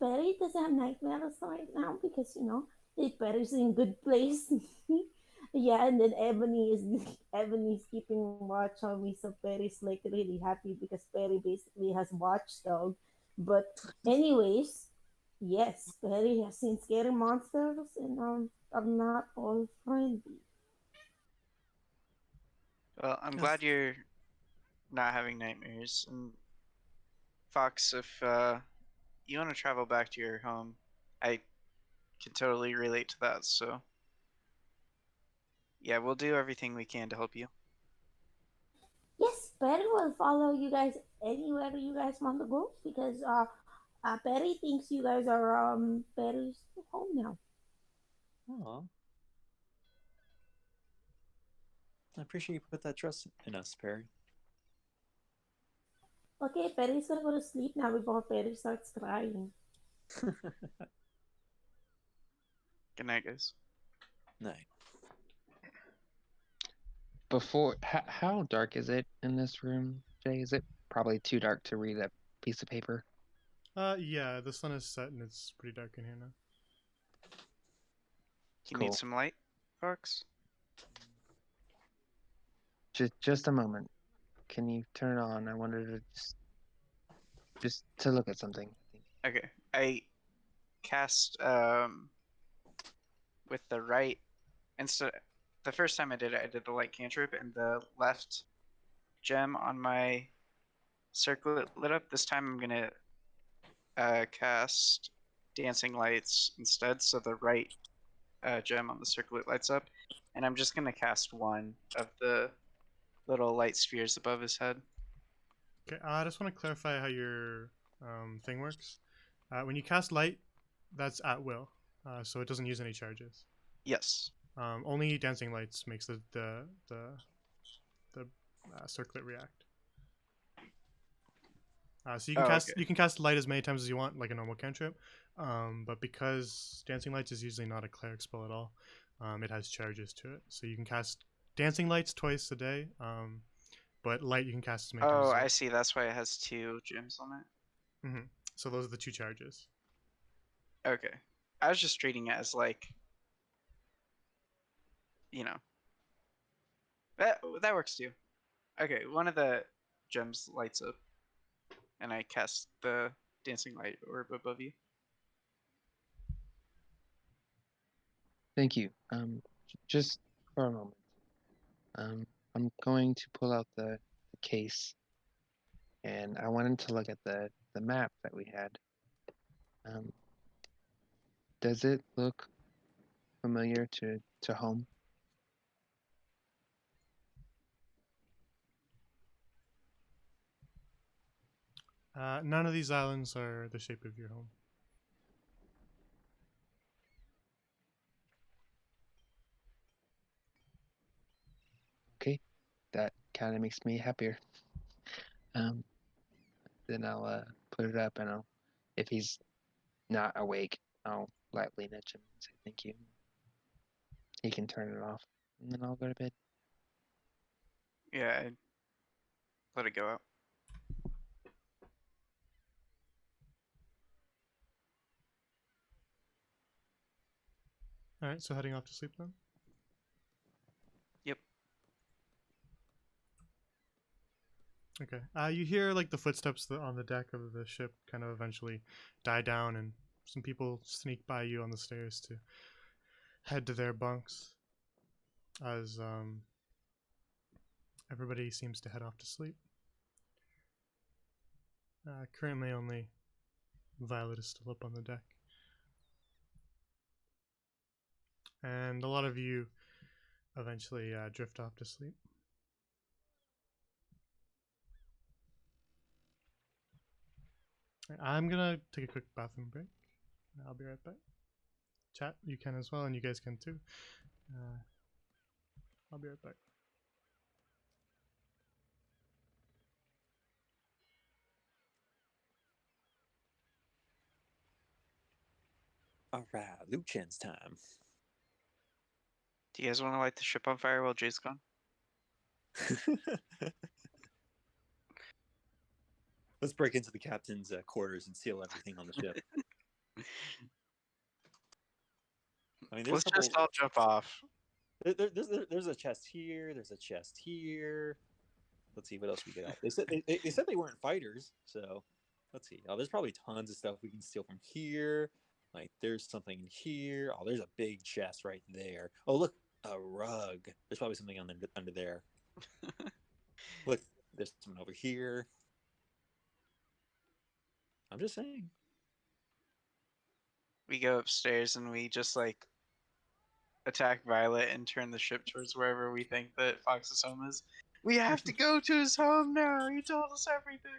[SPEAKER 4] Perry doesn't have nightmares right now because Perry's in good place. Yeah, and then Ebony's keeping watch on me, so Perry's like really happy because Perry basically has watchdog. But anyways, yes, Perry has seen scary monsters and are not all friendly.
[SPEAKER 6] Well, I'm
[SPEAKER 3] Yes.
[SPEAKER 6] glad you're not having nightmares. And Fox, if you want to travel back to your home, I can totally relate to that. So yeah, we'll do everything we can to help you.
[SPEAKER 4] Yes, Perry will follow you guys anywhere you guys want to go because Perry thinks you guys are Perry's home now.
[SPEAKER 3] Aw. I appreciate you put that trust in us, Perry.
[SPEAKER 4] Okay, Perry's gonna go to sleep now before Perry starts crying.
[SPEAKER 6] Good night, guys.
[SPEAKER 3] Night.
[SPEAKER 5] Before, how dark is it in this room, Jay? Is it probably too dark to read a piece of paper?
[SPEAKER 1] Yeah, the sun is set and it's pretty dark in here now.
[SPEAKER 6] You
[SPEAKER 5] Cool.
[SPEAKER 6] need some light, Fox?
[SPEAKER 5] Just a moment. Can you turn it on? I wanted to just to look at something. I think.
[SPEAKER 6] Okay. I cast with the right instead. The first time I did it, I did the light cantrip, and the left gem on my circlet lit up. This time I'm gonna cast dancing lights instead, so the right gem on the circlet lights up, and I'm just gonna cast one of the little light spheres above his head.
[SPEAKER 1] Okay, I just want to clarify how your thing works. When you cast light, that's at will, so it doesn't use any charges.
[SPEAKER 6] Yes.
[SPEAKER 1] Only dancing lights makes the circlet react. So you can
[SPEAKER 6] Oh,
[SPEAKER 1] cast
[SPEAKER 6] okay.
[SPEAKER 1] you can cast light as many times as you want, like a normal cantrip. But because dancing lights is usually not a cleric spell at all, it has charges to it. So you can cast dancing lights twice a day. But light you can cast as many times
[SPEAKER 6] Oh,
[SPEAKER 1] as you
[SPEAKER 6] I
[SPEAKER 1] want.
[SPEAKER 6] see. That's why it has 2 gems on it.
[SPEAKER 1] Mm-hmm. So those are the 2 charges.
[SPEAKER 6] Okay. I was just treating it as like, you know, that works too. Okay, one of the gems lights up, and I cast the dancing light orb above you.
[SPEAKER 5] Thank you. Just for a moment. I'm going to pull out the case, and I wanted to look at the map that we had. Does it look familiar to home?
[SPEAKER 1] None of these islands are the shape of your home.
[SPEAKER 5] Okay, that kind of makes me happier. Then I'll put it up, and if he's not awake, I'll lightly nudge him and say thank you. He can turn it off, and then I'll go to bed.
[SPEAKER 6] Yeah, I let it go out.
[SPEAKER 1] All right, so heading off to sleep then.
[SPEAKER 6] Yep.
[SPEAKER 1] Okay. You hear like the footsteps on the deck of the ship kind of eventually die down, and some people sneak by you on the stairs to head to their bunks. As everybody seems to head off to sleep. Currently, only Violet is still up on the deck, and a lot of you eventually drift off to sleep. I'm gonna take a quick bathroom break. I'll be right back. Chat, you can as well, and you guys can too. I'll be right back.
[SPEAKER 3] All right, Lucens time.
[SPEAKER 6] Do you guys want to light the ship on fire while Jay's gone?
[SPEAKER 3] Let's break into the captain's quarters and steal everything on the ship. I mean, there's
[SPEAKER 6] Let's
[SPEAKER 3] a couple.
[SPEAKER 6] just all jump off.
[SPEAKER 3] There's a chest here. There's a chest here. Let's see what else we got. They said they weren't fighters, so let's see. Oh, there's probably tons of stuff we can steal from here. Like there's something in here. Oh, there's a big chest right there. Oh, look, a rug. There's probably something under there. Look, there's something over here. I'm just saying.
[SPEAKER 6] We go upstairs and we just like attack Violet and turn the ship towards wherever we think that Fox's home is. We have to go to his home now. He told us everything.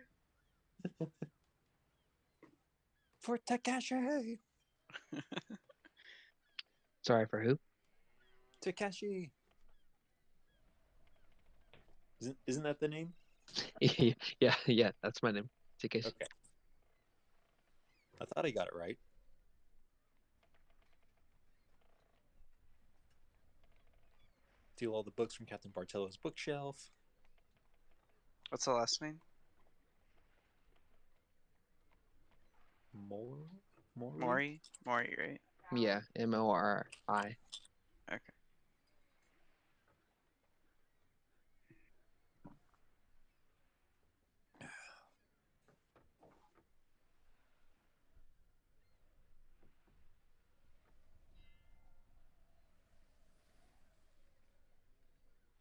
[SPEAKER 3] For Takashi.
[SPEAKER 5] Sorry, for who?
[SPEAKER 3] Takashi. Isn't that the name?
[SPEAKER 5] yeah, that's my name. Takeshi.
[SPEAKER 3] Okay. I thought I got it right. Steal all the books from Captain Bartello's bookshelf.
[SPEAKER 6] What's the last name?
[SPEAKER 3] Mori?
[SPEAKER 6] Mori, right?
[SPEAKER 5] Yeah, Mori.
[SPEAKER 6] Okay.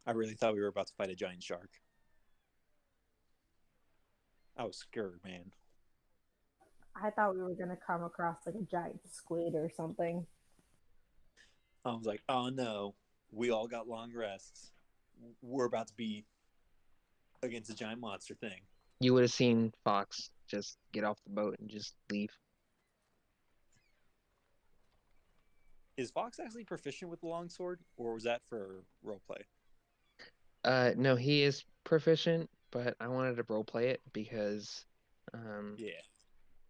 [SPEAKER 3] I really thought we were about to fight a giant shark. I was scared, man.
[SPEAKER 4] I thought we were gonna come across like a giant squid or something.
[SPEAKER 3] I was like, oh no, we all got long rests. We're about to be against a giant monster thing.
[SPEAKER 5] You would have seen Fox just get off the boat and just leave.
[SPEAKER 3] Is Fox actually proficient with the longsword, or was that for roleplay?
[SPEAKER 5] No, he is proficient, but I wanted to roleplay it because
[SPEAKER 3] Yeah.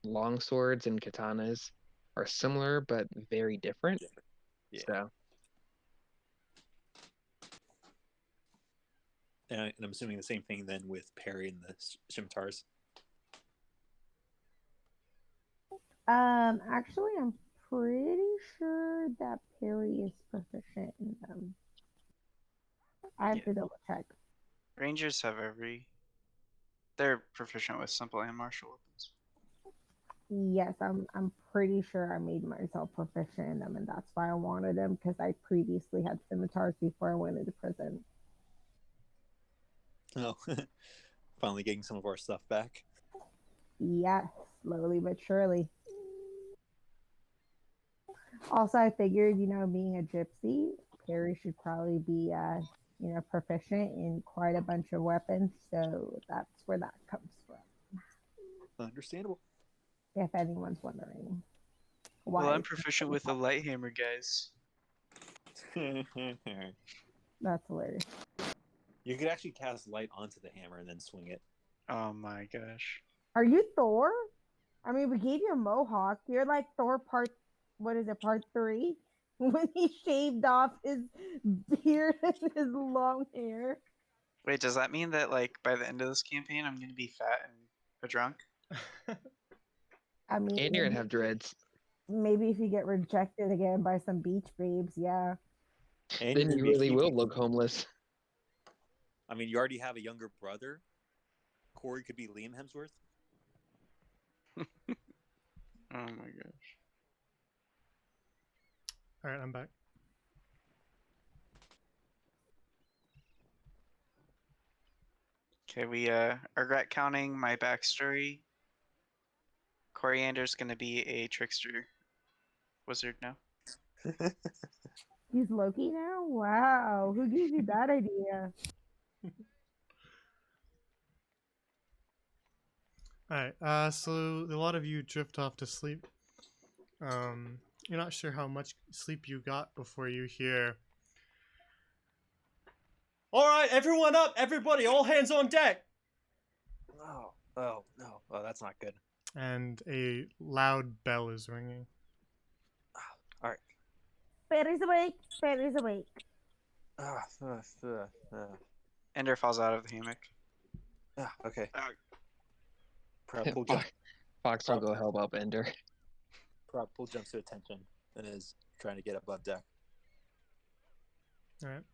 [SPEAKER 5] long swords and katanas are similar but very different.
[SPEAKER 3] Yeah.
[SPEAKER 5] So
[SPEAKER 3] And I'm assuming the same thing then with parry and the scimitars.
[SPEAKER 4] Actually, I'm pretty sure that Perry is proficient in them. I have to double check.
[SPEAKER 6] Rangers have they're proficient with simple and martial weapons.
[SPEAKER 4] Yes, I'm pretty sure I made myself proficient in them, and that's why I wanted them because I previously had scimitars before I went into prison.
[SPEAKER 3] Oh, finally getting some of our stuff back.
[SPEAKER 4] Yes, slowly but surely. Also, I figured, being a gypsy, Perry should probably be, proficient in quite a bunch of weapons. So that's where that comes from.
[SPEAKER 3] Understandable.
[SPEAKER 4] If anyone's wondering. Why
[SPEAKER 6] Well, I'm proficient with the light hammer, guys.
[SPEAKER 4] That's hilarious.
[SPEAKER 3] You could actually cast light onto the hammer and then swing it.
[SPEAKER 6] Oh my gosh.
[SPEAKER 4] Are you Thor? I mean, we gave you a mohawk. You're like Thor part 3? When he shaved off his beard and his long hair.
[SPEAKER 6] Wait, does that mean that like by the end of this campaign I'm gonna be fat and a drunk?
[SPEAKER 4] I mean,
[SPEAKER 5] and you're gonna have dreads.
[SPEAKER 4] maybe if you get rejected again by some beach babes, yeah.
[SPEAKER 3] And
[SPEAKER 5] Then
[SPEAKER 3] you're
[SPEAKER 5] you
[SPEAKER 3] gonna be
[SPEAKER 5] really will
[SPEAKER 3] keeping-
[SPEAKER 5] look homeless.
[SPEAKER 3] I mean, you already have a younger brother. Corey could be Liam Hemsworth.
[SPEAKER 6] Oh my gosh.
[SPEAKER 1] All right, I'm back.
[SPEAKER 6] Okay, we regret counting my backstory. Coriander's gonna be a trickster wizard now.
[SPEAKER 4] He's Loki now? Wow. Who gave you that idea?
[SPEAKER 1] All right. So a lot of you drift off to sleep. You're not sure how much sleep you got before you hear. All right, everyone up! Everybody, all hands on deck!
[SPEAKER 3] Oh no! Oh, that's not good.
[SPEAKER 1] And a loud bell is ringing.
[SPEAKER 3] All right.
[SPEAKER 4] Perry's awake. Perry's awake.
[SPEAKER 6] Ender falls out of the hammock.
[SPEAKER 3] Okay. Poole jumps.
[SPEAKER 5] Fox will go help up Ender.
[SPEAKER 3] Poole jumps to attention and is trying to get above deck.
[SPEAKER 1] All right.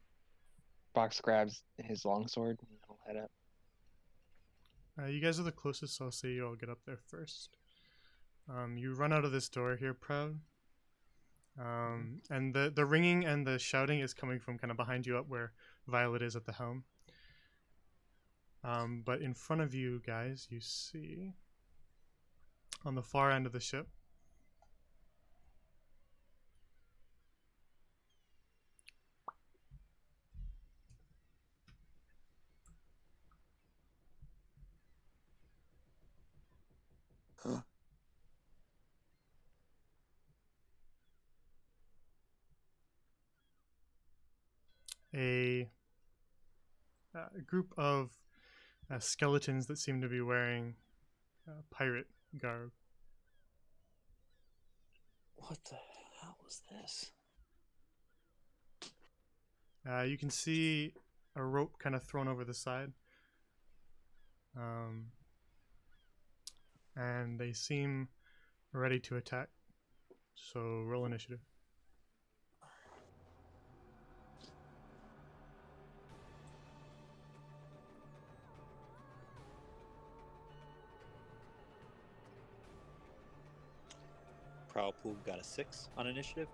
[SPEAKER 5] Fox grabs his longsword and he'll head up.
[SPEAKER 1] You guys are the closest, so I'll say you all get up there first. You run out of this door here, Proud. And the ringing and the shouting is coming from kind of behind you up where Violet is at the helm. But in front of you guys, you see on the far end of the ship a group of skeletons that seem to be wearing pirate garb.
[SPEAKER 3] What the hell is this?
[SPEAKER 1] You can see a rope kind of thrown over the side. And they seem ready to attack. So roll initiative.
[SPEAKER 3] Poole got a 6 on initiative.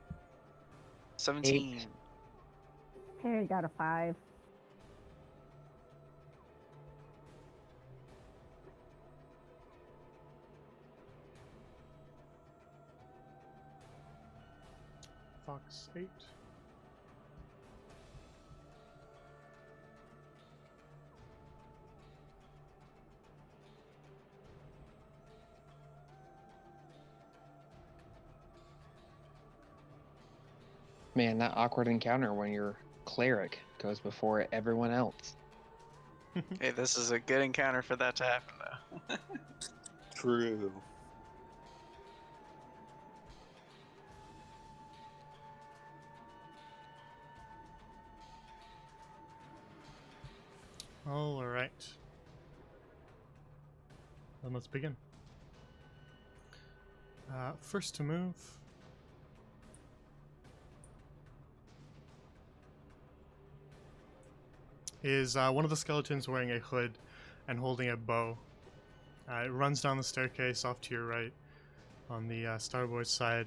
[SPEAKER 2] — 17.
[SPEAKER 4] Harry got a 5.
[SPEAKER 1] Fox 8.
[SPEAKER 5] Man, that awkward encounter when your cleric goes before everyone else.
[SPEAKER 2] Hey, this is a good encounter for that to happen, though.
[SPEAKER 3] True.
[SPEAKER 1] All right. Then let's begin. First to move is one of the skeletons wearing a hood and holding a bow. It runs down the staircase off to your right on the starboard side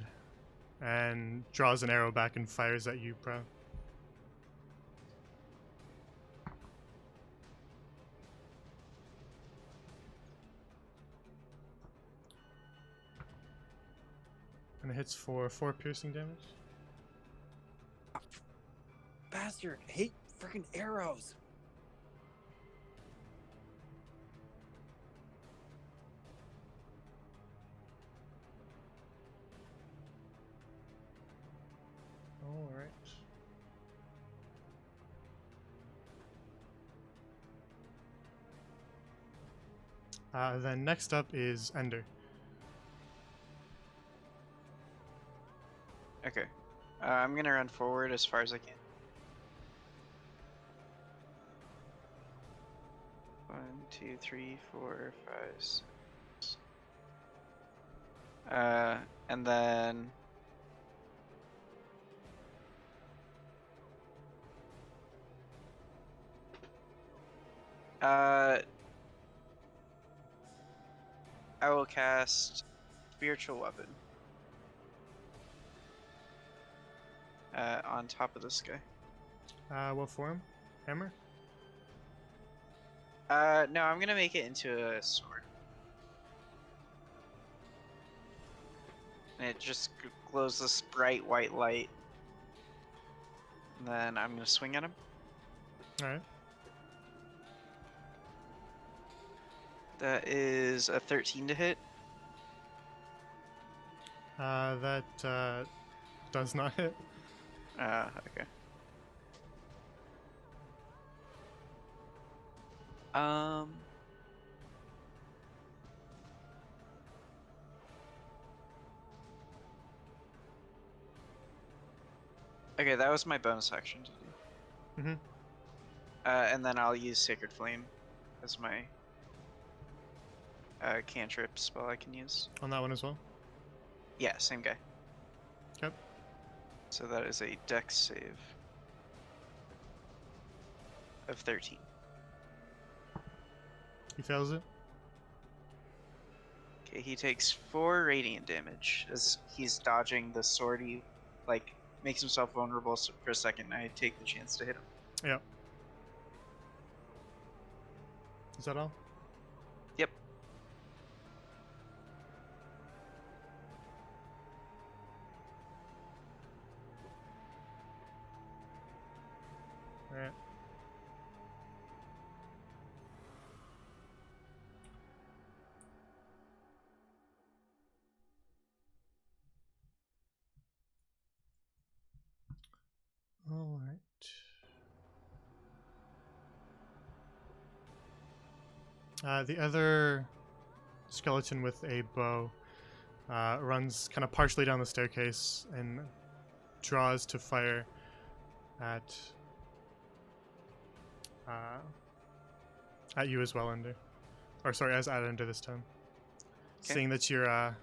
[SPEAKER 1] and draws an arrow back and fires at you, Proud. And it hits for 4 piercing damage.
[SPEAKER 3] Bastard, I hate freaking arrows.
[SPEAKER 1] Alright. Then next up is Ender.
[SPEAKER 2] Okay. I'm gonna run forward as far as I can. 1, 2, 3, 4, 5, 6. And then I will cast Spiritual Weapon on top of this guy.
[SPEAKER 1] What form? Hammer?
[SPEAKER 2] No, I'm gonna make it into a sword. And it just glows this bright white light. And then I'm gonna swing at him.
[SPEAKER 1] Alright.
[SPEAKER 2] That is a 13 to hit.
[SPEAKER 1] That does not hit.
[SPEAKER 2] Okay. Okay, that was my bonus action to do.
[SPEAKER 6] And then I'll use Sacred Flame as my cantrip spell I can use.
[SPEAKER 1] On that one as well.
[SPEAKER 6] Yeah, same guy.
[SPEAKER 1] Okay.
[SPEAKER 6] So that is a Dex save of 13.
[SPEAKER 1] He fails it.
[SPEAKER 6] Okay, he takes 4 radiant damage as he's dodging the sword. He like makes himself vulnerable for a second. And I take the chance to hit him.
[SPEAKER 1] Yeah. Is that all?
[SPEAKER 6] Yep.
[SPEAKER 1] Alright. Alright. The other skeleton with a bow runs kind of partially down the staircase and draws to fire at you as well, Ender. Or sorry, as at Ender this time.
[SPEAKER 6] Okay.
[SPEAKER 1] Seeing that you're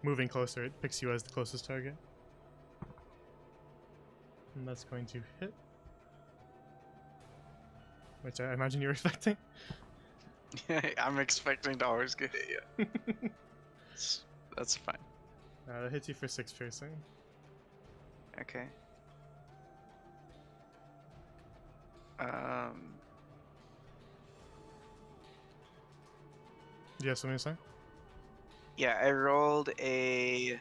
[SPEAKER 1] moving closer, it picks you as the closest target. And that's going to hit. Which I imagine you're expecting.
[SPEAKER 6] I'm expecting to always get hit. Yeah, that's fine.
[SPEAKER 1] That hits you for 6 piercing.
[SPEAKER 6] Okay.
[SPEAKER 1] Do you have something to say?
[SPEAKER 6] Yeah, I rolled a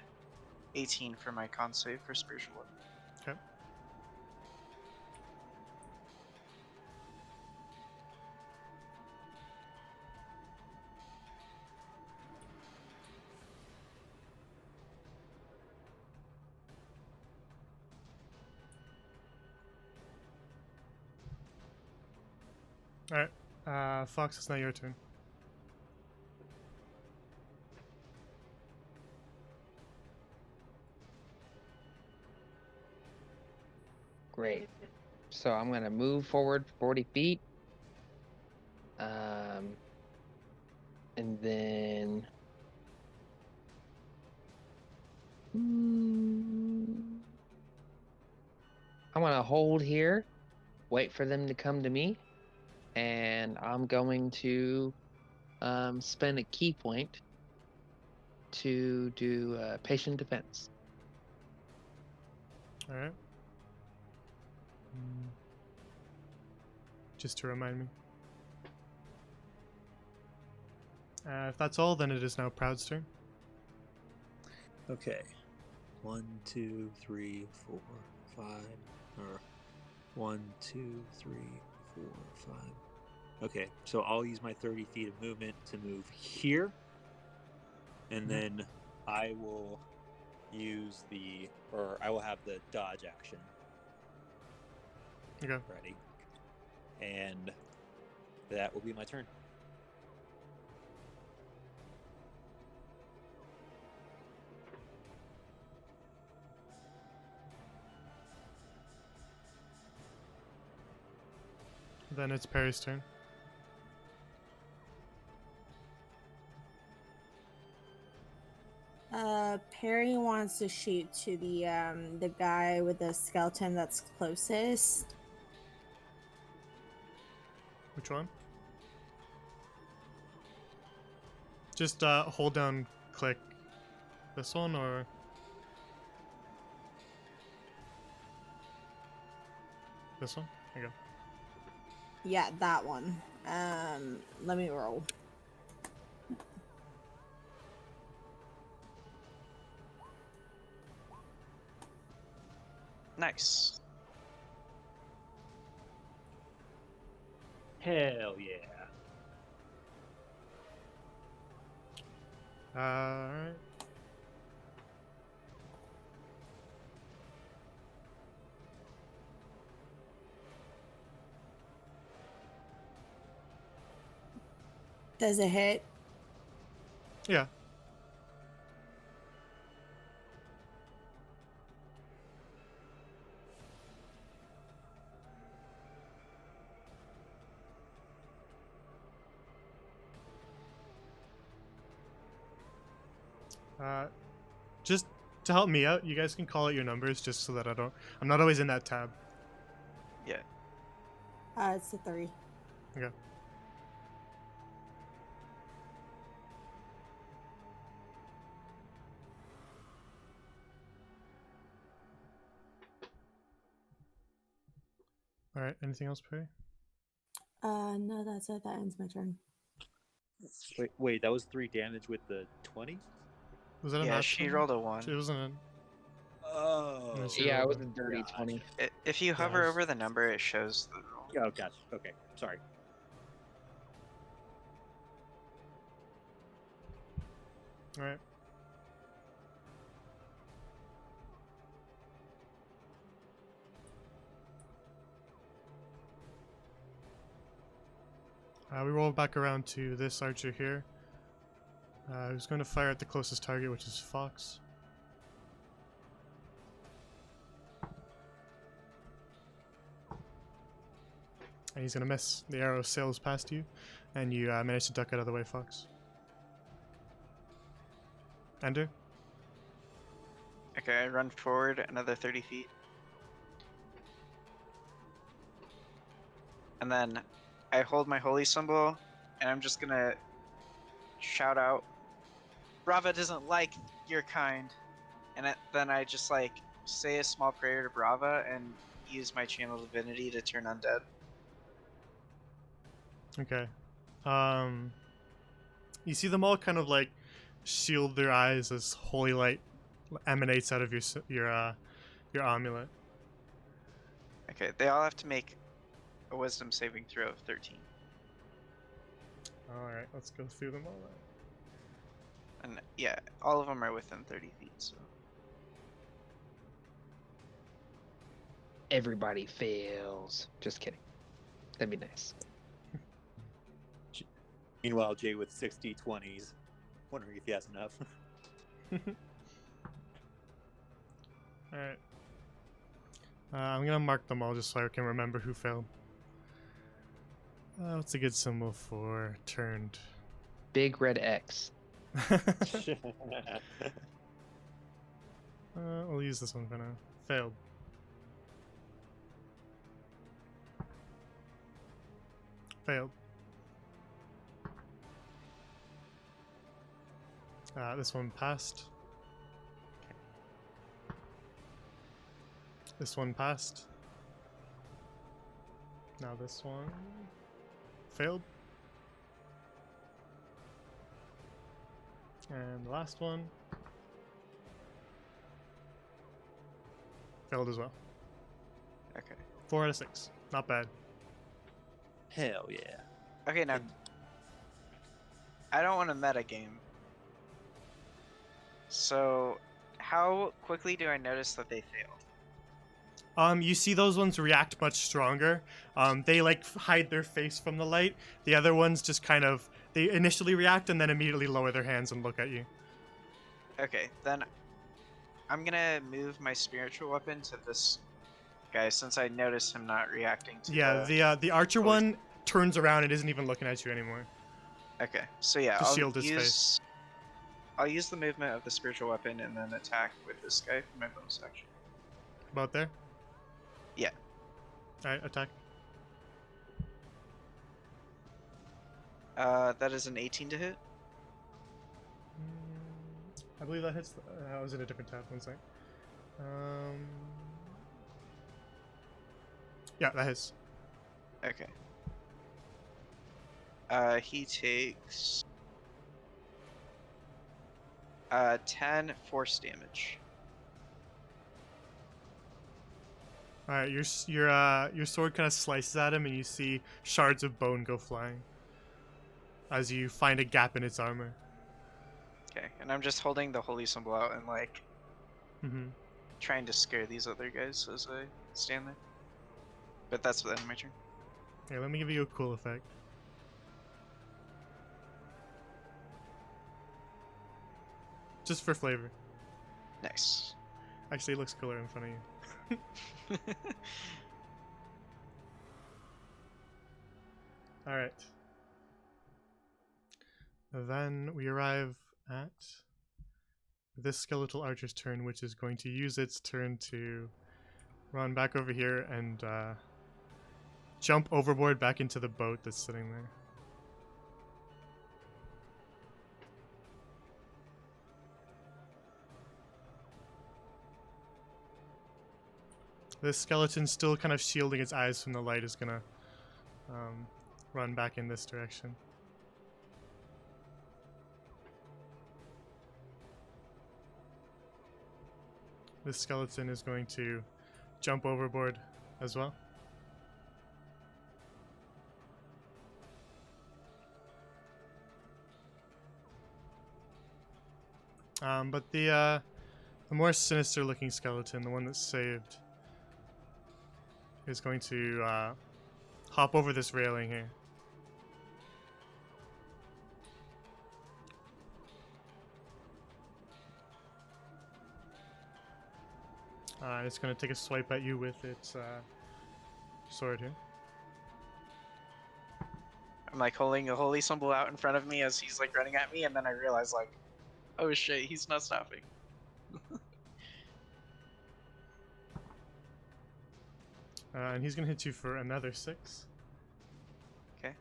[SPEAKER 6] 18 for my con save for spiritual weapon.
[SPEAKER 1] Okay. Alright. Fox, it's now your turn.
[SPEAKER 5] Great. So I'm gonna move forward 40 feet. And then I'm gonna hold here, wait for them to come to me, and I'm going to spend a key point to do patient defense.
[SPEAKER 1] Alright. Just to remind me. If that's all, then it is now Proud's turn.
[SPEAKER 3] Okay. 1, 2, 3, 4, 5. Or 1, 2, 3, 4, 5. Okay, so I'll use my 30 feet of movement to move here. And then I will use I will have the dodge action
[SPEAKER 1] Okay.
[SPEAKER 3] ready. And that will be my turn.
[SPEAKER 1] Then it's Perry's turn.
[SPEAKER 4] Perry wants to shoot to the guy with the skeleton that's closest.
[SPEAKER 1] Which one? Just hold down, click. This one or this one? There you go.
[SPEAKER 4] Yeah, that one. Let me roll.
[SPEAKER 6] Nice.
[SPEAKER 3] Hell yeah.
[SPEAKER 1] Alright.
[SPEAKER 4] Does it hit?
[SPEAKER 1] Yeah. Just to help me out, you guys can call out your numbers just so that I'm not always in that tab.
[SPEAKER 6] Yeah.
[SPEAKER 4] It's a 3.
[SPEAKER 1] Okay. All right. Anything else, Perry?
[SPEAKER 4] No, that's it. That ends my turn.
[SPEAKER 3] Wait, that was 3 damage with the 20?
[SPEAKER 1] Was that a
[SPEAKER 6] Yeah,
[SPEAKER 1] nat
[SPEAKER 6] she
[SPEAKER 1] 20?
[SPEAKER 6] rolled a 1.
[SPEAKER 1] It wasn't.
[SPEAKER 3] Oh.
[SPEAKER 1] No, she
[SPEAKER 5] Yeah, it
[SPEAKER 1] rolled
[SPEAKER 5] was
[SPEAKER 1] a-
[SPEAKER 5] a dirty
[SPEAKER 3] Gotcha.
[SPEAKER 5] 20.
[SPEAKER 6] If you
[SPEAKER 1] Yeah,
[SPEAKER 6] hover
[SPEAKER 1] I was-
[SPEAKER 6] over the number, it shows the roll.
[SPEAKER 3] Oh, gotcha. Okay, sorry.
[SPEAKER 1] All right. We roll back around to this archer here. Who's going to fire at the closest target, which is Fox. And he's going to miss. The arrow sails past you, and you manage to duck out of the way, Fox. Ender?
[SPEAKER 6] Okay, I run forward another 30 feet. And then I hold my holy symbol, and I'm just gonna shout out, Brava doesn't like your kind. And then I just like say a small prayer to Brava and use my channel divinity to turn undead.
[SPEAKER 1] Okay. You see them all kind of like shield their eyes as holy light emanates out of your amulet.
[SPEAKER 6] Okay, they all have to make a wisdom saving throw of 13.
[SPEAKER 1] All right, let's go through them all. Then.
[SPEAKER 6] And yeah, all of them are within 30 feet, so.
[SPEAKER 5] Everybody fails. Just kidding. That'd be nice.
[SPEAKER 3] Meanwhile, Jay with 60 20s, wondering if he has enough.
[SPEAKER 1] All right. I'm gonna mark them all just so I can remember who failed. What's a good symbol for turned?
[SPEAKER 5] Big red X.
[SPEAKER 1] We'll use this one for now. Failed. Failed. This one passed. This one passed. Now this one failed. And the last one failed as well.
[SPEAKER 6] Okay.
[SPEAKER 1] 4 out of 6. Not bad.
[SPEAKER 3] Hell yeah.
[SPEAKER 6] Okay, now. I don't want to meta game. So, how quickly do I notice that they failed?
[SPEAKER 1] You see those ones react much stronger. They like hide their face from the light. The other ones just kind of they initially react and then immediately lower their hands and look at you.
[SPEAKER 6] Okay, then I'm gonna move my spiritual weapon to this guy since I noticed him not reacting to
[SPEAKER 1] Yeah, the archer
[SPEAKER 6] Oh,
[SPEAKER 1] one turns around and isn't even looking at you anymore.
[SPEAKER 6] Okay, so yeah,
[SPEAKER 1] To
[SPEAKER 6] I'll
[SPEAKER 1] shield his
[SPEAKER 6] use
[SPEAKER 1] face.
[SPEAKER 6] I'll use the movement of the spiritual weapon and then attack with this guy for my bonus action.
[SPEAKER 1] About there.
[SPEAKER 6] Yeah.
[SPEAKER 1] All right, attack.
[SPEAKER 6] That is an 18 to hit.
[SPEAKER 1] I believe that hits. I was in a different tab. One sec. Yeah, that hits.
[SPEAKER 6] Okay. He takes 10 force damage.
[SPEAKER 1] All right, your sword kind of slices at him, and you see shards of bone go flying as you find a gap in its armor.
[SPEAKER 6] Okay, and I'm just holding the holy symbol out and like
[SPEAKER 1] Mm-hmm.
[SPEAKER 6] trying to scare these other guys as I stand there. But that's the end of my turn.
[SPEAKER 1] Okay, let me give you a cool effect. Just for flavor.
[SPEAKER 6] Nice.
[SPEAKER 1] Actually, it looks cooler in front of you. All right. Then we arrive at this skeletal archer's turn, which is going to use its turn to run back over here and jump overboard back into the boat that's sitting there. This skeleton, still kind of shielding its eyes from the light, is gonna run back in this direction. This skeleton is going to jump overboard as well. But the more sinister looking skeleton, the one that's saved, is going to hop over this railing here. It's going to take a swipe at you with its sword here.
[SPEAKER 2] I'm like holding a holy symbol out in front of me as he's like running at me, and then I realize like, oh shit, he's not stopping.
[SPEAKER 1] And he's going to hit you for another 6.
[SPEAKER 2] Okay.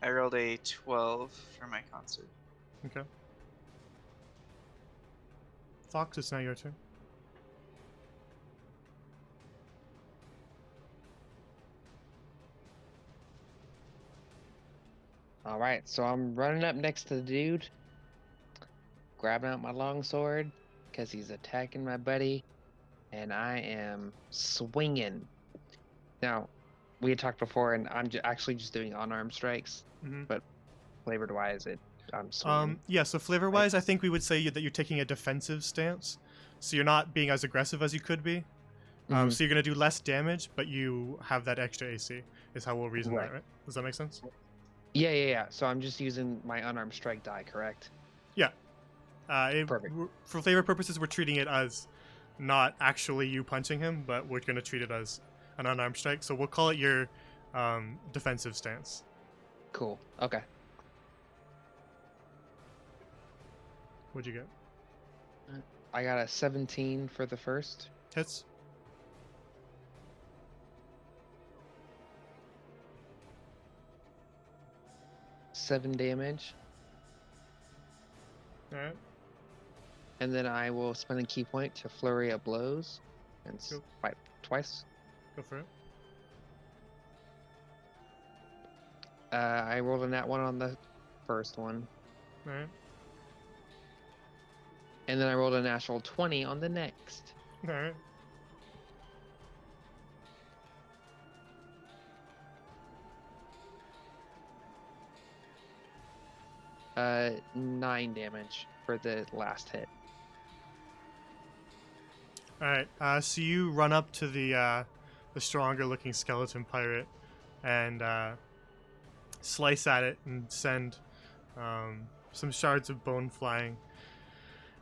[SPEAKER 2] I rolled a 12 for my concert.
[SPEAKER 1] Okay. Fox, it's now your turn.
[SPEAKER 5] All right, so I'm running up next to the dude, grabbing out my longsword because he's attacking my buddy, and I am swinging. Now, we had talked before, and I'm actually just doing unarmed strikes,
[SPEAKER 1] Mm-hmm.
[SPEAKER 5] but flavored-wise, I'm swinging.
[SPEAKER 1] Yeah, so flavor-wise, I think we would say that you're taking a defensive stance. So you're not being as aggressive as you could be.
[SPEAKER 5] Mhm.
[SPEAKER 1] So you're going to do less damage, but you have that extra AC, is how we'll reason
[SPEAKER 5] Right.
[SPEAKER 1] that, right? Does that make sense?
[SPEAKER 5] Yeah. So I'm just using my unarmed strike die, correct? Perfect.
[SPEAKER 1] For flavor purposes, we're treating it as not actually you punching him, but we're going to treat it as an unarmed strike. So we'll call it your defensive stance.
[SPEAKER 5] Cool. Okay.
[SPEAKER 1] What'd you get?
[SPEAKER 5] I got a 17 for the first.
[SPEAKER 1] Hits?
[SPEAKER 5] Seven damage.
[SPEAKER 1] Alright.
[SPEAKER 5] And then I will spend a key point to flurry of blows and
[SPEAKER 1] Cool.
[SPEAKER 5] swipe twice.
[SPEAKER 1] Go for it.
[SPEAKER 5] I rolled a nat 1 on the first one,
[SPEAKER 1] Alright.
[SPEAKER 5] and then I rolled a natural 20 on the next.
[SPEAKER 1] Alright.
[SPEAKER 5] Uh, 9 damage for the last hit.
[SPEAKER 1] Alright, so you run up to the stronger looking skeleton pirate and slice at it and send some shards of bone flying.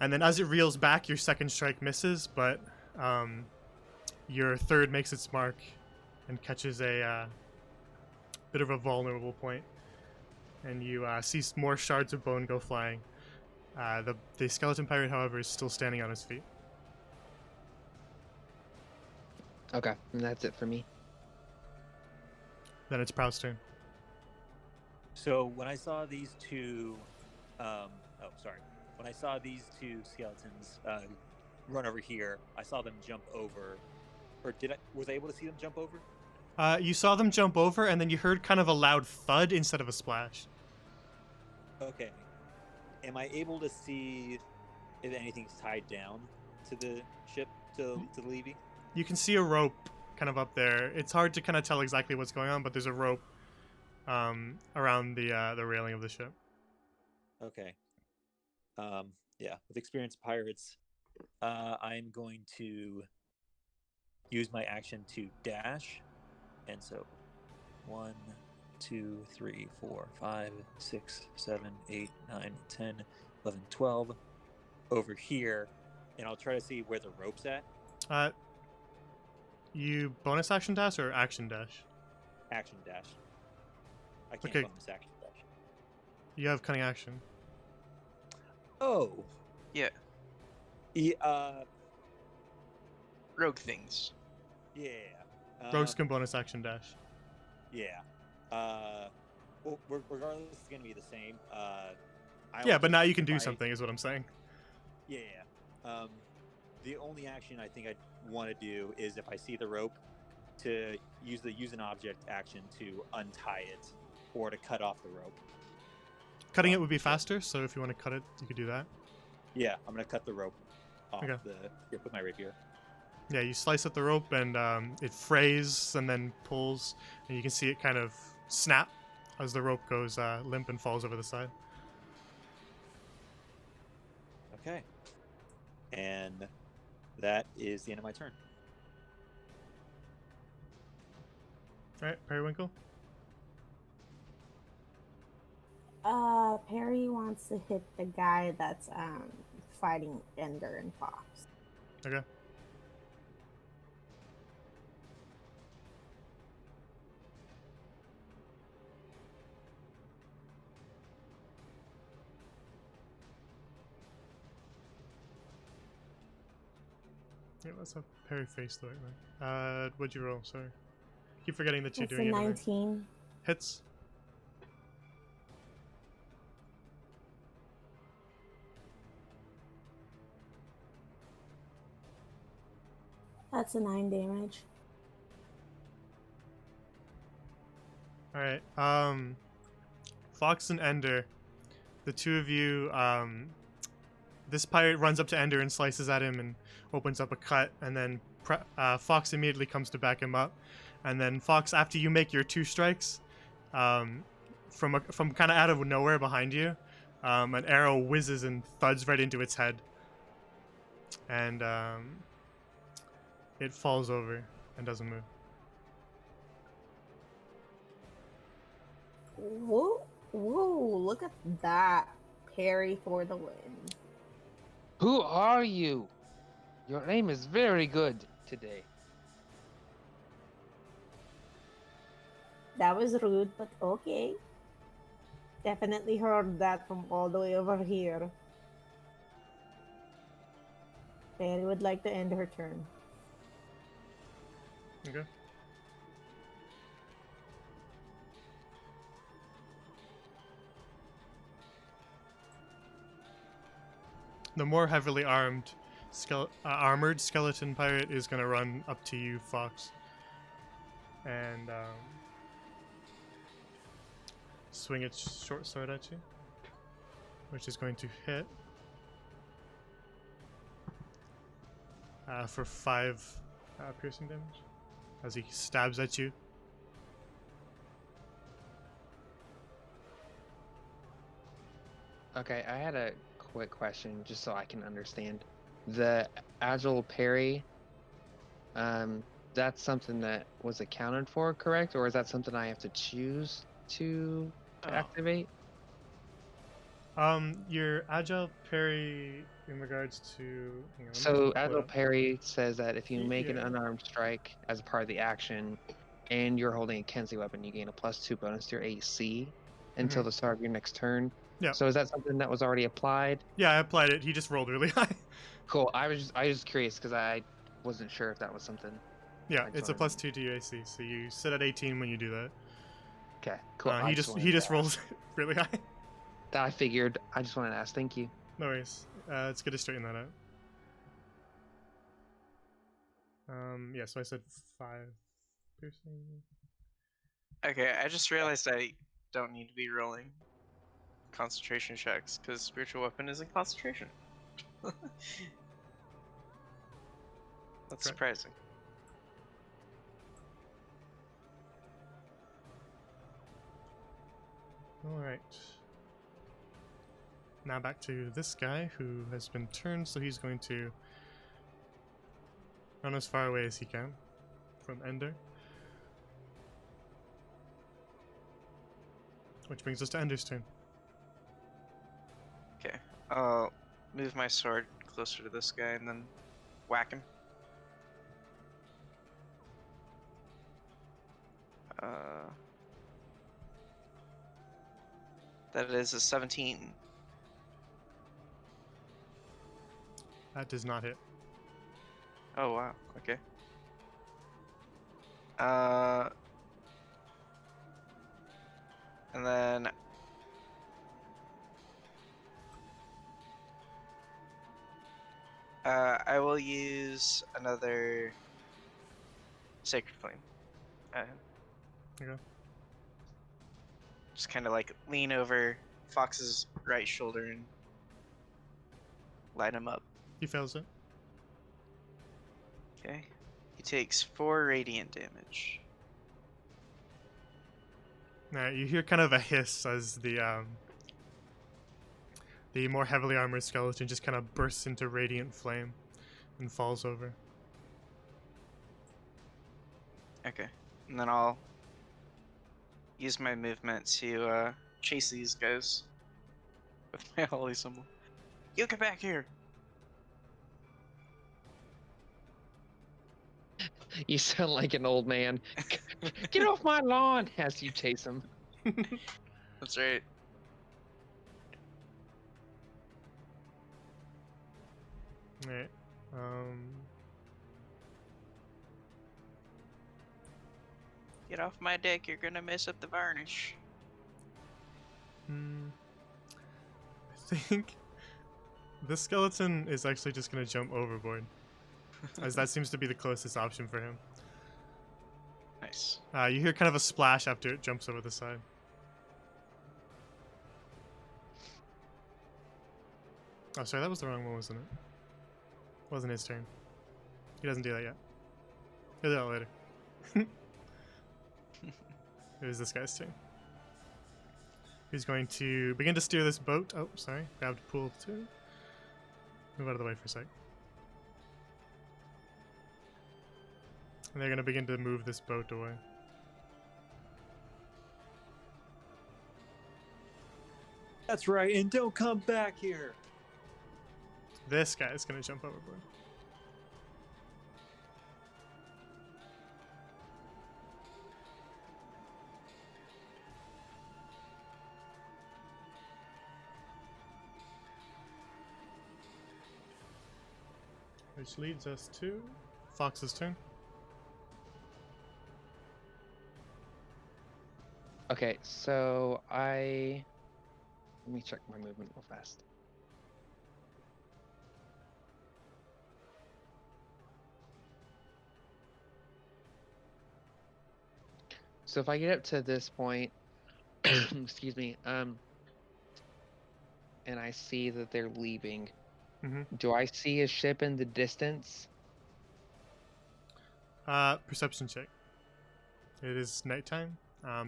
[SPEAKER 1] And then as it reels back, your second strike misses, but your third makes its mark and catches a bit of a vulnerable point. And you see more shards of bone go flying. The skeleton pirate, however, is still standing on his feet.
[SPEAKER 5] Okay, and that's it for me.
[SPEAKER 1] Then it's Prow's turn.
[SPEAKER 3] So when I saw these two, when I saw these two skeletons run over here, I saw them jump over, or was I able to see them jump over?
[SPEAKER 1] You saw them jump over, and then you heard kind of a loud thud instead of a splash.
[SPEAKER 3] Okay. Am I able to see if anything's tied down to the ship, to the Levy?
[SPEAKER 1] You can see a rope kind of up there. It's hard to kind of tell exactly what's going on, but there's a rope around the railing of the ship.
[SPEAKER 3] Okay. Yeah, with experienced pirates, I'm going to use my action to dash, and so 1, 2, 3, 4, 5, 6, 7, 8, 9, 10, 11, 12 over here, and I'll try to see where the rope's at.
[SPEAKER 1] You bonus action dash or action dash?
[SPEAKER 3] Action dash. I can't
[SPEAKER 1] Okay.
[SPEAKER 3] bonus action dash.
[SPEAKER 1] You have cunning action.
[SPEAKER 3] Oh.
[SPEAKER 6] Yeah. Rogue things.
[SPEAKER 3] Yeah.
[SPEAKER 1] Rogues can bonus action dash.
[SPEAKER 3] Yeah. Well, regardless, it's gonna be the same.
[SPEAKER 1] Yeah, but now you can do something, is what I'm saying.
[SPEAKER 3] Yeah. The only action I think I want to do is if I see the rope, to use an object action to untie it or to cut off the rope.
[SPEAKER 1] Cutting it would be faster, so if you want to cut it, you could do that.
[SPEAKER 3] Yeah, I'm gonna cut the rope off
[SPEAKER 1] Okay.
[SPEAKER 3] the grip with my rapier.
[SPEAKER 1] Yeah, you slice at the rope and it frays and then pulls, and you can see it kind of snap as the rope goes limp and falls over the side.
[SPEAKER 3] Okay. And that is the end of my turn.
[SPEAKER 1] All right, Periwinkle.
[SPEAKER 4] Perry wants to hit the guy that's fighting Ender and Fox.
[SPEAKER 1] Okay. Yeah, let's have Perry face the right way. What'd you roll? Sorry. Keep forgetting that you're
[SPEAKER 4] It's a
[SPEAKER 1] doing it.
[SPEAKER 4] 19.
[SPEAKER 1] Hits.
[SPEAKER 4] That's a 9 damage.
[SPEAKER 1] Alright, Fox and Ender, the two of you, this pirate runs up to Ender and slices at him and opens up a cut, and then Fox immediately comes to back him up, and then Fox, after you make your 2 strikes, from kind of out of nowhere behind you, an arrow whizzes and thuds right into its head, and it falls over and doesn't move.
[SPEAKER 4] Whoa, whoa, look at that. Perry for the win.
[SPEAKER 5] Who are you? Your aim is very good today.
[SPEAKER 4] That was rude, but okay. Definitely heard that from all the way over here. Perry would like to end her turn.
[SPEAKER 1] Okay. The more heavily armored skeleton pirate is going to run up to you, Fox, and swing its short sword at you, which is going to hit for 5 piercing damage as he stabs at you.
[SPEAKER 5] Okay, I had a quick question just so I can understand. The agile parry, that's something that was accounted for, correct? Or is that something I have to choose to activate?
[SPEAKER 1] Your agile parry in regards to... hang on, let me
[SPEAKER 5] So
[SPEAKER 1] pull it
[SPEAKER 5] agile
[SPEAKER 1] up.
[SPEAKER 5] parry says that if you make an
[SPEAKER 1] Yeah.
[SPEAKER 5] unarmed strike as a part of the action and you're holding a Kenzie weapon, you gain a +2 bonus to your AC until the start of your next turn.
[SPEAKER 1] Yeah.
[SPEAKER 5] So is that something that was already applied?
[SPEAKER 1] Yeah, I applied it. He just rolled really high.
[SPEAKER 5] Cool. I was just curious because I wasn't sure if that was something.
[SPEAKER 1] Yeah,
[SPEAKER 5] I just
[SPEAKER 1] it's a
[SPEAKER 5] wanted
[SPEAKER 1] +2 to your AC, so you sit at 18 when you do that.
[SPEAKER 5] Okay, cool.
[SPEAKER 1] He just rolls really high.
[SPEAKER 5] That I figured. I just wanted to ask. Thank you.
[SPEAKER 1] No worries. It's good to straighten that out. Yeah, so I said 5 piercing.
[SPEAKER 6] Okay, I just realized I don't need to be rolling concentration checks because spiritual weapon isn't concentration. That's
[SPEAKER 1] Correct.
[SPEAKER 6] surprising.
[SPEAKER 1] Alright. Now back to this guy who has been turned, so he's going to run as far away as he can from Ender. Which brings us to Ender's turn.
[SPEAKER 6] Okay, I'll move my sword closer to this guy and then whack him. That is a 17.
[SPEAKER 1] That does not hit.
[SPEAKER 6] Oh wow. Okay. And then I will use another Sacred Flame.
[SPEAKER 1] Okay.
[SPEAKER 6] Just kind of like lean over Fox's right shoulder and light him up.
[SPEAKER 1] He fails it.
[SPEAKER 6] Okay. He takes 4 radiant damage.
[SPEAKER 1] Alright, you hear kind of a hiss as the more heavily armored skeleton just kind of bursts into radiant flame and falls over.
[SPEAKER 6] Okay. And then I'll use my movement to chase these guys with my holy symbol. You get back here!
[SPEAKER 5] You sound like an old man. Get off my lawn as you chase him.
[SPEAKER 6] That's right.
[SPEAKER 1] Alright.
[SPEAKER 6] Get off my deck, you're gonna mess up the varnish.
[SPEAKER 1] I think this skeleton is actually just gonna jump overboard, as that seems to be the closest option for him.
[SPEAKER 6] Nice.
[SPEAKER 1] You hear kind of a splash after it jumps over the side. Oh, sorry, that was the wrong one, wasn't it? Wasn't his turn. He doesn't do that yet. He'll do that later. It was this guy's turn. He's going to begin to steer this boat. Oh, sorry. Grabbed Poole too. Move out of the way for a sec. And they're going to begin to move this boat away.
[SPEAKER 3] That's right, and don't come back here.
[SPEAKER 1] This guy is going to jump overboard. Which leads us to Fox's turn.
[SPEAKER 5] Okay, so let me check my movement real fast. So if I get up to this point, excuse me, and I see that they're leaving, do I see a ship in the distance?
[SPEAKER 1] Perception check. It is nighttime,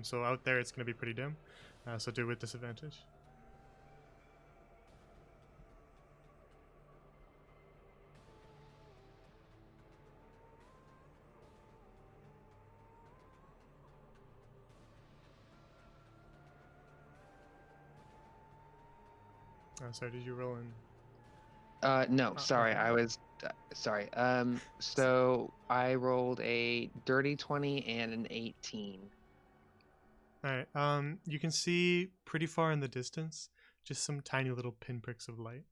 [SPEAKER 1] so out there it's going to be pretty dim. So do it with disadvantage. Sorry, did you roll in?
[SPEAKER 5] No,
[SPEAKER 1] Oh,
[SPEAKER 5] sorry,
[SPEAKER 1] okay.
[SPEAKER 5] I was sorry. So I rolled a dirty 20 and an 18.
[SPEAKER 1] Alright, you can see pretty far in the distance just some tiny little pinpricks of light.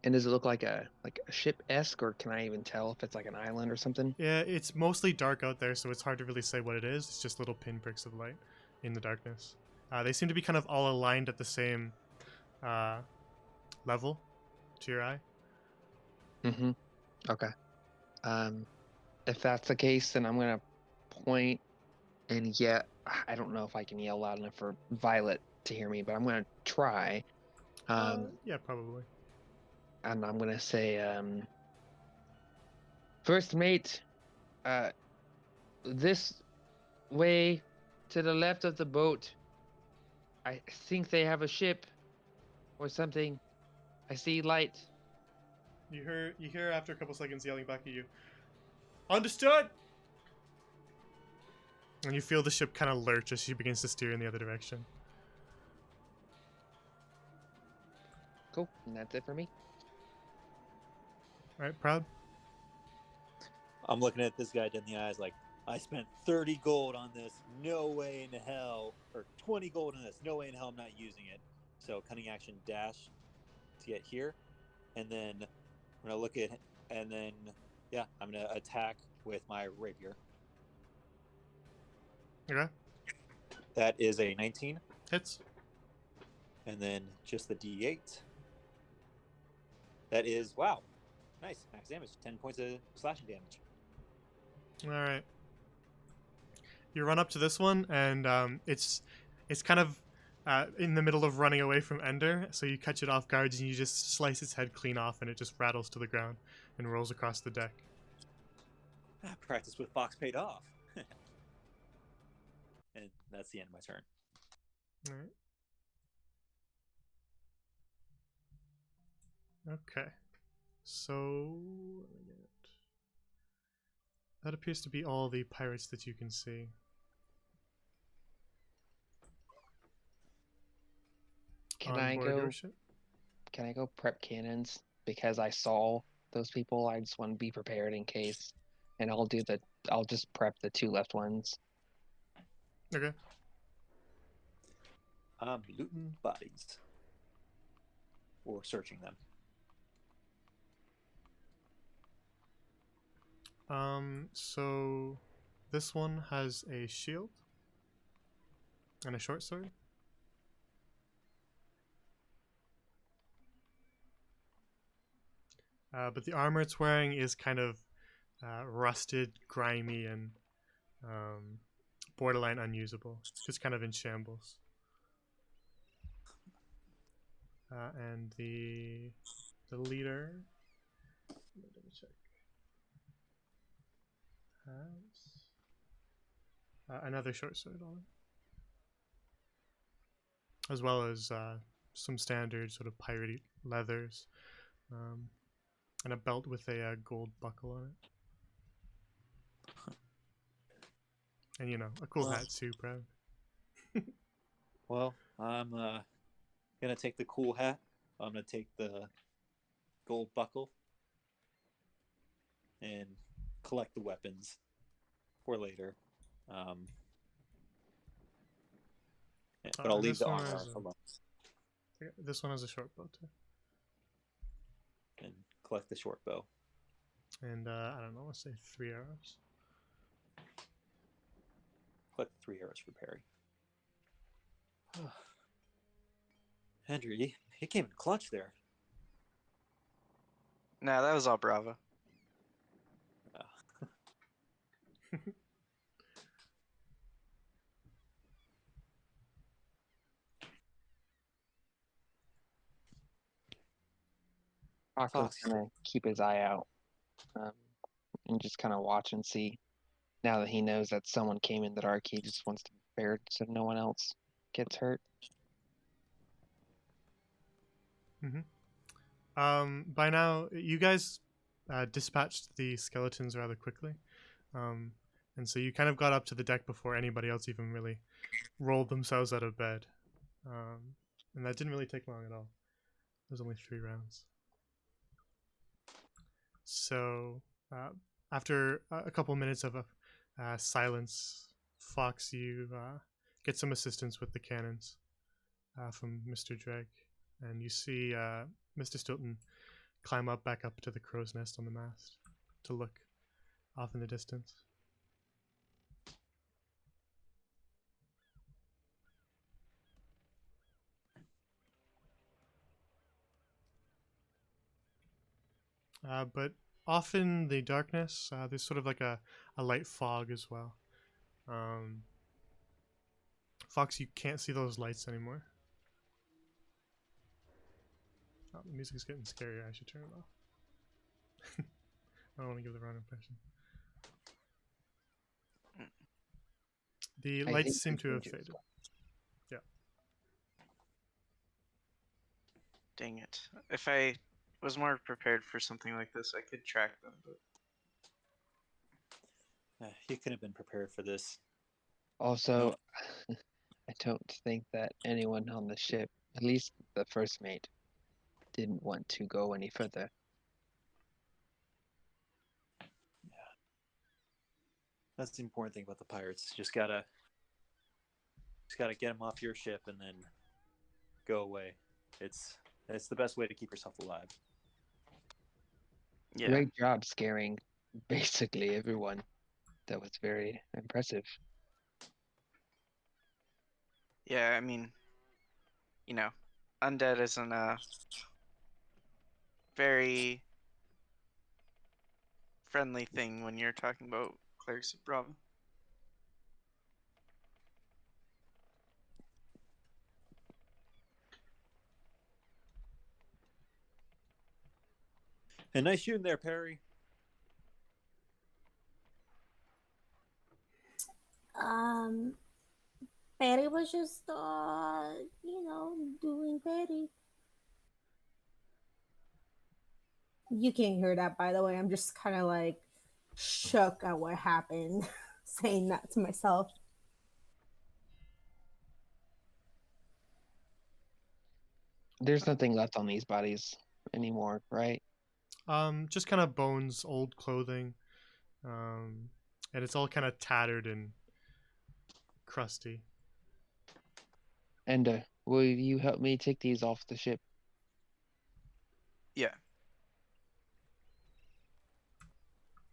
[SPEAKER 5] And does it look like a ship-esque, or can I even tell if it's like an island or something?
[SPEAKER 1] Yeah, it's mostly dark out there, so it's hard to really say what it is. It's just little pinpricks of light in the darkness. They seem to be kind of all aligned at the same level to your eye.
[SPEAKER 5] Mm-hmm. Okay. If that's the case, then I'm gonna point, and yet I don't know if I can yell loud enough for Violet to hear me, but I'm gonna try.
[SPEAKER 1] Yeah, probably.
[SPEAKER 5] And I'm gonna say, first mate, this way to the left of the boat. I think they have a ship or something. I see light.
[SPEAKER 1] You hear after a couple seconds yelling back at you, "Understood!" And you feel the ship kind of lurch as she begins to steer in the other direction.
[SPEAKER 5] Cool, and that's it for me.
[SPEAKER 1] Alright, Proud?
[SPEAKER 3] I'm looking at this guy dead in the eyes like, I spent 30 gold on this. No way in hell. Or 20 gold on this. No way in hell I'm not using it. So cunning action dash to get here. And then I'm going to look at it. And then, yeah, I'm going to attack with my rapier.
[SPEAKER 1] Okay.
[SPEAKER 3] That is a 19.
[SPEAKER 1] Hits.
[SPEAKER 3] And then just the D8. That is, wow. Nice. Max damage. 10 points of slashing damage.
[SPEAKER 1] All right. You run up to this one, and it's kind of in the middle of running away from Ender, so you catch it off guard, and you just slice its head clean off, and it just rattles to the ground and rolls across the deck.
[SPEAKER 3] Practice with Fox paid off. And that's the end of my turn.
[SPEAKER 1] All right. Okay. So that appears to be all the pirates that you can see.
[SPEAKER 5] Can
[SPEAKER 1] on
[SPEAKER 5] I
[SPEAKER 1] board
[SPEAKER 5] go?
[SPEAKER 1] your ship.
[SPEAKER 5] Can I go prep cannons because I saw those people? I just want to be prepared in case, and I'll just prep the 2 left ones.
[SPEAKER 1] Okay.
[SPEAKER 3] Looting bodies. Or searching them.
[SPEAKER 1] So this one has a shield and a short sword. But the armor it's wearing is kind of rusted, grimy, and borderline unusable. Just kind of in shambles. And the leader, let me double check, has another short sword on it, as well as some standard sort of piratey leathers, and a belt with a gold buckle on it. And, you know, a cool hat too, proud.
[SPEAKER 3] Well, I'm going to take the cool hat. I'm going to take the gold buckle. And collect the weapons for later. But I'll leave the armor alone.
[SPEAKER 1] This one has a short bow too.
[SPEAKER 3] And collect the short bow.
[SPEAKER 1] And I don't know, let's say 3 arrows.
[SPEAKER 3] Collect 3 arrows for Perry. Andrew, he came in clutch there.
[SPEAKER 6] No, that was all Bravo.
[SPEAKER 5] Fox is gonna keep his eye out, and just kind of watch and see. Now that he knows that someone came in the dark, he just wants to be prepared so no one else gets hurt.
[SPEAKER 1] By now, you guys dispatched the skeletons rather quickly. And so you kind of got up to the deck before anybody else even really rolled themselves out of bed. And that didn't really take long at all. It was only 3 rounds. So after a couple minutes of silence, Fox, you get some assistance with the cannons from Mr. Dreg. And you see Mr. Stilton climb back up to the crow's nest on the mast to look off in the distance. But off in the darkness, there's sort of like a light fog as well. Fox, you can't see those lights anymore. Oh, the music is getting scarier. I should turn it off. I don't want to give the wrong impression. The lights seem to have faded. Yeah.
[SPEAKER 6] Dang it. If I was more prepared for something like this, I could track them, but
[SPEAKER 3] You could have been prepared for this.
[SPEAKER 5] Also, I don't think that anyone on the ship, at least the first mate, didn't want to go any further.
[SPEAKER 3] That's the important thing about the pirates. Just gotta get them off your ship and then go away. It's the best way to keep yourself alive.
[SPEAKER 6] Yeah.
[SPEAKER 5] Great job scaring basically everyone. That was very impressive.
[SPEAKER 6] Yeah, I mean, you know, undead isn't a very friendly thing when you're talking about clerics of Bravo.
[SPEAKER 3] And nice shooting there, Perry.
[SPEAKER 4] Perry was just, doing Perry. You can't hear that, by the way. I'm just kind of like shook at what happened, saying that to myself.
[SPEAKER 5] There's nothing left on these bodies anymore, right?
[SPEAKER 1] Just kind of bones, old clothing, and it's all kind of tattered and crusty.
[SPEAKER 5] And will you help me take these off the ship?
[SPEAKER 6] Yeah.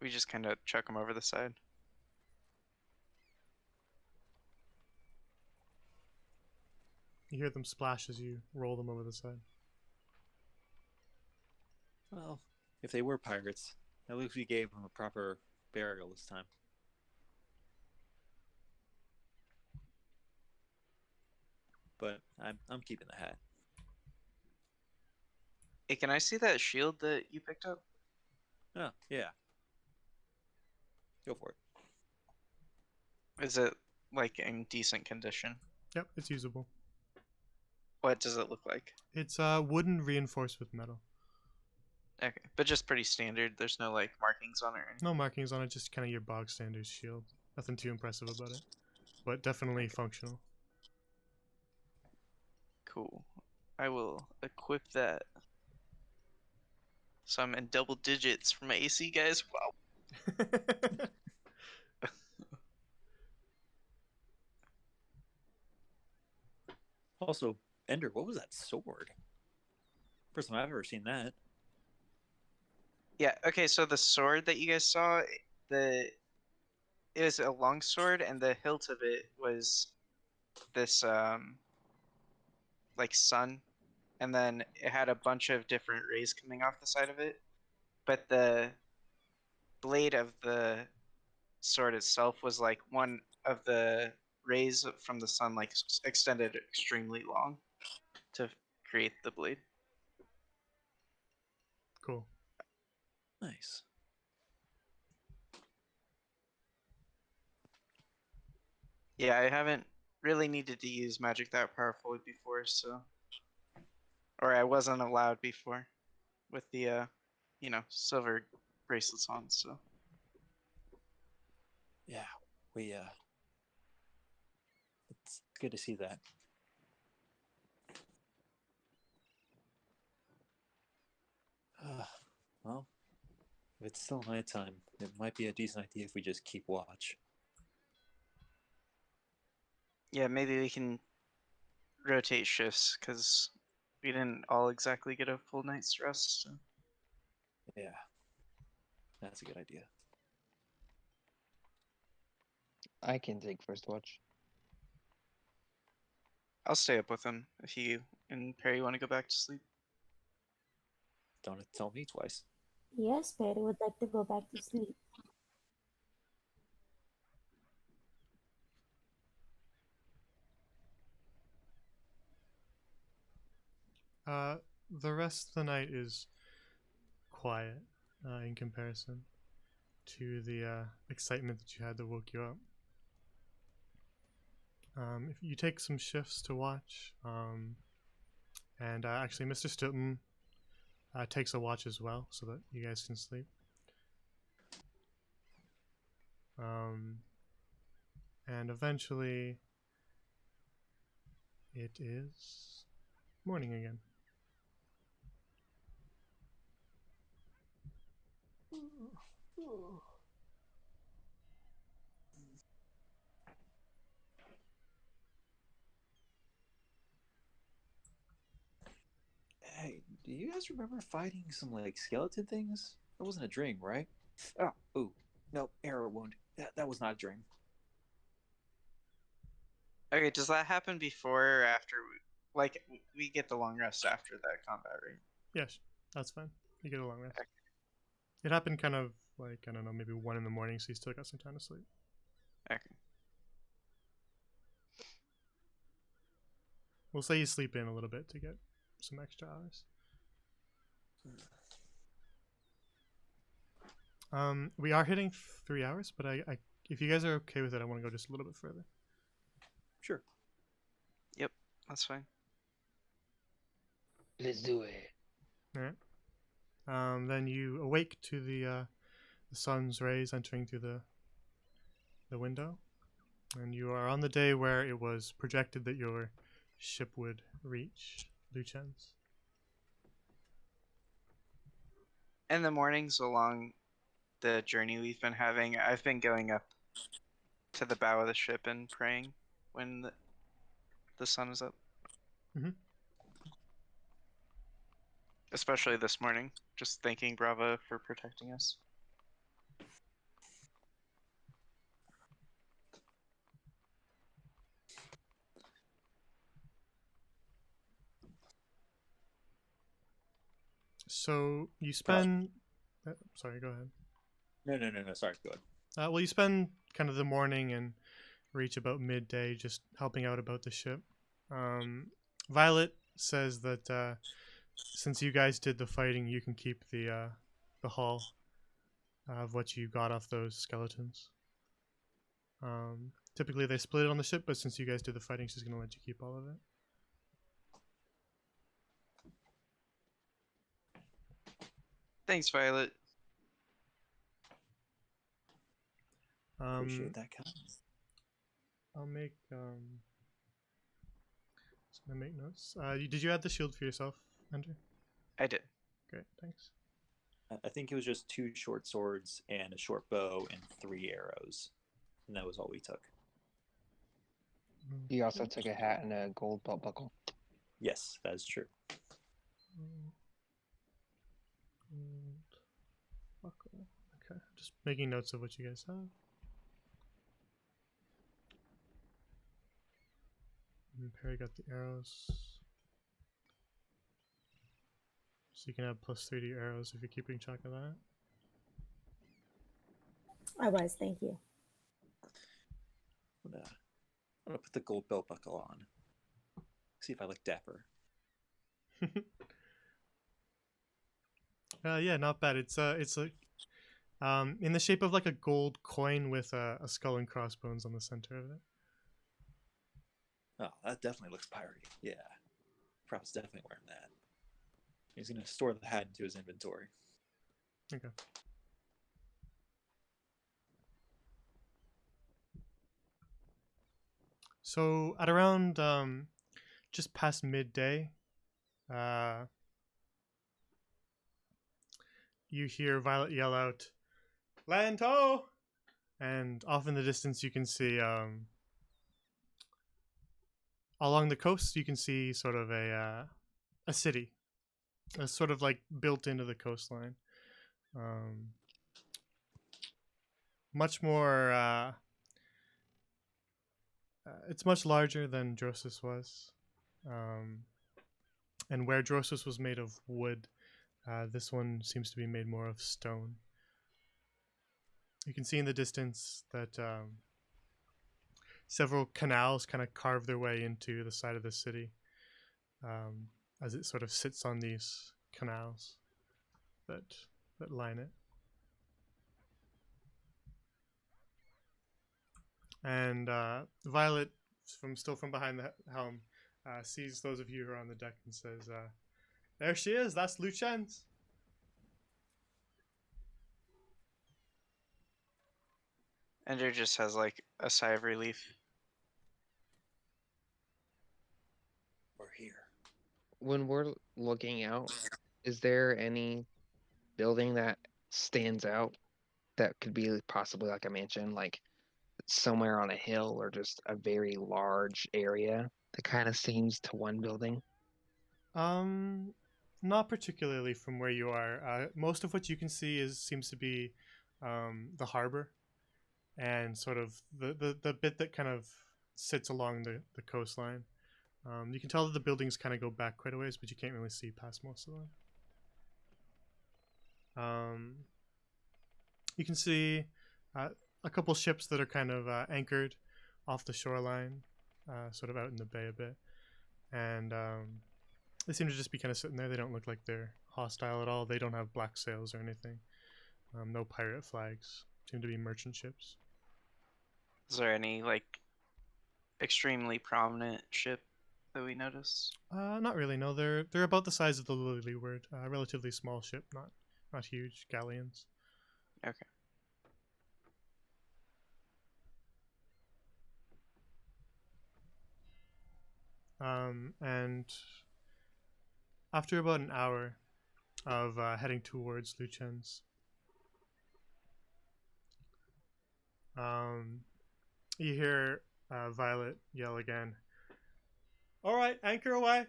[SPEAKER 6] We just kind of chuck them over the side.
[SPEAKER 1] You hear them splash as you roll them over the side.
[SPEAKER 3] Well, if they were pirates, at least we gave them a proper burial this time. But I'm keeping the hat.
[SPEAKER 6] Hey, can I see that shield that you picked up?
[SPEAKER 3] Oh, yeah. Go for it.
[SPEAKER 6] Is it like in decent condition?
[SPEAKER 1] Yep, it's usable.
[SPEAKER 6] What does it look like?
[SPEAKER 1] It's wooden reinforced with metal.
[SPEAKER 6] Okay, but just pretty standard. There's no like markings on it or anything.
[SPEAKER 1] No markings on it, just kind of your bog standard shield. Nothing too impressive about it, but definitely functional.
[SPEAKER 6] Cool. I will equip that. So I'm in double digits for my AC, guys. Wow.
[SPEAKER 3] Also, Ender, what was that sword? First time I've ever seen that.
[SPEAKER 6] Yeah. Okay. So the sword that you guys saw, it was a long sword, and the hilt of it was this like sun, and then it had a bunch of different rays coming off the side of it. But the blade of the sword itself was like one of the rays from the sun, like extended extremely long to create the blade.
[SPEAKER 1] Cool.
[SPEAKER 3] Nice.
[SPEAKER 6] Yeah, I haven't really needed to use magic that powerfully before, so, or I wasn't allowed before with the silver bracelets on, so.
[SPEAKER 3] Yeah, we it's good to see that. Well, if it's still nighttime, it might be a decent idea if we just keep watch.
[SPEAKER 6] Yeah, maybe we can rotate shifts, because we didn't all exactly get a full night's rest. So.
[SPEAKER 3] Yeah, that's a good idea.
[SPEAKER 5] I can take first watch.
[SPEAKER 6] I'll stay up with him if you and Perry want to go back to sleep.
[SPEAKER 3] Don't have to tell me twice.
[SPEAKER 4] Yes, Perry would like to go back to sleep.
[SPEAKER 1] The rest of the night is quiet in comparison to the excitement that you had that woke you up. If you take some shifts to watch, and actually Mr. Stilton takes a watch as well so that you guys can sleep. And eventually it is morning again.
[SPEAKER 3] do you guys remember fighting some like skeleton things? That wasn't a dream, right? Ooh, no, arrow wound. That was not a dream.
[SPEAKER 6] Okay, does that happen before or after we get the long rest after that combat, right?
[SPEAKER 1] Yes, that's fine. You get a long rest.
[SPEAKER 6] Okay.
[SPEAKER 1] It happened kind of like, I don't know, maybe 1 in the morning, so you still got some time to sleep.
[SPEAKER 6] Okay.
[SPEAKER 1] We'll say you sleep in a little bit to get some extra hours. We are hitting 3 hours, but I if you guys are okay with it, I want to go just a little bit further.
[SPEAKER 3] Sure.
[SPEAKER 6] Yep, that's fine.
[SPEAKER 5] Let's do it.
[SPEAKER 1] All right. Then you awake to the sun's rays entering through the window, and you are on the day where it was projected that your ship would reach Lucens.
[SPEAKER 6] In the mornings along the journey we've been having, I've been going up to the bow of the ship and praying when the sun is up.
[SPEAKER 1] Mhm.
[SPEAKER 6] Especially this morning, just thanking Bravo for protecting us.
[SPEAKER 1] So you spend. Sorry, go ahead.
[SPEAKER 3] No. Sorry, go ahead.
[SPEAKER 1] Well, you spend kind of the morning and reach about midday just helping out about the ship. Violet says that since you guys did the fighting, you can keep the hull of what you got off those skeletons. Typically they split it on the ship, but since you guys did the fighting, she's going to let you keep all of it.
[SPEAKER 6] Thanks, Violet.
[SPEAKER 3] Appreciate that, Cal.
[SPEAKER 1] I'll make just gonna make notes. Did you add the shield for yourself, Andrew?
[SPEAKER 6] I did.
[SPEAKER 1] Great, thanks.
[SPEAKER 3] I think it was just 2 short swords and a short bow and 3 arrows, and that was all we took.
[SPEAKER 5] He also took a hat and a gold belt buckle.
[SPEAKER 3] Yes, that is true.
[SPEAKER 1] Buckle. Okay, just making notes of what you guys have. And Perry got the arrows. So you can add +3 to your arrows if you're keeping track of that.
[SPEAKER 4] I was, thank you.
[SPEAKER 3] I'm gonna put the gold belt buckle on. See if I look dapper.
[SPEAKER 1] Yeah, not bad. It's like in the shape of like a gold coin with a skull and crossbones on the center of it.
[SPEAKER 3] Oh, that definitely looks piratey. Yeah. Prop's definitely wearing that. He's gonna store the hat into his inventory.
[SPEAKER 1] Okay. So at around just past midday, you hear Violet yell out, "Lanto!" And off in the distance, you can see along the coast, you can see sort of a city, that's sort of like built into the coastline. Much more. It's much larger than Drosus was, and where Drosus was made of wood, this one seems to be made more of stone. You can see in the distance that several canals kind of carve their way into the side of the city, as it sort of sits on these canals that line it. And Violet, from behind the helm, sees those of you who are on the deck and says, "There she is. That's Lucens."
[SPEAKER 6] Ender just has like a sigh of relief.
[SPEAKER 3] We're here.
[SPEAKER 5] When we're looking out, is there any building that stands out that could be possibly like a mansion, like somewhere on a hill or just a very large area that kind of seems to one building?
[SPEAKER 1] Not particularly from where you are. Most of what you can see seems to be the harbor and sort of the bit that kind of sits along the coastline. You can tell that the buildings kind of go back quite a ways, but you can't really see past most of them. You can see a couple ships that are kind of anchored off the shoreline, sort of out in the bay a bit. And they seem to just be kind of sitting there. They don't look like they're hostile at all. They don't have black sails or anything. No pirate flags. Seem to be merchant ships.
[SPEAKER 6] Is there any like extremely prominent ship that we notice?
[SPEAKER 1] Not really. No, they're about the size of the Lily Leeward. Relatively small ship, not huge galleons.
[SPEAKER 6] Okay.
[SPEAKER 1] And after about an hour of heading towards Lucens, you hear Violet yell again, "All right, anchor away!"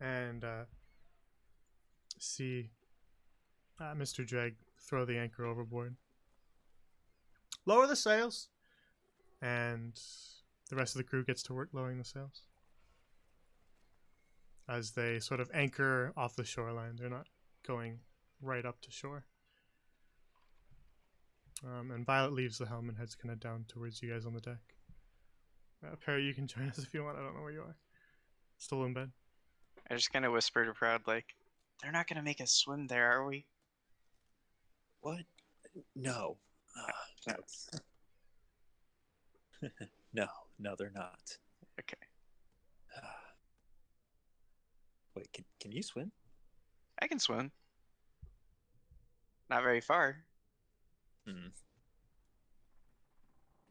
[SPEAKER 1] And see Mr. Dreg throw the anchor overboard. Lower the sails! And the rest of the crew gets to work lowering the sails. As they sort of anchor off the shoreline. They're not going right up to shore. And Violet leaves the helm and heads kind of down towards you guys on the deck. Perry, you can join us if you want. I don't know where you are. Still in bed?
[SPEAKER 6] I just kind of whisper to Proud, like, they're not going to make us swim there, are we?
[SPEAKER 3] What? No. That's... no, they're not.
[SPEAKER 6] Okay.
[SPEAKER 3] Wait, can you swim?
[SPEAKER 6] I can swim. Not very far.
[SPEAKER 3] I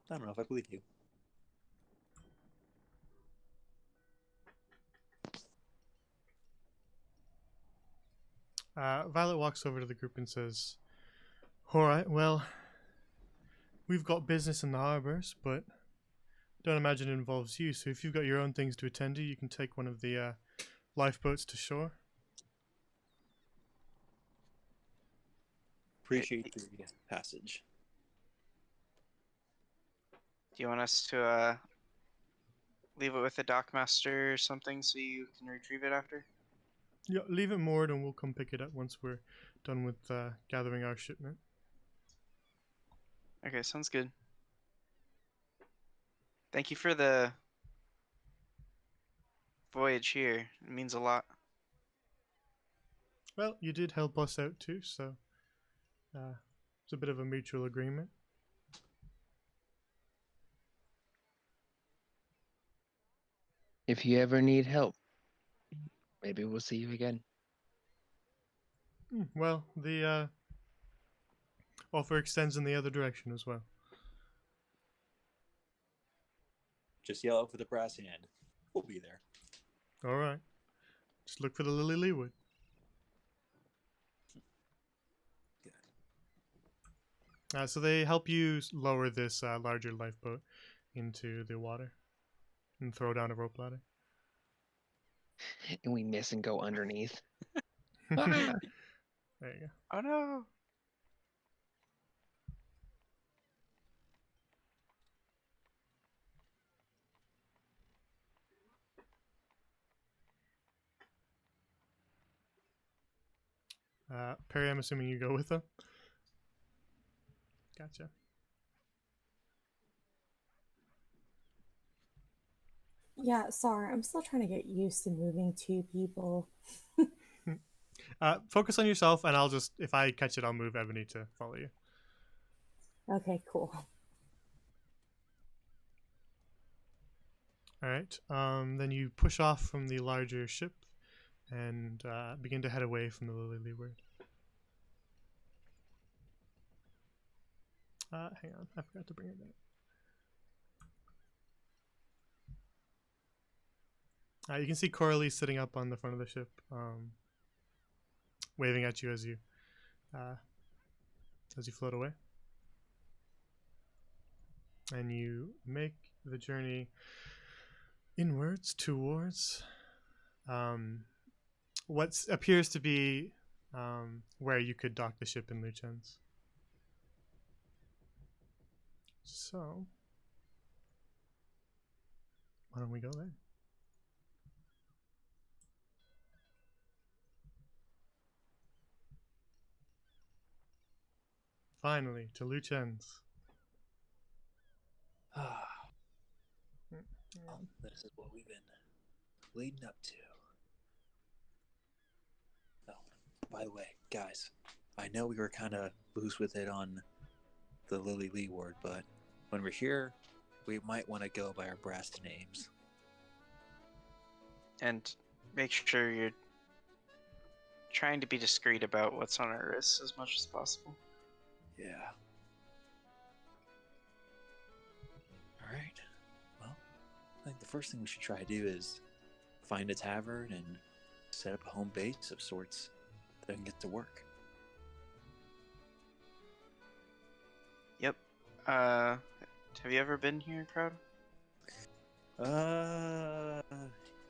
[SPEAKER 3] don't know if I believe you.
[SPEAKER 1] Violet walks over to the group and says, "Alright, well, we've got business in the harbors, but don't imagine it involves you, so if you've got your own things to attend to, you can take one of the lifeboats to shore."
[SPEAKER 3] Appreciate the passage.
[SPEAKER 6] Do you want us to leave it with the dockmaster or something so you can retrieve it after?
[SPEAKER 1] Yeah, leave it moored and we'll come pick it up once we're done with gathering our shipment.
[SPEAKER 6] Okay, sounds good. Thank you for the voyage here. It means a lot.
[SPEAKER 1] Well, you did help us out too, so it's a bit of a mutual agreement.
[SPEAKER 5] If you ever need help, maybe we'll see you again.
[SPEAKER 1] Well, the offer extends in the other direction as well.
[SPEAKER 3] Just yell out for the brass hand. We'll be there.
[SPEAKER 1] Alright. Just look for the Lily Leeward. So they help you lower this larger lifeboat into the water and throw down a rope ladder.
[SPEAKER 5] And we miss and go underneath.
[SPEAKER 1] There you go.
[SPEAKER 6] Oh no!
[SPEAKER 1] Perry, I'm assuming you go with them? Gotcha.
[SPEAKER 4] Yeah, sorry, I'm still trying to get used to moving two people.
[SPEAKER 1] Focus on yourself, and I'll just, if I catch it, I'll move Ebony to follow you.
[SPEAKER 4] Okay, cool.
[SPEAKER 1] Alright, then you push off from the larger ship and begin to head away from the Lily Leeward. Hang on, I forgot to bring it back. You can see Coralie sitting up on the front of the ship, waving at you as you float away. And you make the journey inwards towards what appears to be where you could dock the ship in Lucens. So, why don't we go there? Finally, to Lucens.
[SPEAKER 3] Well, this is what we've been leading up to. Oh, by the way, guys, I know we were kind of loose with it on the Lily Leeward, but when we're here, we might want to go by our brass names.
[SPEAKER 6] And make sure you're trying to be discreet about what's on our wrists as much as possible.
[SPEAKER 3] Yeah. All right. Well, I think the first thing we should try to do is find a tavern and set up a home base of sorts that can get to work.
[SPEAKER 6] Yep. Have you ever been here, Proud?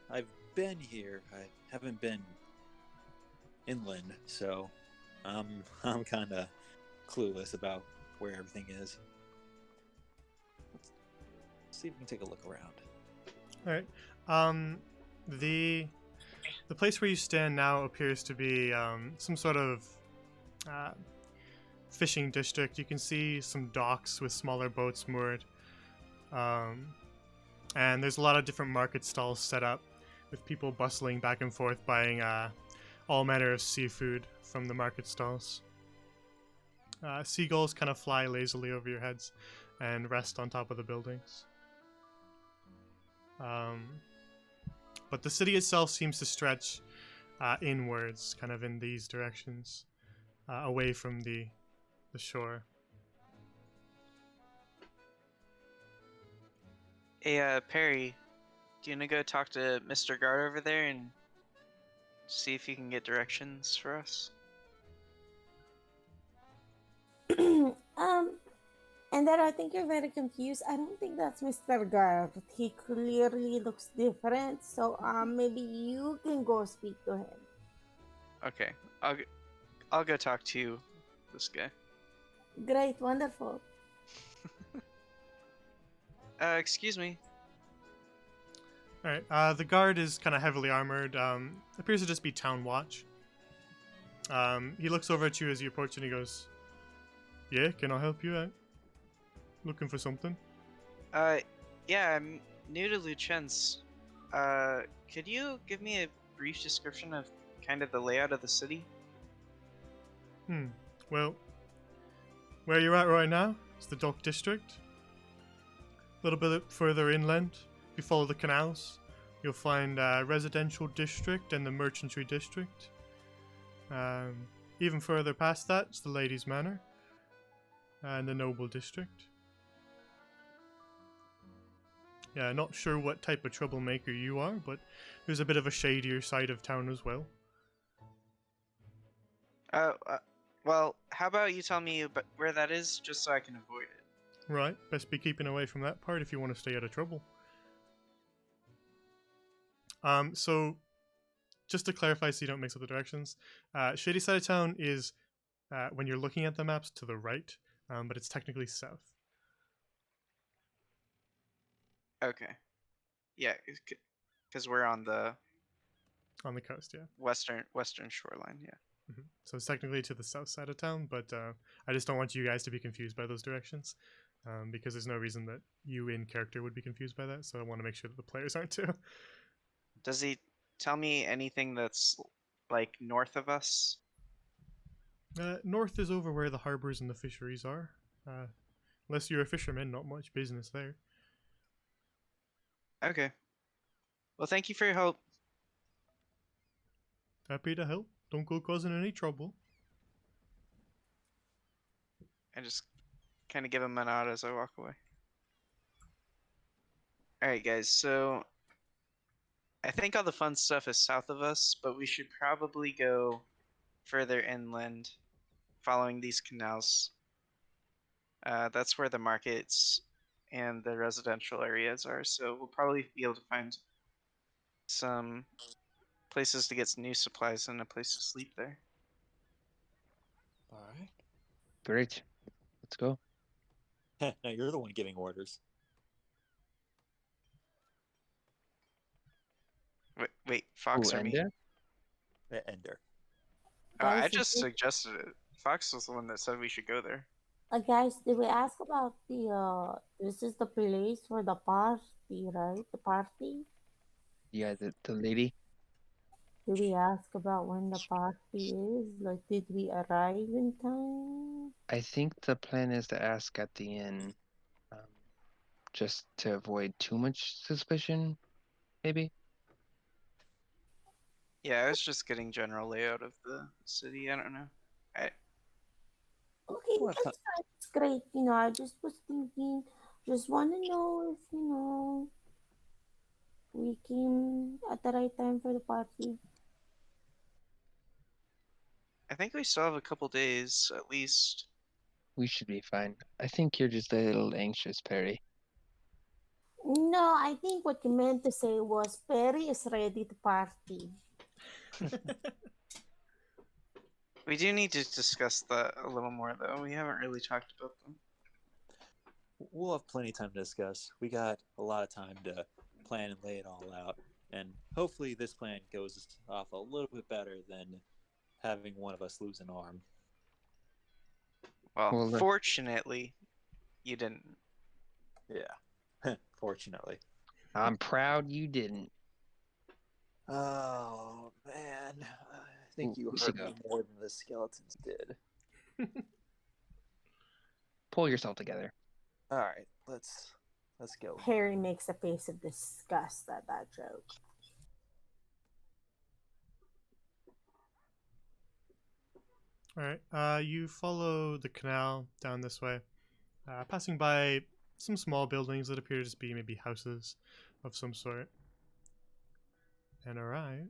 [SPEAKER 3] I've been here. I haven't been inland, so I'm kind of clueless about where everything is. Let's see if we can take a look around.
[SPEAKER 1] All right. The place where you stand now appears to be some sort of fishing district. You can see some docks with smaller boats moored, and there's a lot of different market stalls set up with people bustling back and forth buying all manner of seafood from the market stalls. Seagulls kind of fly lazily over your heads and rest on top of the buildings. But the city itself seems to stretch inwards, kind of in these directions, away from the shore.
[SPEAKER 6] Hey, Perry, do you want to go talk to Mr. Guard over there and see if you can get directions for us?
[SPEAKER 4] And then I think you're very confused. I don't think that's Mr. Garth. He clearly looks different. So maybe you can go speak to him.
[SPEAKER 6] Okay, I'll go talk to this guy.
[SPEAKER 4] Great, wonderful.
[SPEAKER 6] Excuse me.
[SPEAKER 1] Alright, the guard is kind of heavily armored. Appears to just be town watch. He looks over at you as you approach and he goes, "Yeah, can I help you out? Looking for something?"
[SPEAKER 6] Yeah, I'm new to Lucens. Could you give me a brief description of kind of the layout of the city?
[SPEAKER 1] Well, where you're at right now is the dock district. A little bit further inland, if you follow the canals, you'll find residential district and the merchantry district. Even further past that is the ladies' manor and the noble district. Yeah, not sure what type of troublemaker you are, but there's a bit of a shadier side of town as well.
[SPEAKER 6] Well, how about you tell me where that is, just so I can avoid it?
[SPEAKER 1] Right, best be keeping away from that part if you want to stay out of trouble. So, just to clarify so you don't mix up the directions, shady side of town is, when you're looking at the maps, to the right, but it's technically south.
[SPEAKER 6] Okay. Yeah, because we're on the
[SPEAKER 1] On the coast, yeah.
[SPEAKER 6] western shoreline, yeah.
[SPEAKER 1] So it's technically to the south side of town, but I just don't want you guys to be confused by those directions, because there's no reason that you in character would be confused by that, so I want to make sure that the players aren't too.
[SPEAKER 6] Does he tell me anything that's, like, north of us?
[SPEAKER 1] North is over where the harbors and the fisheries are. Unless you're a fisherman, not much business there.
[SPEAKER 6] Okay. Well, thank you for your help.
[SPEAKER 1] Happy to help. Don't go causing any trouble.
[SPEAKER 6] I just kind of give him a nod as I walk away. Alright, guys, so I think all the fun stuff is south of us, but we should probably go further inland following these canals. That's where the markets and the residential areas are, so we'll probably be able to find some places to get new supplies and a place to sleep there.
[SPEAKER 3] All right.
[SPEAKER 5] Great. Let's go.
[SPEAKER 3] Now you're the one giving orders.
[SPEAKER 6] Wait, Fox
[SPEAKER 5] Ooh,
[SPEAKER 6] or me?
[SPEAKER 5] Ender?
[SPEAKER 3] Ender.
[SPEAKER 6] Oh, I
[SPEAKER 4] Guys,
[SPEAKER 6] just suggested it. Fox was the one that said we should go there.
[SPEAKER 4] guys, did we ask about this is the place for the party, right? The party?
[SPEAKER 5] Yeah, the lady.
[SPEAKER 4] Did we ask about when the party is? Like, did we arrive in time?
[SPEAKER 5] I think the plan is to ask at the inn, um, just to avoid too much suspicion, maybe.
[SPEAKER 6] Yeah, I was just getting general layout of the city. I don't know.
[SPEAKER 4] Okay,
[SPEAKER 3] We'll have
[SPEAKER 4] that's fine. It's great. I just was thinking, just want to know if, we came at the right time for the party.
[SPEAKER 6] I think we still have a couple days at least.
[SPEAKER 5] We should be fine. I think you're just a little anxious, Perry.
[SPEAKER 4] No, I think what you meant to say was Perry is ready to party.
[SPEAKER 6] We do need to discuss that a little more, though. We haven't really talked about them.
[SPEAKER 3] We'll have plenty of time to discuss. We got a lot of time to plan and lay it all out. And hopefully this plan goes off a little bit better than having one of us lose an arm.
[SPEAKER 6] Well,
[SPEAKER 5] Well,
[SPEAKER 6] fortunately, you didn't.
[SPEAKER 3] Yeah. Fortunately.
[SPEAKER 5] I'm proud you didn't.
[SPEAKER 3] Oh, man. I think
[SPEAKER 5] Ooh,
[SPEAKER 3] you
[SPEAKER 5] we
[SPEAKER 3] hurt
[SPEAKER 5] should
[SPEAKER 3] me
[SPEAKER 5] go.
[SPEAKER 3] more than the skeletons did.
[SPEAKER 5] Pull yourself together.
[SPEAKER 3] All right, let's go.
[SPEAKER 4] Perry makes a face of disgust at that joke.
[SPEAKER 1] All right. You follow the canal down this way, passing by some small buildings that appear to just be maybe houses of some sort, and arrive.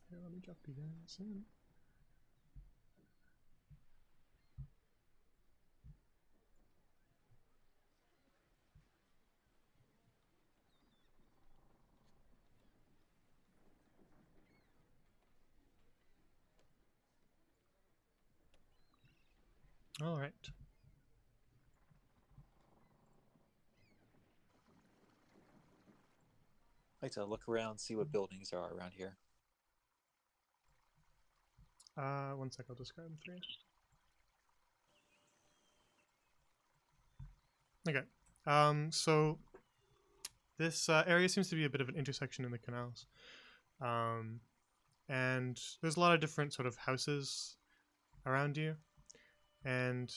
[SPEAKER 1] Here, let me drop you guys in. All right.
[SPEAKER 3] I like to look around, see what buildings are around here.
[SPEAKER 1] 1 sec, I'll describe them for you. Okay. So this area seems to be a bit of an intersection in the canals. And there's a lot of different sort of houses around you. And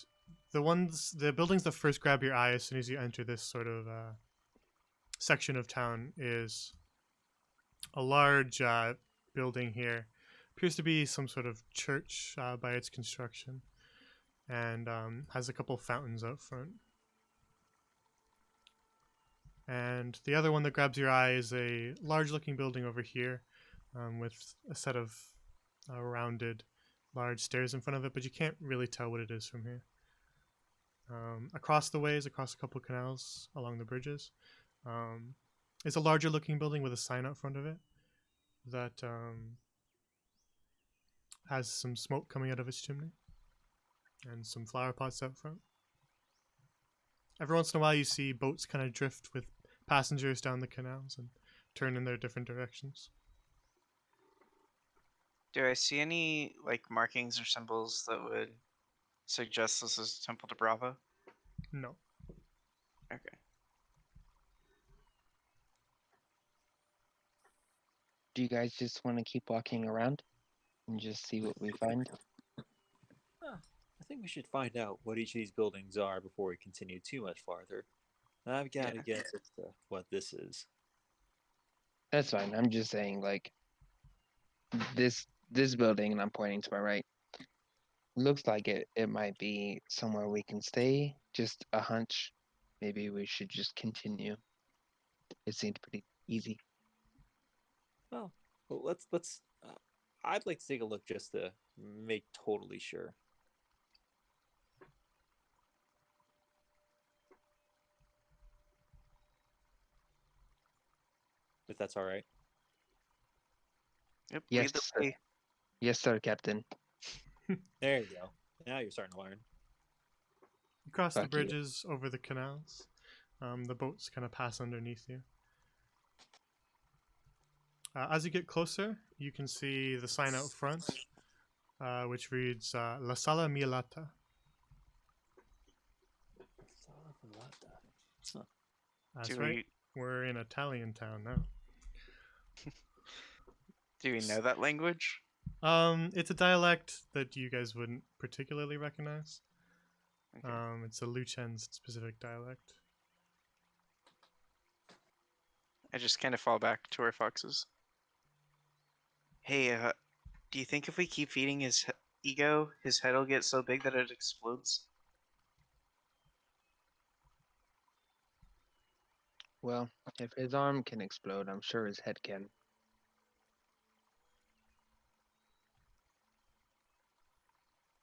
[SPEAKER 1] the buildings that first grab your eye as soon as you enter this sort of section of town is a large building here. Appears to be some sort of church by its construction, and has a couple fountains out front. And the other one that grabs your eye is a large-looking building over here, with a set of rounded, large stairs in front of it, but you can't really tell what it is from here. Across the ways, across a couple of canals, along the bridges, is a larger-looking building with a sign out front of it that has some smoke coming out of its chimney and some flower pots out front. Every once in a while, you see boats kind of drift with passengers down the canals and turn in their different directions.
[SPEAKER 6] Do I see any like markings or symbols that would suggest this is Temple de Bravo?
[SPEAKER 1] No.
[SPEAKER 6] Okay.
[SPEAKER 5] Do you guys just want to keep walking around and just see what we find?
[SPEAKER 3] I think we should find out what each of these buildings are before we continue too much farther. I've got to guess as to what this is.
[SPEAKER 5] That's fine. I'm just saying, like, this building, and I'm pointing to my right, looks like it might be somewhere we can stay. Just a hunch. Maybe we should just continue. It seemed pretty easy.
[SPEAKER 3] Well, let's. I'd like to take a look just to make totally sure. if that's all right.
[SPEAKER 6] Yep.
[SPEAKER 5] Yes,
[SPEAKER 6] Lead the
[SPEAKER 5] sir.
[SPEAKER 6] way.
[SPEAKER 5] Yes, sir, Captain.
[SPEAKER 3] There you go. Now you're starting to learn.
[SPEAKER 1] You cross the
[SPEAKER 5] Fuck you.
[SPEAKER 1] bridges over the canals. The boats kind of pass underneath you. As you get closer, you can see the sign out front, which reads La Sala Mielata.
[SPEAKER 3] Sala Mielata.
[SPEAKER 1] That's
[SPEAKER 6] Do
[SPEAKER 1] right. We're in Italian town now.
[SPEAKER 6] we know that language?
[SPEAKER 1] It's a dialect that you guys wouldn't particularly recognize.
[SPEAKER 6] Okay.
[SPEAKER 1] It's a Lucens specific dialect.
[SPEAKER 6] I just kind of fall back to where Fox is. Hey, do you think if we keep feeding his ego, his head will get so big that it explodes?
[SPEAKER 5] Well, if his arm can explode, I'm sure his head can.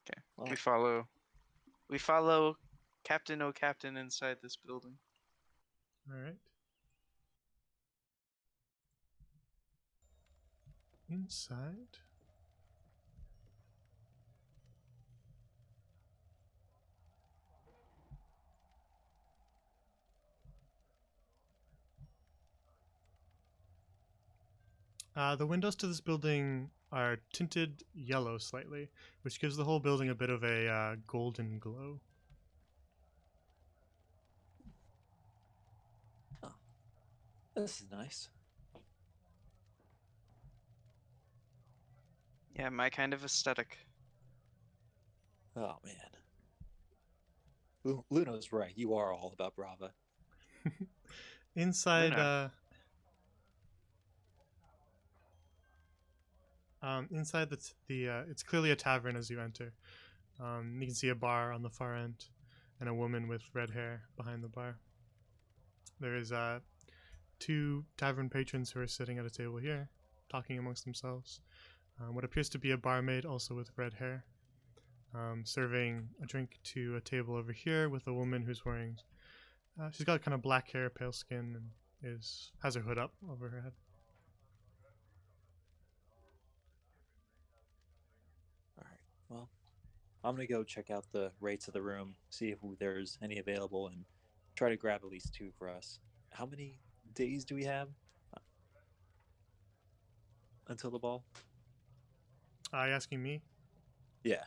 [SPEAKER 6] Okay.
[SPEAKER 3] Well,
[SPEAKER 6] We follow Captain Captain inside this building.
[SPEAKER 1] All right. Inside. The windows to this building are tinted yellow slightly, which gives the whole building a bit of a golden glow.
[SPEAKER 3] this is nice.
[SPEAKER 6] Yeah, my kind of aesthetic.
[SPEAKER 3] Oh man. Luno's right. You are all about Brava.
[SPEAKER 1] Inside,
[SPEAKER 6] Luna.
[SPEAKER 1] inside it's clearly a tavern as you enter. You can see a bar on the far end, and a woman with red hair behind the bar. There is two tavern patrons who are sitting at a table here, talking amongst themselves. What appears to be a barmaid, also with red hair, serving a drink to a table over here with a woman who's wearing. She's got kind of black hair, pale skin, and has her hood up over her head.
[SPEAKER 3] All right. Well, I'm gonna go check out the rates of the room, see if there's any available, and try to grab at least 2 for us. How many days do we have until the ball?
[SPEAKER 1] Are you asking me?
[SPEAKER 3] Yeah.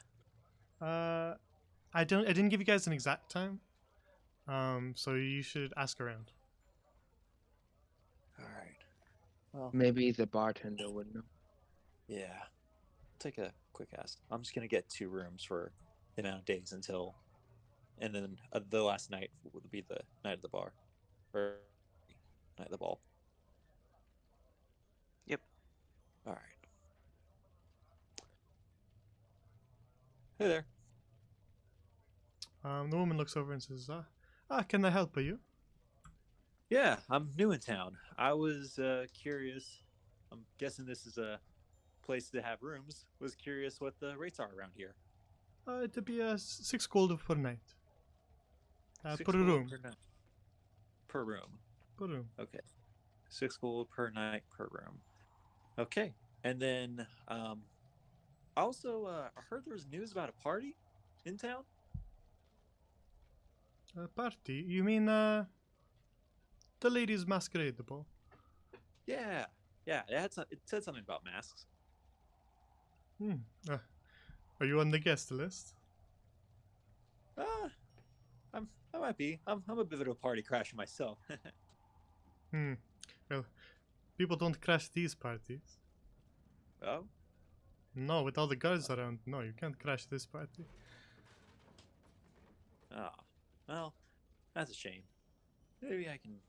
[SPEAKER 1] I didn't give you guys an exact time. So you should ask around.
[SPEAKER 3] All right. Well,
[SPEAKER 5] Maybe the bartender would know.
[SPEAKER 3] yeah. Take a quick ask. I'm just gonna get 2 rooms for the amount of days until, and then the last night will be the night of the bar, or night of the ball.
[SPEAKER 6] Yep.
[SPEAKER 3] All right. Hey there.
[SPEAKER 1] The woman looks over and says, can I help you?"
[SPEAKER 3] Yeah, I'm new in town. I was curious. I'm guessing this is a place to have rooms. Was curious what the rates are around here.
[SPEAKER 1] It'd be 6 gold per night.
[SPEAKER 3] 6
[SPEAKER 1] Per
[SPEAKER 3] gold
[SPEAKER 1] room.
[SPEAKER 3] per night. Per room.
[SPEAKER 1] Per room.
[SPEAKER 3] Okay. 6 gold per night per room. Okay. And then also I heard there was news about a party in town.
[SPEAKER 1] Party? You mean the ladies' masquerade ball?
[SPEAKER 3] Yeah. Yeah, it said something about masks.
[SPEAKER 1] Are you on the guest list?
[SPEAKER 3] I might be. I'm a bit of a party crasher myself.
[SPEAKER 1] Well, people don't crash these parties.
[SPEAKER 3] Oh?
[SPEAKER 1] No, with all the guards around, no, you can't crash this party.
[SPEAKER 3] Oh. Well, that's a shame. Maybe I can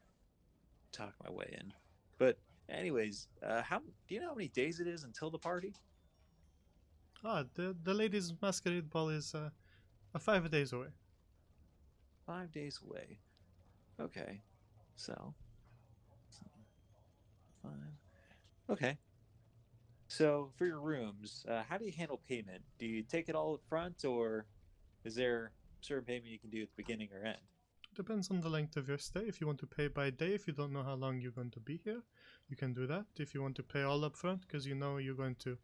[SPEAKER 3] talk my way in. But anyways, how do you know how many days it is until the party?
[SPEAKER 1] The ladies' masquerade ball is 5 days away.
[SPEAKER 3] 5 days away. Okay. So 5. Okay. So for your rooms, how do you handle payment? Do you take it all up front, or is there certain payment you can do at the beginning or end?
[SPEAKER 1] Depends on the length of your stay. If you want to pay by day, if you don't know how long you're going to be here, you can do that. If you want to pay all up front because you know you're going to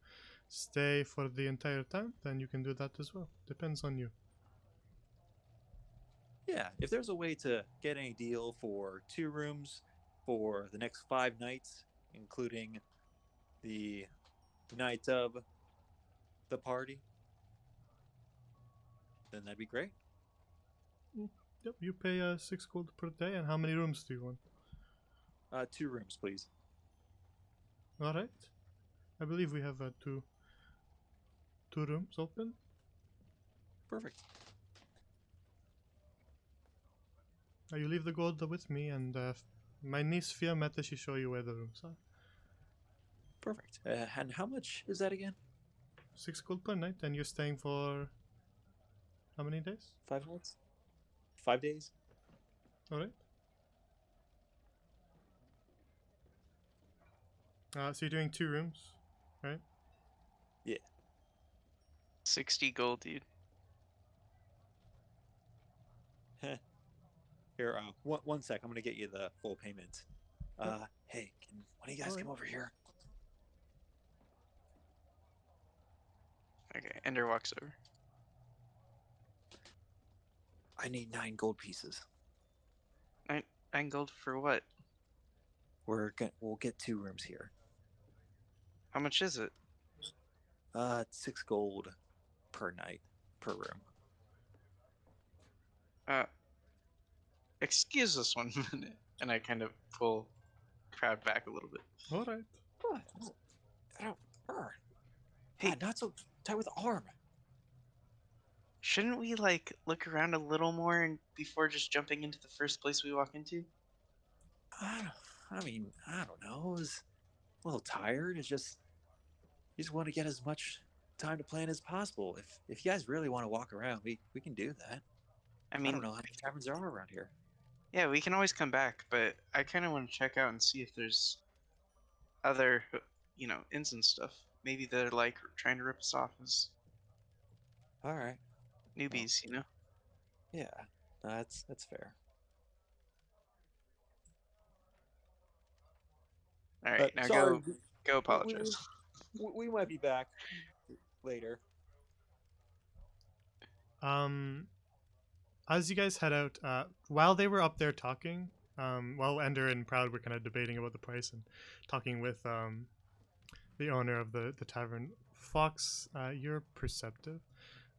[SPEAKER 1] stay for the entire time, then you can do that as well. Depends on you.
[SPEAKER 3] Yeah, if there's a way to get any deal for 2 rooms for the next 5 nights, including the night of the party, then that'd be great.
[SPEAKER 1] Yep, you pay 6 gold per day. And how many rooms do you want?
[SPEAKER 3] 2 rooms, please.
[SPEAKER 1] All right. I believe we have two rooms open.
[SPEAKER 3] Perfect.
[SPEAKER 1] You leave the gold with me, and my niece Fiametta, she show you where the rooms are.
[SPEAKER 3] Perfect. And how much is that again?
[SPEAKER 1] 6 gold per night, and you're staying for how many days?
[SPEAKER 3] 5 nights? 5 days?
[SPEAKER 1] All right. So you're doing 2 rooms, right?
[SPEAKER 6] 60 gold, dude.
[SPEAKER 3] Here, one sec. I'm gonna get you the full payment. Hey, can one of you guys come over here?
[SPEAKER 6] Okay, Ender walks over.
[SPEAKER 3] I need 9 gold pieces.
[SPEAKER 6] 9 gold for what?
[SPEAKER 3] We'll get 2 rooms here.
[SPEAKER 6] How much is it?
[SPEAKER 3] 6 gold per night per room.
[SPEAKER 6] Excuse us 1 minute. And I kind of pull Proud back a little bit.
[SPEAKER 1] All right.
[SPEAKER 3] I don't.
[SPEAKER 6] Hey.
[SPEAKER 3] Not so tight with the arm.
[SPEAKER 6] Shouldn't we, like, look around a little more before just jumping into the first place we walk into?
[SPEAKER 3] I don't know. I was a little tired. It's just, you just want to get as much time to plan as possible. If you guys really want to walk around, we can do that.
[SPEAKER 6] I mean,
[SPEAKER 3] I don't know how many taverns there are around here.
[SPEAKER 6] yeah, we can always come back, but I kind of want to check out and see if there's other, inns and stuff. Maybe they're, like, trying to rip us off as
[SPEAKER 3] All right.
[SPEAKER 6] newbies,
[SPEAKER 3] Yeah, that's fair.
[SPEAKER 6] All right, now
[SPEAKER 3] sorry,
[SPEAKER 6] go apologize.
[SPEAKER 3] We might be back later.
[SPEAKER 1] As you guys head out, while they were up there talking, while Ender and Proud were kind of debating about the price and talking with the owner of the tavern, Fox, you're perceptive.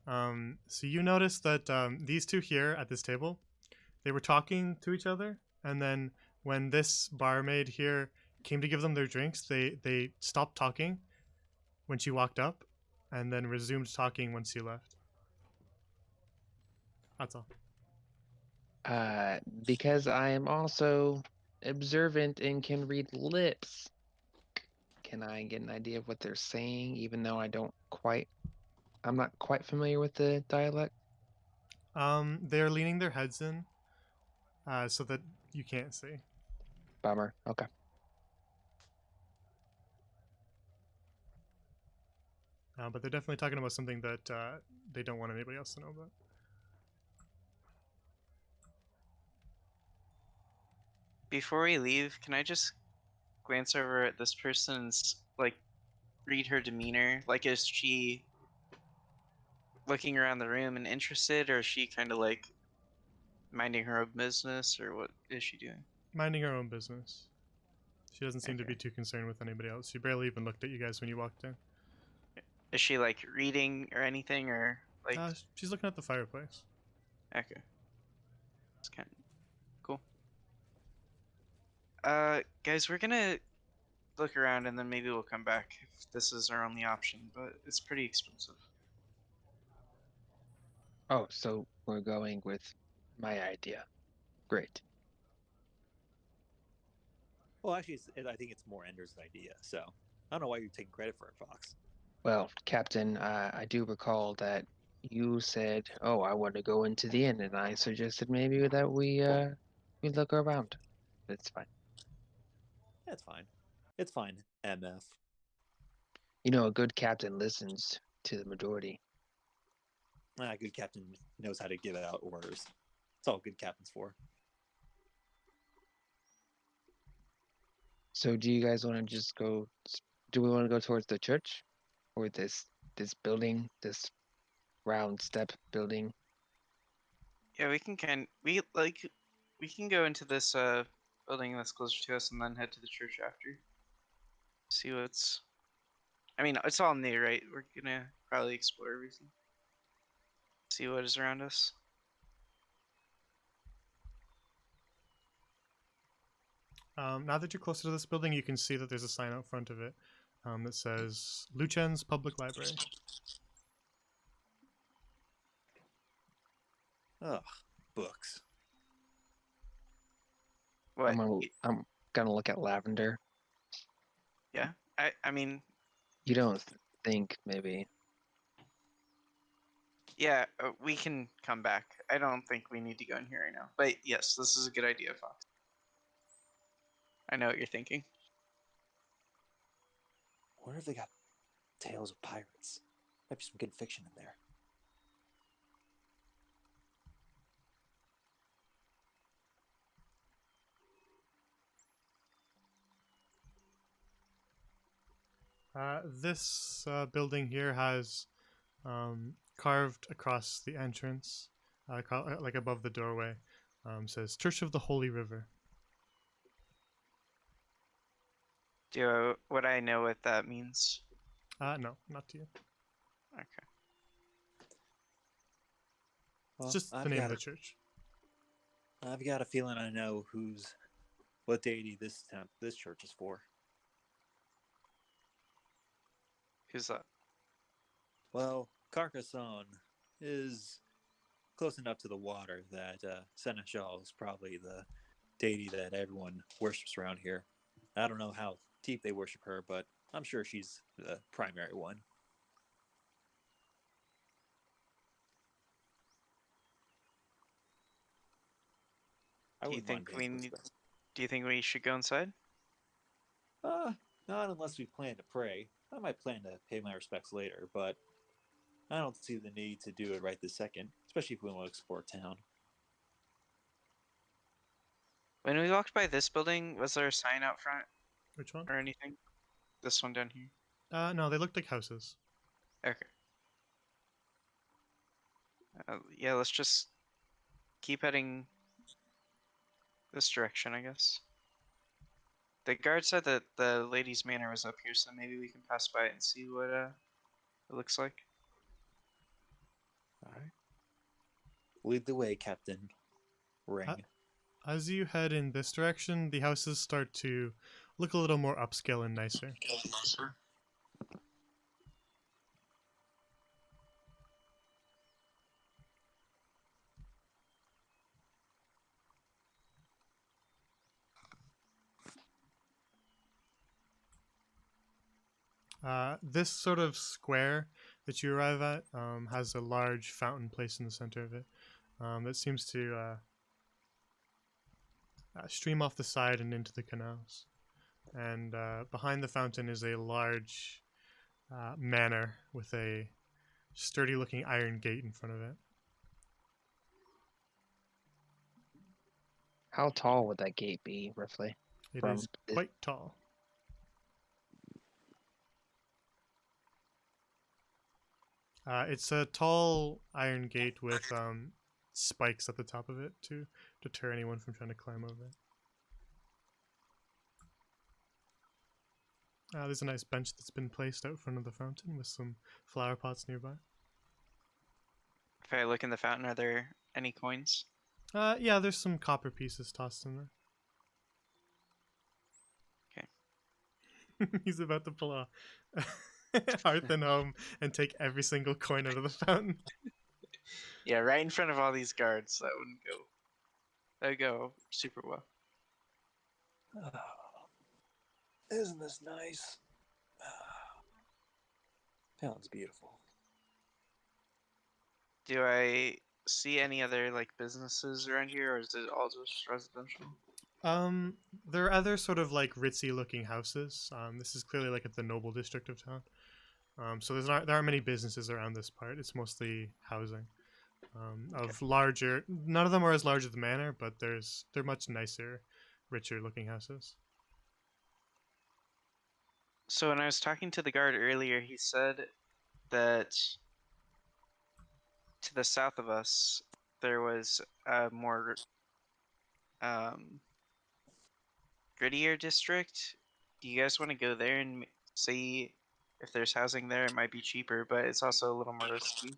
[SPEAKER 1] So you notice that these two here at this table, they were talking to each other, and then when this barmaid here came to give them their drinks, they stopped talking when she walked up, and then resumed talking when she left. That's all.
[SPEAKER 5] Because I am also observant and can read lips, can I get an idea of what they're saying, even though I'm not quite familiar with the dialect?
[SPEAKER 1] They're leaning their heads in, so that you can't see.
[SPEAKER 5] Bummer. Okay.
[SPEAKER 1] But they're definitely talking about something that they don't want anybody else to know about.
[SPEAKER 6] Before we leave, can I just glance over at this person's, like, read her demeanor? Like, is she looking around the room and interested, or is she kind of, like, minding her own business, or what is she doing?
[SPEAKER 1] Minding her own business. She doesn't seem to be
[SPEAKER 6] Okay.
[SPEAKER 1] too concerned with anybody else. She barely even looked at you guys when you walked in.
[SPEAKER 6] Is she, like, reading or anything, or, like...
[SPEAKER 1] She's looking at the fireplace.
[SPEAKER 6] Okay. It's kind of cool. Guys, we're gonna look around and then maybe we'll come back if this is our only option, but it's pretty expensive.
[SPEAKER 5] Oh, so we're going with my idea. Great.
[SPEAKER 3] Well, actually, I think it's more Ender's idea. So I don't know why you're taking credit for it, Fox.
[SPEAKER 5] Well, Captain, I do recall that you said, "Oh, I want to go into the inn," and I suggested maybe that we look around. That's fine.
[SPEAKER 3] That's fine. It's fine, MF.
[SPEAKER 5] You know, a good captain listens to the majority.
[SPEAKER 3] Good captain knows how to give out orders. It's all good captains for.
[SPEAKER 5] So do you guys want to just go? Do we want to go towards the church, or this building, this round step building?
[SPEAKER 6] Yeah, we can we can go into this building that's closer to us and then head to the church after. See what's. I mean, it's all new, right? We're gonna probably explore everything. See what is around us.
[SPEAKER 1] Now that you're closer to this building, you can see that there's a sign out front of it that says Lucens Public Library.
[SPEAKER 3] Ugh, books.
[SPEAKER 6] What?
[SPEAKER 5] I'm gonna look at Lavender.
[SPEAKER 6] Yeah. I mean,
[SPEAKER 5] You don't think maybe?
[SPEAKER 6] yeah, we can come back. I don't think we need to go in here right now. But yes, this is a good idea, Fox. I know what you're thinking.
[SPEAKER 3] I wonder if they got tales of pirates. Might be some good fiction in there.
[SPEAKER 1] This building here has carved across the entrance, like above the doorway, says Church of the Holy River.
[SPEAKER 6] Would I know what that means?
[SPEAKER 1] No, not to you.
[SPEAKER 6] Okay.
[SPEAKER 3] Well,
[SPEAKER 1] It's just the name of the church.
[SPEAKER 3] I've got a feeling I know what deity this church is for.
[SPEAKER 6] Who's that?
[SPEAKER 3] Well, Carcassonne is close enough to the water that Seneschal is probably the deity that everyone worships around here. I don't know how deep they worship her, but I'm sure she's the primary one.
[SPEAKER 6] Do you think we should go inside?
[SPEAKER 3] Not unless we plan to pray. I might plan to pay my respects later, but I don't see the need to do it right this second, especially if we want to explore town.
[SPEAKER 6] When we walked by this building, was there a sign out front
[SPEAKER 1] Which one?
[SPEAKER 6] or anything? This one down here.
[SPEAKER 1] No, they looked like houses.
[SPEAKER 6] Okay. Yeah, let's just keep heading this direction, I guess. The guard said that the lady's manor was up here, so maybe we can pass by it and see what it looks like.
[SPEAKER 3] All right. Lead the way, Captain. Ring.
[SPEAKER 1] As you head in this direction, the houses start to look a little more upscale and nicer. This sort of square that you arrive at has a large fountain placed in the center of it that seems to stream off the side and into the canals. And behind the fountain is a large manor with a sturdy-looking iron gate in front of it.
[SPEAKER 5] How tall would that gate be, roughly?
[SPEAKER 1] It is quite tall. It's a tall iron gate with spikes at the top of it to deter anyone from trying to climb over it. There's a nice bench that's been placed out front of the fountain with some flower pots nearby.
[SPEAKER 6] If I look in the fountain, are there any coins?
[SPEAKER 1] Yeah, there's some copper pieces tossed in there.
[SPEAKER 6] Okay.
[SPEAKER 1] He's about to pull a hearth and home and take every single coin out of the fountain.
[SPEAKER 6] Yeah, right in front of all these guards. That wouldn't go. That would go super well.
[SPEAKER 3] Isn't this nice? Town's beautiful.
[SPEAKER 6] Do I see any other like businesses around here, or is it all just residential?
[SPEAKER 1] There are other sort of like ritzy looking houses. This is clearly like at the noble district of town. So there aren't many businesses around this part. It's mostly housing. of larger. None of them are as large as the manor, but they're much nicer, richer looking houses.
[SPEAKER 6] So when I was talking to the guard earlier, he said that to the south of us there was a more grittier district. Do you guys want to go there and see if there's housing there? It might be cheaper, but it's also a little more risky.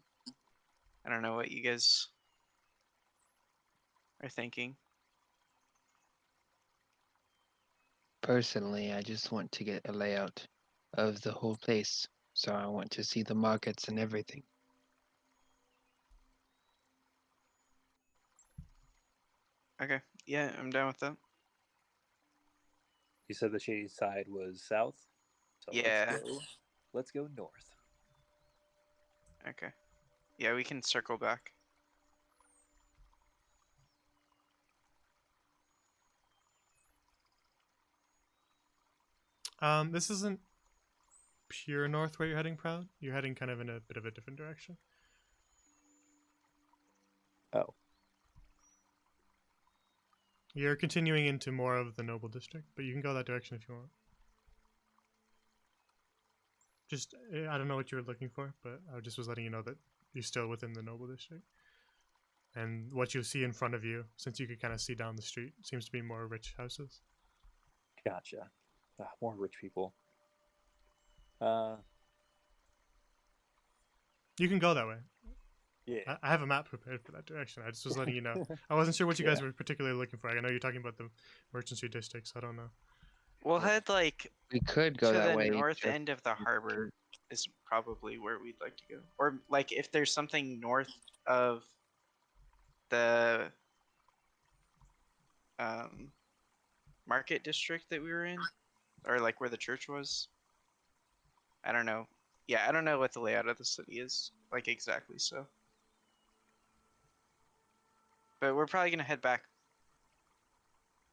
[SPEAKER 6] I don't know what you guys are thinking.
[SPEAKER 5] Personally, I just want to get a layout of the whole place. So I want to see the markets and everything.
[SPEAKER 6] Okay, yeah, I'm down with that.
[SPEAKER 3] You said the shady side was south, so
[SPEAKER 6] Yeah.
[SPEAKER 3] let's go north.
[SPEAKER 6] Okay. Yeah, we can circle back.
[SPEAKER 1] This isn't pure north where you're heading, Proud. You're heading kind of in a bit of a different direction.
[SPEAKER 3] Oh.
[SPEAKER 1] You're continuing into more of the noble district, but you can go that direction if you want. Just, I don't know what you were looking for, but I just was letting you know that you're still within the noble district. And what you see in front of you, since you could kind of see down the street, seems to be more rich houses.
[SPEAKER 3] Gotcha. More rich people.
[SPEAKER 1] You can go that way.
[SPEAKER 3] Yeah.
[SPEAKER 1] I have a map prepared for that direction. I just was letting you know. I wasn't sure what you guys were particularly looking for. I know you're talking about the merchantry district, so I don't know.
[SPEAKER 6] We'll head like
[SPEAKER 5] We could go
[SPEAKER 6] to
[SPEAKER 5] that
[SPEAKER 6] the
[SPEAKER 5] way.
[SPEAKER 6] north
[SPEAKER 5] just-
[SPEAKER 6] end of the harbor is probably where we'd like to go. Or like if there's something north of the market district that we were in, or like where the church was. I don't know. Yeah, I don't know what the layout of the city is like exactly, so. But we're probably gonna head back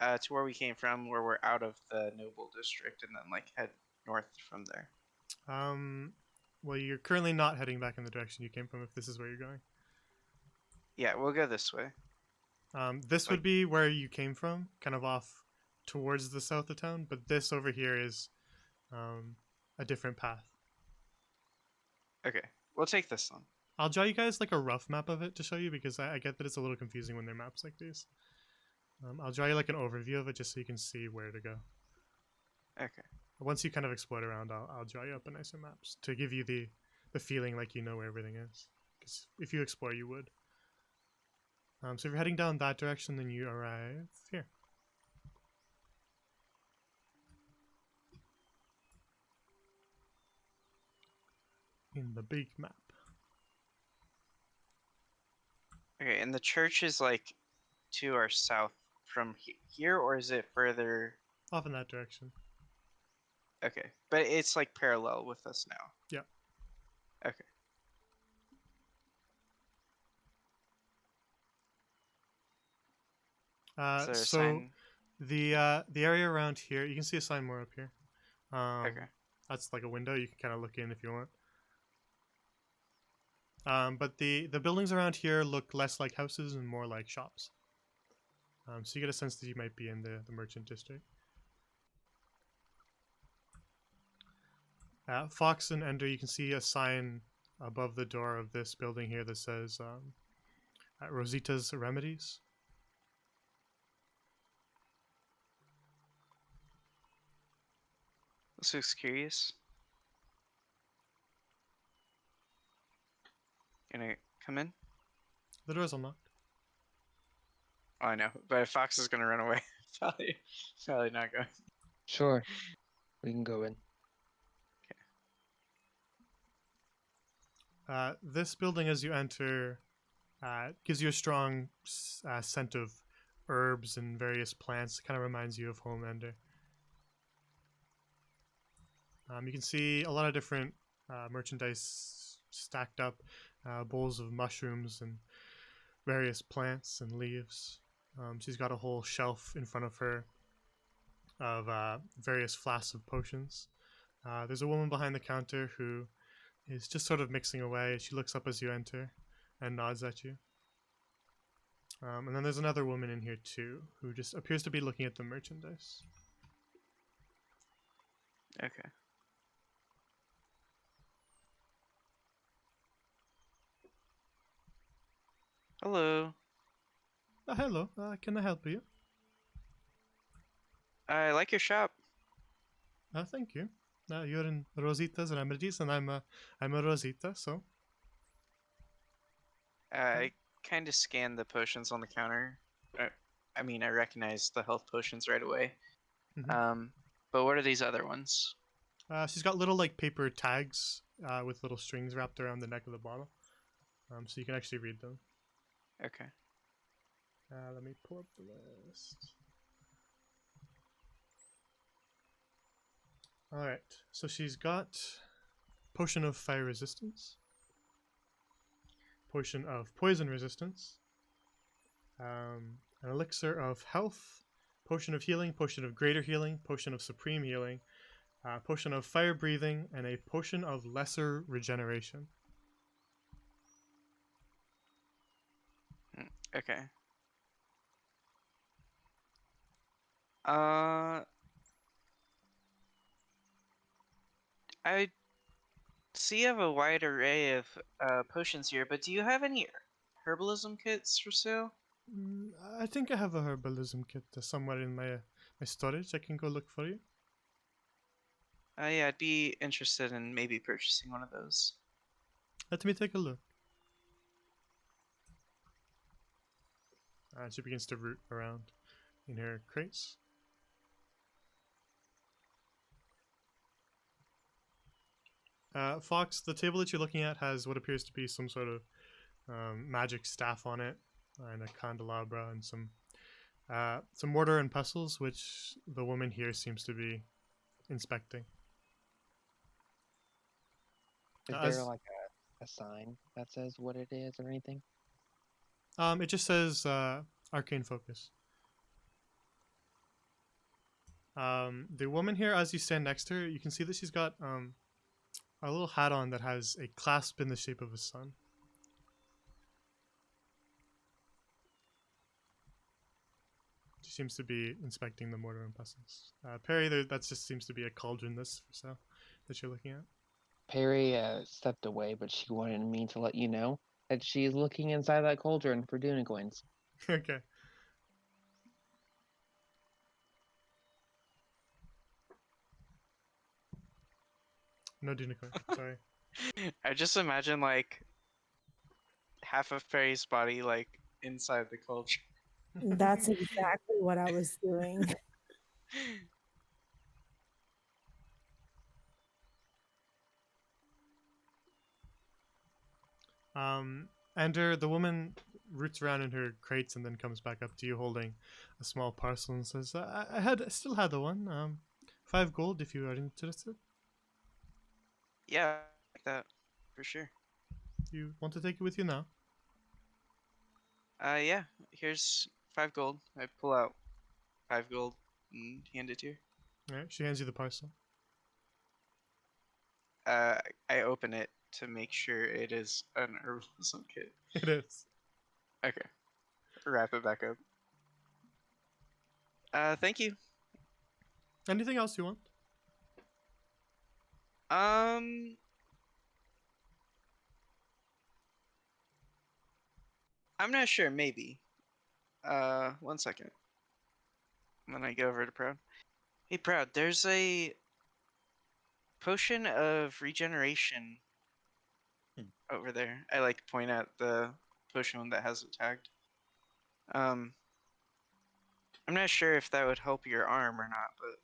[SPEAKER 6] to where we came from, where we're out of the noble district, and then like head north from there.
[SPEAKER 1] Well, you're currently not heading back in the direction you came from if this is where you're going.
[SPEAKER 6] Yeah, we'll go this way.
[SPEAKER 1] This would be where you came from, kind of off towards the south of town, but this over here is a different path.
[SPEAKER 6] Okay, we'll take this one.
[SPEAKER 1] I'll draw you guys like a rough map of it to show you because I get that it's a little confusing when they're maps like these. I'll draw you like an overview of it just so you can see where to go.
[SPEAKER 6] Okay.
[SPEAKER 1] Once you kind of explore around, I'll draw you up a nicer maps to give you the feeling like you know where everything is. Because if you explore, you would. So if you're heading down that direction, then you arrive here. In the big map.
[SPEAKER 6] Okay, and the church is like to our south from here, or is it further?
[SPEAKER 1] Off in that direction.
[SPEAKER 6] Okay, but it's like parallel with us now.
[SPEAKER 1] Yeah.
[SPEAKER 6] Okay.
[SPEAKER 1] So the area around here, you can see a sign more up here.
[SPEAKER 6] Okay.
[SPEAKER 1] That's like a window. You can kind of look in if you want. But the buildings around here look less like houses and more like shops. So you get a sense that you might be in the merchant district. Fox and Ender, you can see a sign above the door of this building here that says Rosita's Remedies.
[SPEAKER 6] This looks curious. Can I come in?
[SPEAKER 1] The door's unlocked.
[SPEAKER 6] Oh, I know, but if Fox is gonna run away, probably not going.
[SPEAKER 5] Sure. We can go in.
[SPEAKER 1] This building, as you enter, gives you a strong scent of herbs and various plants. It kind of reminds you of home, Ender. You can see a lot of different merchandise stacked up, bowls of mushrooms and various plants and leaves. She's got a whole shelf in front of her of various flasks of potions. There's a woman behind the counter who is just sort of mixing away. She looks up as you enter and nods at you. And then there's another woman in here too, who just appears to be looking at the merchandise.
[SPEAKER 6] Okay. Hello.
[SPEAKER 1] Hello, can I help you?
[SPEAKER 6] I like your shop.
[SPEAKER 1] Thank you. You're in Rosita's Remedies, and I'm a Rosita, so.
[SPEAKER 6] I kind of scanned the potions on the counter. I mean, I recognize the health potions right away.
[SPEAKER 1] Mhm.
[SPEAKER 6] But what are these other ones?
[SPEAKER 1] She's got little like paper tags with little strings wrapped around the neck of the bottle, so you can actually read them.
[SPEAKER 6] Okay.
[SPEAKER 1] Let me pull up the list. All right, so she's got potion of fire resistance, potion of poison resistance, an elixir of health, potion of healing, potion of greater healing, potion of supreme healing, potion of fire breathing, and a potion of lesser regeneration.
[SPEAKER 6] Okay. I see you have a wide array of potions here, but do you have any herbalism kits for sale?
[SPEAKER 1] I think I have a herbalism kit somewhere in my storage. I can go look for you.
[SPEAKER 6] Yeah, I'd be interested in maybe purchasing one of those.
[SPEAKER 1] Let me take a look. She begins to root around in her crates. Fox, the table that you're looking at has what appears to be some sort of magic staff on it, and a candelabra, and some mortar and pestles, which the woman here seems to be inspecting.
[SPEAKER 5] Is there like a sign that says what it is or anything?
[SPEAKER 1] It just says arcane focus. The woman here, as you stand next to her, you can see that she's got a little hat on that has a clasp in the shape of a sun. She seems to be inspecting the mortar and pestles. Perry, that just seems to be a cauldron this for sale that you're looking at.
[SPEAKER 5] Perry stepped away, but she wanted me to let you know that she's looking inside that cauldron for unicorns.
[SPEAKER 1] Okay. No unicorn, sorry.
[SPEAKER 6] I just imagine like half of Perry's body like inside the cauldron.
[SPEAKER 4] That's exactly what I was doing.
[SPEAKER 1] And the woman roots around in her crates and then comes back up to you holding a small parcel and says, I still had the one. 5 gold if you are interested.
[SPEAKER 6] Yeah, like that for sure.
[SPEAKER 1] You want to take it with you now?
[SPEAKER 6] Yeah. Here's 5 gold. I pull out 5 gold and hand it to her.
[SPEAKER 1] Alright, she hands you the parcel.
[SPEAKER 6] I open it to make sure it is an herbalism kit.
[SPEAKER 1] It is.
[SPEAKER 6] Okay. Wrap it back up. Thank you.
[SPEAKER 1] Anything else you want?
[SPEAKER 6] I'm not sure, maybe. 1 second. And then I go over to Proud. Hey Proud, there's a potion of regeneration over there. I like point at the potion that has it tagged. I'm not sure if that would help your arm or not, but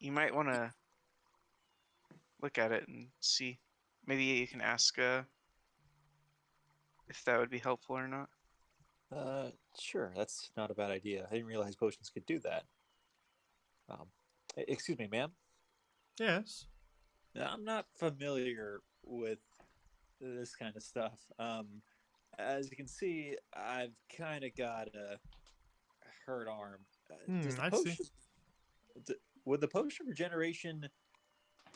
[SPEAKER 6] you might want to look at it and see. Maybe you can ask if that would be helpful or not.
[SPEAKER 3] Sure, that's not a bad idea. I didn't realize potions could do that. Excuse me, ma'am.
[SPEAKER 1] Yes.
[SPEAKER 3] I'm not familiar with this kind of stuff. As you can see, I've kind of got a hurt arm. Does the
[SPEAKER 1] I
[SPEAKER 3] potion,
[SPEAKER 1] see.
[SPEAKER 3] would the potion regeneration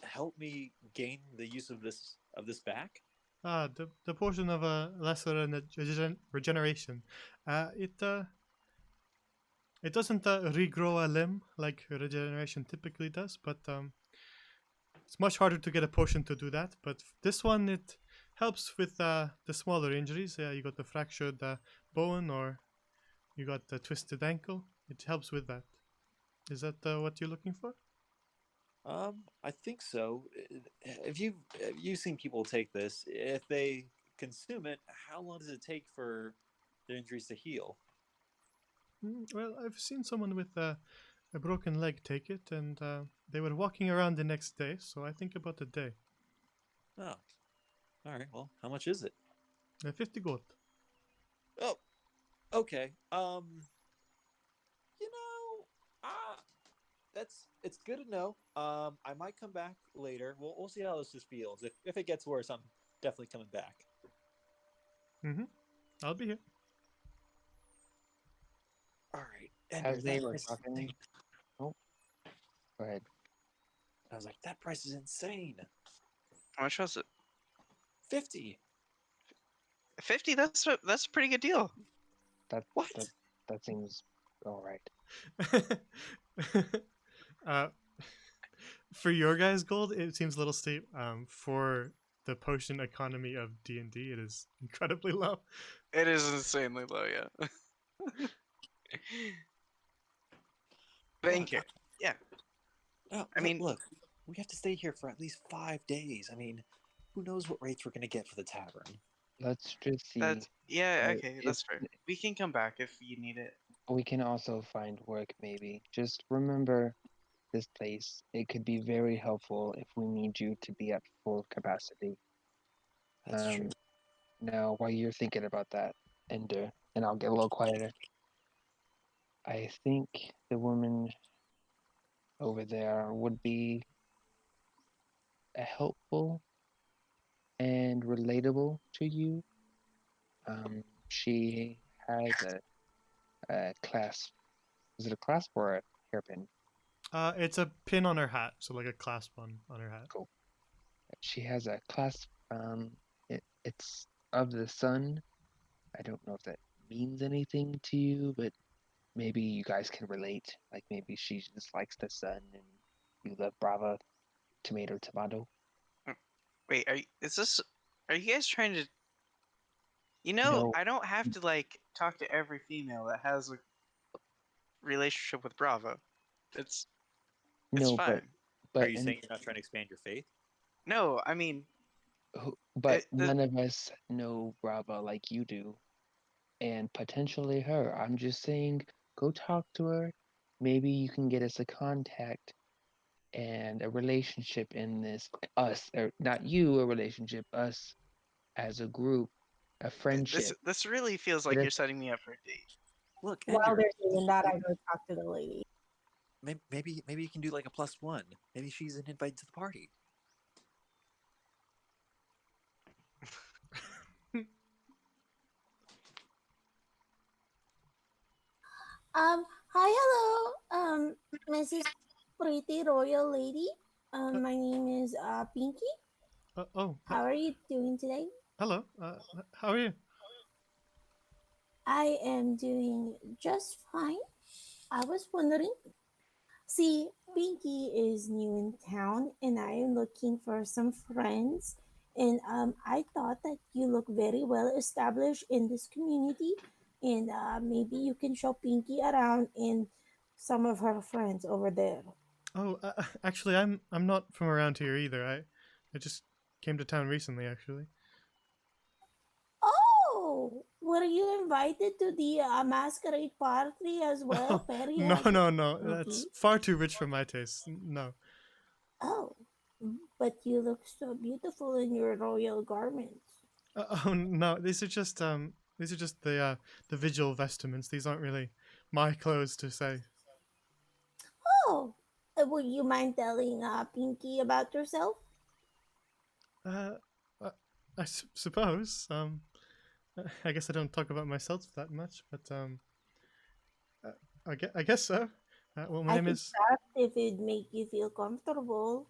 [SPEAKER 3] help me gain the use of this back?
[SPEAKER 1] The portion of a lesser regeneration. It doesn't regrow a limb like regeneration typically does, but it's much harder to get a potion to do that. But this one, it helps with the smaller injuries. Yeah, you got the fractured bone or you got the twisted ankle. It helps with that. Is that what you're looking for?
[SPEAKER 3] I think so. Have you seen people take this? If they consume it, how long does it take for their injuries to heal?
[SPEAKER 1] Well, I've seen someone with a broken leg take it, and they were walking around the next day, so I think about a day.
[SPEAKER 3] Oh, all right. Well, how much is it?
[SPEAKER 1] 50 gold.
[SPEAKER 3] Oh, okay. You know, it's good to know. I might come back later. We'll see how this just feels. If it gets worse, I'm definitely coming back.
[SPEAKER 1] Mm-hmm. I'll be here.
[SPEAKER 3] All right. And
[SPEAKER 5] As they
[SPEAKER 3] that
[SPEAKER 5] were
[SPEAKER 3] price is
[SPEAKER 5] talking,
[SPEAKER 3] insane.
[SPEAKER 5] go ahead.
[SPEAKER 3] I was like, that price is insane.
[SPEAKER 6] How much was it?
[SPEAKER 3] 50.
[SPEAKER 6] 50. That's a pretty good deal.
[SPEAKER 5] That
[SPEAKER 3] What?
[SPEAKER 5] that seems all right.
[SPEAKER 1] uh, for your guys' gold, it seems a little steep. For the potion economy of D&D, it is incredibly low.
[SPEAKER 6] It is insanely low, yeah. Thank you. Yeah.
[SPEAKER 3] No,
[SPEAKER 6] I mean-
[SPEAKER 3] look, we have to stay here for at least 5 days. I mean, who knows what rates we're gonna get for the tavern?
[SPEAKER 5] Let's just see.
[SPEAKER 6] That's okay.
[SPEAKER 5] if
[SPEAKER 6] That's fair. We can come back if you need it.
[SPEAKER 5] we can also find work, maybe. Just remember this place. It could be very helpful if we need you to be at full capacity.
[SPEAKER 3] That's true.
[SPEAKER 5] Now, while you're thinking about that, Ender, and I'll get a little quieter. I think the woman over there would be helpful and relatable to you. She has a clasp. Is it a clasp or a hairpin?
[SPEAKER 1] It's a pin on her hat, so like a clasp on her hat.
[SPEAKER 5] Cool. She has a clasp. It's of the sun. I don't know if that means anything to you, but maybe you guys can relate. Like maybe she just likes the sun and you love Brava, tomato, tomato.
[SPEAKER 6] Wait, are you guys trying to
[SPEAKER 5] No,
[SPEAKER 6] I don't have to like talk to every female that has a relationship with Bravo. It's
[SPEAKER 5] no,
[SPEAKER 6] fine.
[SPEAKER 3] Are you saying you're not trying to expand your faith?
[SPEAKER 6] No, I mean
[SPEAKER 5] but
[SPEAKER 6] the-
[SPEAKER 5] none of us know Brava like you do, and potentially her. I'm just saying, go talk to her. Maybe you can get us a contact and a relationship in this. Us, or not you, a relationship. Us as a group, a friendship.
[SPEAKER 6] this really feels like
[SPEAKER 5] Get
[SPEAKER 6] you're
[SPEAKER 5] us-
[SPEAKER 6] setting me up for a date.
[SPEAKER 3] Look,
[SPEAKER 4] While
[SPEAKER 3] Ender,
[SPEAKER 4] they're doing that, I go talk to the lady.
[SPEAKER 3] maybe you can do like a +1. Maybe she's an invite to the party.
[SPEAKER 4] Hi, hello, Mrs. Pretty Royal Lady. My name is Pinky. How are you doing today?
[SPEAKER 1] Hello. How are you?
[SPEAKER 4] I am doing just fine. I was wondering. See, Pinky is new in town, and I am looking for some friends. And I thought that you look very well established in this community, and maybe you can show Pinky around and some of her friends over there.
[SPEAKER 1] Oh, actually, I'm not from around here either. I just came to town recently, actually.
[SPEAKER 4] Oh, were you invited to the masquerade party as well, Perry?
[SPEAKER 1] No.
[SPEAKER 4] Pinky?
[SPEAKER 1] That's far too rich for my taste. No.
[SPEAKER 4] Oh, but you look so beautiful in your royal garments.
[SPEAKER 1] Oh no, these are just the visual vestments. These aren't really my clothes to say.
[SPEAKER 4] Oh, would you mind telling Pinky about yourself?
[SPEAKER 1] Uh, uh suppose. I guess I don't talk about myself that much, but uh, I guess so. Well, my
[SPEAKER 4] I
[SPEAKER 1] name
[SPEAKER 4] could
[SPEAKER 1] is.
[SPEAKER 4] start if it'd make you feel comfortable.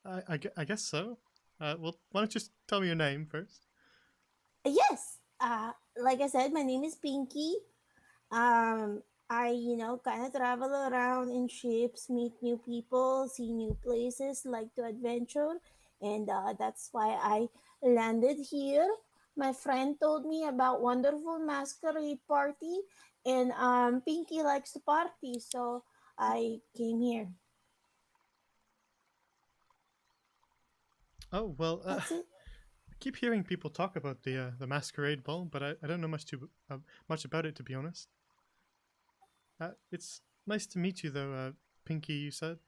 [SPEAKER 1] I guess so. Well, why don't you just tell me your name first?
[SPEAKER 4] Yes. Like I said, my name is Pinky. I, kind of travel around in ships, meet new people, see new places, like to adventure, and that's why I landed here. My friend told me about wonderful masquerade party, and Pinky likes to party, so I came here.
[SPEAKER 1] Oh well,
[SPEAKER 4] That's it.
[SPEAKER 1] I keep hearing people talk about the masquerade ball, but I don't know much about it, to be honest. It's nice to meet you though, Pinky. You said.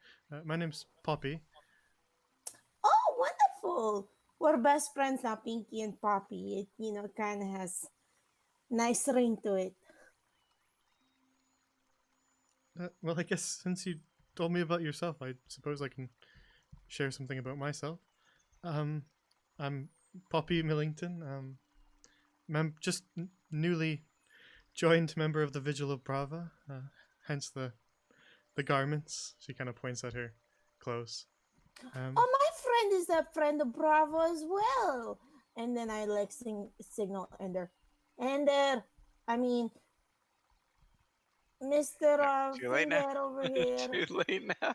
[SPEAKER 1] My name's Poppy.
[SPEAKER 4] Oh, wonderful! We're best friends now, Pinky and Poppy. It, kind of has nice ring to it.
[SPEAKER 1] Well, I guess since you told me about yourself, I suppose I can share something about myself. Um, I'm Poppy Millington. Just newly joined member of the Vigil of Brava. Hence the garments. She kind of points at her clothes.
[SPEAKER 4] Oh, my friend is a friend of Bravo as well. And then I like signal Ender. Ender, I mean, Mr.
[SPEAKER 6] Too late now.
[SPEAKER 4] Finger over here.
[SPEAKER 6] Too late now.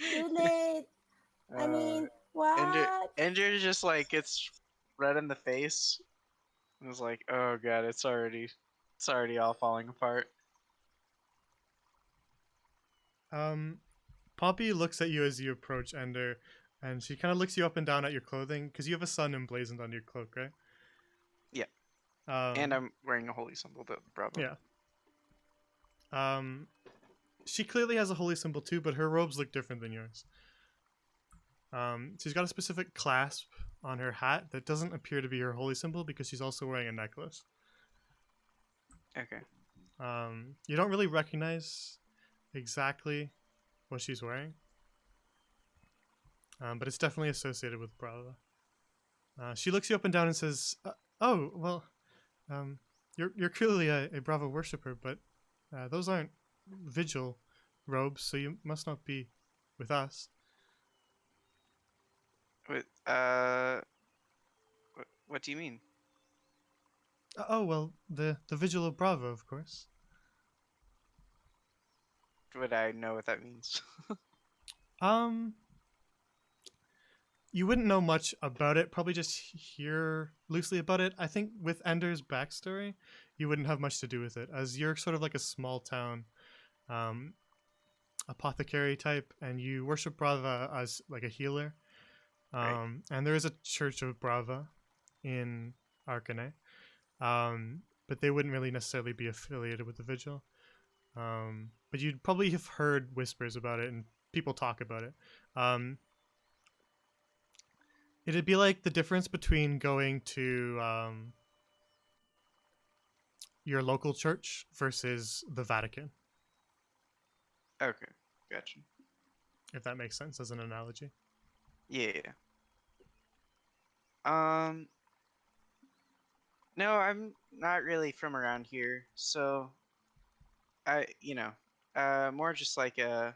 [SPEAKER 4] Too late. I mean, what?
[SPEAKER 6] Ender just like gets red in the face and is like, "Oh god, it's already all falling apart."
[SPEAKER 1] Poppy looks at you as you approach Ender, and she kind of looks you up and down at your clothing because you have a sun emblazoned on your cloak, right?
[SPEAKER 6] Yeah.
[SPEAKER 1] Um,
[SPEAKER 6] And I'm wearing a holy symbol, the Bravo.
[SPEAKER 1] yeah. She clearly has a holy symbol too, but her robes look different than yours. She's got a specific clasp on her hat that doesn't appear to be her holy symbol because she's also wearing a necklace.
[SPEAKER 6] Okay.
[SPEAKER 1] You don't really recognize exactly what she's wearing, but it's definitely associated with Brava. She looks you up and down and says, "Oh, well, you're clearly a Brava worshipper, but those aren't vigil robes, so you must not be with us."
[SPEAKER 6] What, what do you mean?
[SPEAKER 1] Oh well, the Vigil of Brava, of course.
[SPEAKER 6] Would I know what that means?
[SPEAKER 1] Um, you wouldn't know much about it. Probably just hear loosely about it. I think with Ender's backstory, you wouldn't have much to do with it, as you're sort of like a small town, um, apothecary type, and you worship Brava as like a healer.
[SPEAKER 6] Right.
[SPEAKER 1] And there is a Church of Brava in Arcanay, but they wouldn't really necessarily be affiliated with the Vigil. But you'd probably have heard whispers about it and people talk about it. It'd be like the difference between going to your local church versus the Vatican,
[SPEAKER 6] Okay. Gotcha.
[SPEAKER 1] if that makes sense as an analogy.
[SPEAKER 6] Yeah. No, I'm not really from around here, so more just like a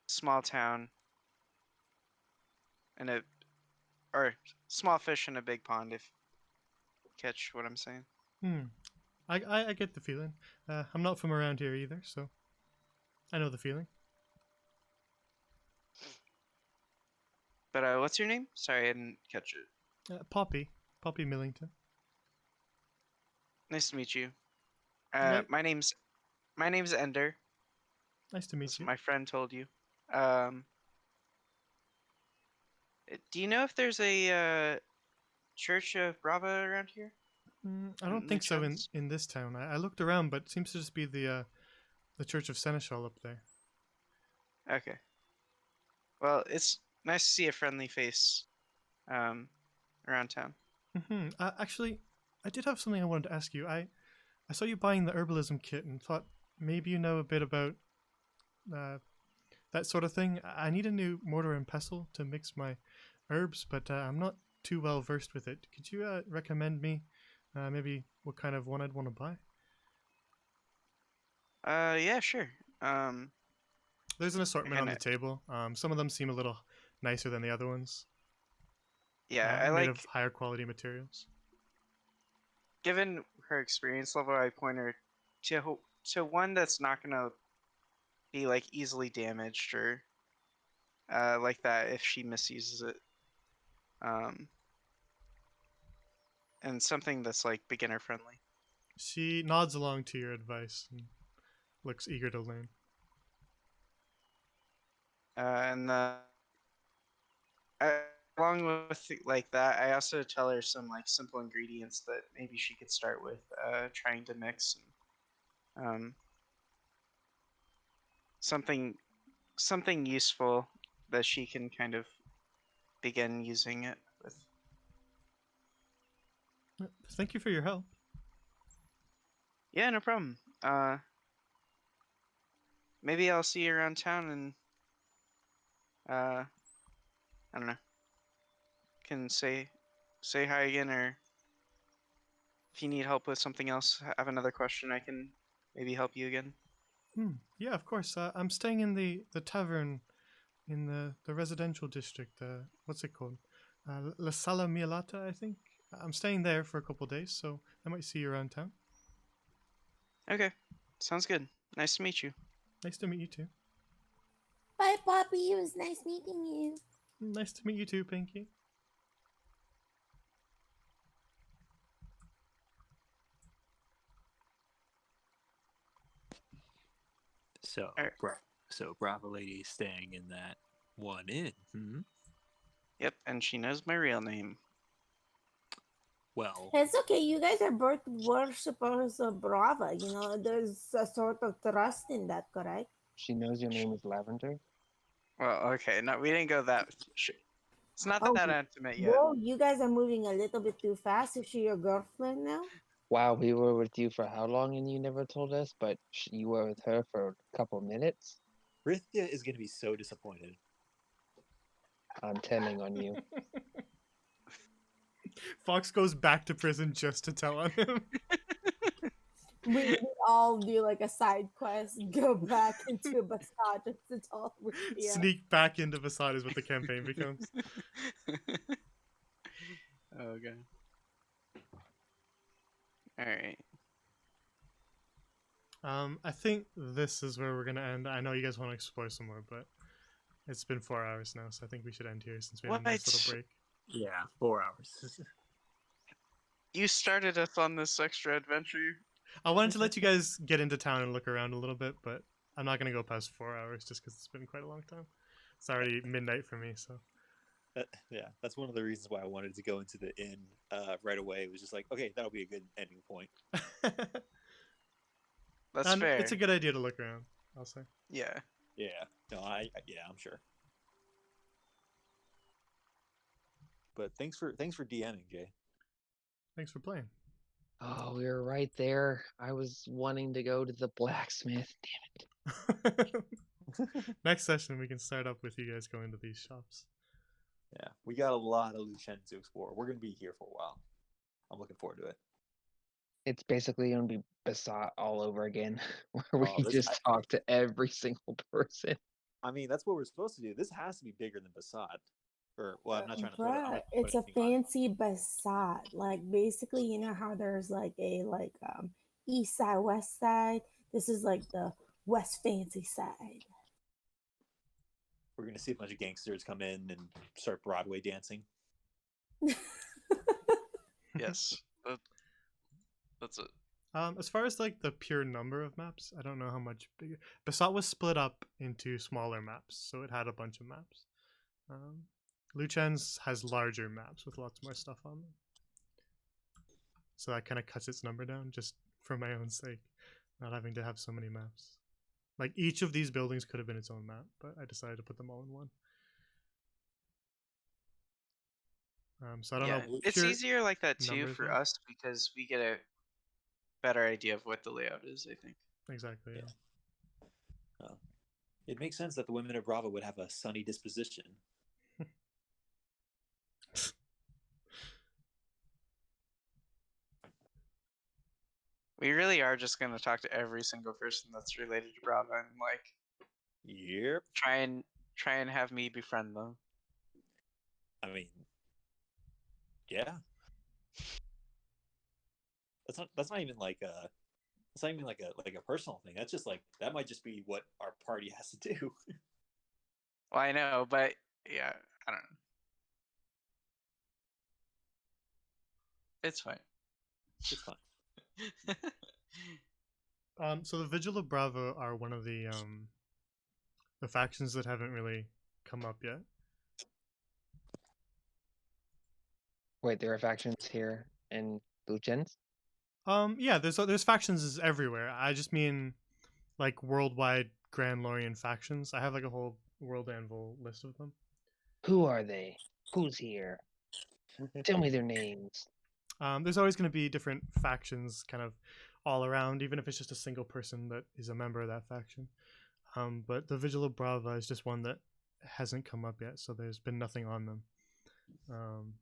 [SPEAKER 6] small town and a or small fish in a big pond, if you catch what I'm saying.
[SPEAKER 1] I get the feeling. I'm not from around here either, so I know the feeling.
[SPEAKER 6] But what's your name? Sorry, I didn't catch it.
[SPEAKER 1] Poppy Millington.
[SPEAKER 6] Nice to meet you.
[SPEAKER 1] Right.
[SPEAKER 6] My name's Ender,
[SPEAKER 1] Nice to meet
[SPEAKER 6] as
[SPEAKER 1] you.
[SPEAKER 6] my friend told you. Um, do you know if there's a Church of Brava around here?
[SPEAKER 1] I don't
[SPEAKER 6] Any
[SPEAKER 1] think so
[SPEAKER 6] chance?
[SPEAKER 1] in this town. I looked around, but it seems to just be the Church of Seneschal up there.
[SPEAKER 6] Okay. Well, it's nice to see a friendly face around town.
[SPEAKER 1] Actually, I did have something I wanted to ask you. I saw you buying the herbalism kit and thought maybe you know a bit about that sort of thing. I need a new mortar and pestle to mix my herbs, but I'm not too well versed with it. Could you recommend me maybe what kind of one I'd want to buy?
[SPEAKER 6] Yeah, sure.
[SPEAKER 1] There's an assortment on
[SPEAKER 6] Kinda,
[SPEAKER 1] the table. Some of them seem a little nicer than the other ones.
[SPEAKER 6] Yeah, I
[SPEAKER 1] made
[SPEAKER 6] like.
[SPEAKER 1] of higher quality materials.
[SPEAKER 6] Given her experience level, I point her to one that's not gonna be like easily damaged or like that if she misuses it. And something that's like beginner friendly.
[SPEAKER 1] She nods along to your advice and looks eager to learn.
[SPEAKER 6] And along with like that, I also tell her some like simple ingredients that maybe she could start with trying to mix and something useful that she can kind of begin using it with.
[SPEAKER 1] Thank you for your help.
[SPEAKER 6] Yeah, no problem. Maybe I'll see you around town and I don't know. Can say hi again, or if you need help with something else, have another question, I can maybe help you again.
[SPEAKER 1] Yeah, of course. I'm staying in the tavern in the residential district. What's it called? La Sala Mielata, I think. I'm staying there for a couple days, so I might see you around town.
[SPEAKER 6] Okay, sounds good. Nice to meet you.
[SPEAKER 1] Nice to meet you too.
[SPEAKER 4] Bye, Poppy. It was nice meeting you.
[SPEAKER 1] Nice to meet you too, Pinky.
[SPEAKER 3] So,
[SPEAKER 6] Alright.
[SPEAKER 3] so Brava Lady is staying in that one inn.
[SPEAKER 6] Yep, and she knows my real name.
[SPEAKER 3] Well,
[SPEAKER 4] It's okay. You guys are both worshippers of Brava. You know, there's a sort of trust in that, correct?
[SPEAKER 5] She knows your name is Lavender.
[SPEAKER 6] Well, okay, no, we didn't go that. It's not
[SPEAKER 4] Oh,
[SPEAKER 6] that intimate yet.
[SPEAKER 4] whoa, you guys are moving a little bit too fast. Is she your girlfriend now?
[SPEAKER 5] Wow, we were with you for how long and you never told us, but you were with her for a couple minutes?
[SPEAKER 3] Rithia is going to be so disappointed.
[SPEAKER 5] I'm telling on you.
[SPEAKER 1] Fox goes back to prison just to tell on him.
[SPEAKER 4] We all do like a side quest, go back into Basad just to tell Rithia.
[SPEAKER 1] Sneak back into Vasad is what the campaign becomes.
[SPEAKER 6] Okay. Alright.
[SPEAKER 1] I think this is where we're gonna end. I know you guys want to explore some more, but it's been 4 hours now, so I think we should end here since we had a nice little break.
[SPEAKER 3] Yeah, 4 hours.
[SPEAKER 6] You started us on this extra adventure.
[SPEAKER 1] I wanted to let you guys get into town and look around a little bit, but I'm not gonna go past 4 hours just because it's been quite a long time. It's already midnight for me, so.
[SPEAKER 3] Yeah, that's one of the reasons why I wanted to go into the inn right away. It was just like, okay, that'll be a good ending point.
[SPEAKER 6] That's
[SPEAKER 1] And
[SPEAKER 6] fair.
[SPEAKER 1] it's a good idea to look around, I'll say.
[SPEAKER 6] Yeah.
[SPEAKER 3] Yeah, no, yeah, I'm sure. But thanks for DMing, Jay.
[SPEAKER 1] Thanks for playing.
[SPEAKER 5] Oh, we were right there. I was wanting to go to the blacksmith. Damn it.
[SPEAKER 1] Next session, we can start up with you guys going to these shops.
[SPEAKER 3] Yeah, we got a lot of Lucens to explore. We're gonna be here for a while. I'm looking forward to it.
[SPEAKER 5] It's basically going to be Basat all over again, where we
[SPEAKER 3] Oh,
[SPEAKER 5] just talk to every single person.
[SPEAKER 3] I mean, that's what we're supposed to do. This has to be bigger than Basad. Or, well, I'm not trying to put it. I'm
[SPEAKER 4] Bruh,
[SPEAKER 3] not
[SPEAKER 4] it's a
[SPEAKER 3] putting anything on it.
[SPEAKER 4] fancy Basad. Like basically, you know how there's like a east side, west side. This is like the west fancy side.
[SPEAKER 3] We're gonna see a bunch of gangsters come in and start Broadway dancing.
[SPEAKER 6] Yes. That's it.
[SPEAKER 1] As far as like the pure number of maps, I don't know how much bigger. Basalt was split up into smaller maps, so it had a bunch of maps. Lucens has larger maps with lots more stuff on them. So that kind of cuts its number down just for my own sake, not having to have so many maps. Like each of these buildings could have been its own map, but I decided to put them all in one. So I don't know.
[SPEAKER 6] It's
[SPEAKER 1] pure
[SPEAKER 6] easier like that too
[SPEAKER 1] numbers
[SPEAKER 6] for
[SPEAKER 1] wise.
[SPEAKER 6] us because we get a better idea of what the layout is, I think.
[SPEAKER 1] Exactly. Yeah.
[SPEAKER 3] It makes sense that the women of Brava would have a sunny disposition.
[SPEAKER 6] We really are just going to talk to every single person that's related to Brava and like
[SPEAKER 3] Yep.
[SPEAKER 6] try and have me befriend them.
[SPEAKER 3] I mean, yeah. That's not even like a personal thing. That's just like that might just be what our party has to do.
[SPEAKER 6] Well, I know, but yeah, I don't know. It's fine.
[SPEAKER 3] It's fine.
[SPEAKER 1] So the Vigil of Bravo are one of the factions that haven't really come up yet.
[SPEAKER 5] Wait, there are factions here in Lucens?
[SPEAKER 1] Yeah, there's factions everywhere. I just mean like worldwide Grand Lorien factions. I have like a whole World Anvil list of them.
[SPEAKER 5] Who are they? Who's here? Tell me their names.
[SPEAKER 1] There's always going to be different factions kind of all around, even if it's just a single person that is a member of that faction. But the Vigil of Brava is just one that hasn't come up yet, so there's been nothing on them.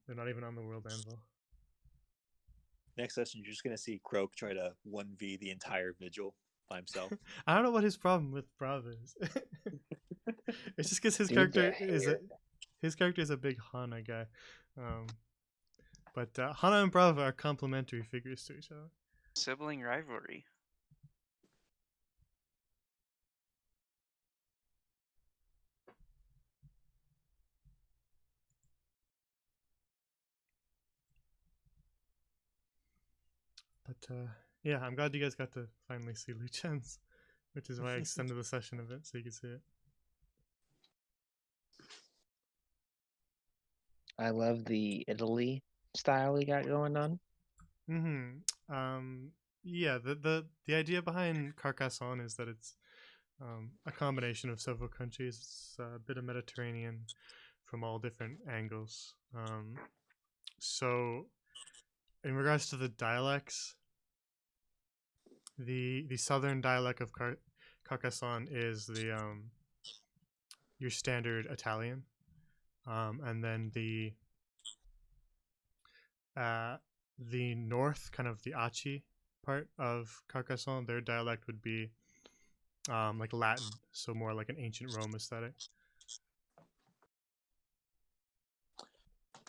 [SPEAKER 1] They're not even on the World Anvil.
[SPEAKER 3] Next session, you're just gonna see Croak try to 1v the entire vigil by himself.
[SPEAKER 1] I don't know what his problem with Brava is. It's just because his
[SPEAKER 5] Dude,
[SPEAKER 1] character
[SPEAKER 5] they're
[SPEAKER 1] is a big Hana guy. But Hana and Brava are complementary figures to each other.
[SPEAKER 6] Sibling rivalry.
[SPEAKER 1] But yeah, I'm glad you guys got to finally see Lucens, which is why I extended the session a bit so you could see it.
[SPEAKER 5] I love the Italy style we got going on.
[SPEAKER 1] Yeah, the idea behind Carcassonne is that it's a combination of several countries. It's a bit of Mediterranean from all different angles. So in regards to the dialects, the southern dialect of Carcassonne is the your standard Italian, and then the north, kind of the Achi part of Carcassonne, their dialect would be like Latin, so more like an ancient Rome aesthetic.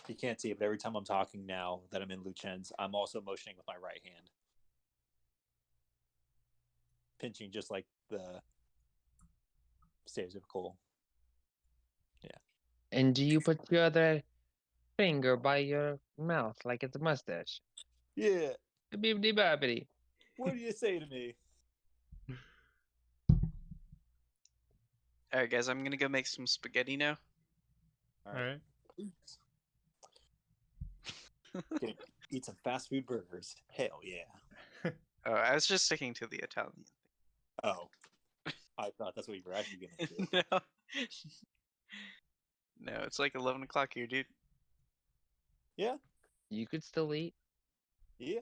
[SPEAKER 3] You can't see it, but every time I'm talking now that I'm in Lucens, I'm also motioning with my right hand, pinching just like the stereotypical. Yeah.
[SPEAKER 5] And do you put your other finger by your mouth like it's a mustache?
[SPEAKER 3] Yeah.
[SPEAKER 5] Bibbidi bobbidi.
[SPEAKER 3] What do you say to me?
[SPEAKER 6] All right, guys, I'm gonna go make some spaghetti now.
[SPEAKER 3] All
[SPEAKER 1] All right.
[SPEAKER 3] Gonna eat some fast food burgers. Hell yeah.
[SPEAKER 6] Oh, I was just sticking to the Italian.
[SPEAKER 3] Oh. I thought that's what you were actually gonna do.
[SPEAKER 6] No. No, it's like 11 o'clock here, dude.
[SPEAKER 3] Yeah.
[SPEAKER 5] You could still eat.
[SPEAKER 3] Yeah.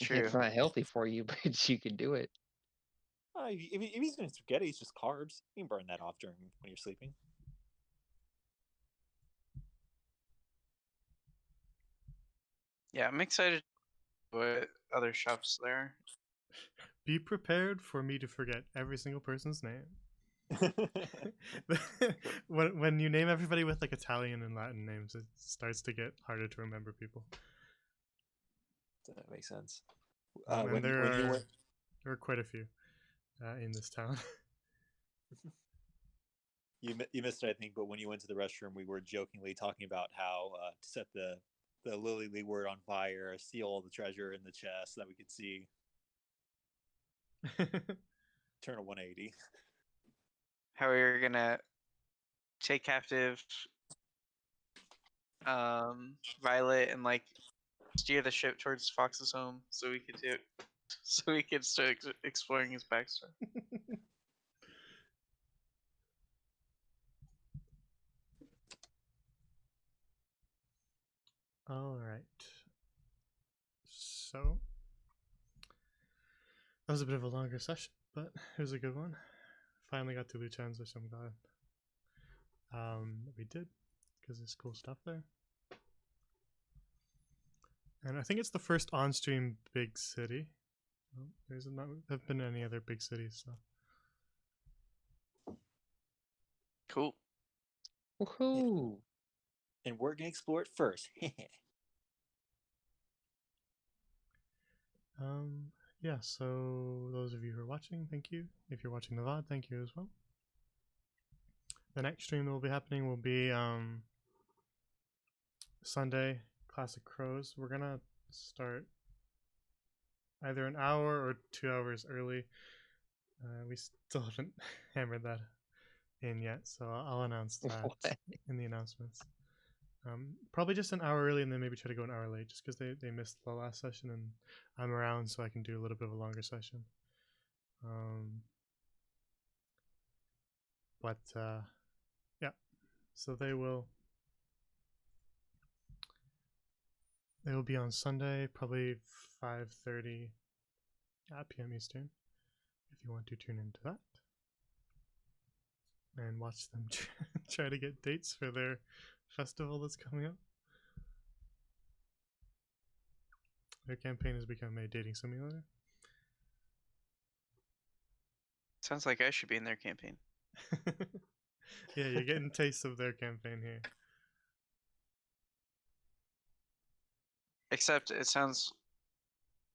[SPEAKER 6] True.
[SPEAKER 5] It's not healthy for you, but you can do it.
[SPEAKER 3] If he's doing spaghetti, it's just carbs. You can burn that off during when you're sleeping.
[SPEAKER 6] Yeah, I'm excited what other shops there.
[SPEAKER 1] Be prepared for me to forget every single person's name. when you name everybody with like Italian and Latin names, it starts to get harder to remember people.
[SPEAKER 3] That makes sense.
[SPEAKER 1] And there are quite a few in this town.
[SPEAKER 3] You missed it, I think, but when you went to the restroom, we were jokingly talking about how to set the Lily Leeward on fire, steal all the treasure in the chest so that we could see. Turn a 180.
[SPEAKER 6] How we're gonna take captive Violet and like steer the ship towards Fox's home so we could start exploring his backstory.
[SPEAKER 1] All right. So that was a bit of a longer session, but it was a good one. Finally got to Lucens, which I'm glad we did, because there's cool stuff there. And I think it's the first on-stream big city. Oh, there's not have been any other big cities, so.
[SPEAKER 6] Cool.
[SPEAKER 5] Woohoo!
[SPEAKER 3] and we're gonna explore it first.
[SPEAKER 1] Yeah, so those of you who are watching, thank you. If you're watching the VOD, thank you as well. The next stream that will be happening will be Sunday, Classic Crows. We're gonna start either an hour or 2 hours early. We still haven't hammered that in yet, so I'll announce that
[SPEAKER 5] What?
[SPEAKER 1] in the announcements. Probably just an hour early and then maybe try to go an hour late just because they missed the last session and I'm around so I can do a little bit of a longer session. But yeah, so they will be on Sunday, probably 5:30 p.m. Eastern, if you want to tune into that and watch them try to get dates for their festival that's coming up. Their campaign has become a dating simulator.
[SPEAKER 6] Sounds like I should be in their campaign.
[SPEAKER 1] Yeah, you're getting tastes of their campaign here.
[SPEAKER 6] Except it sounds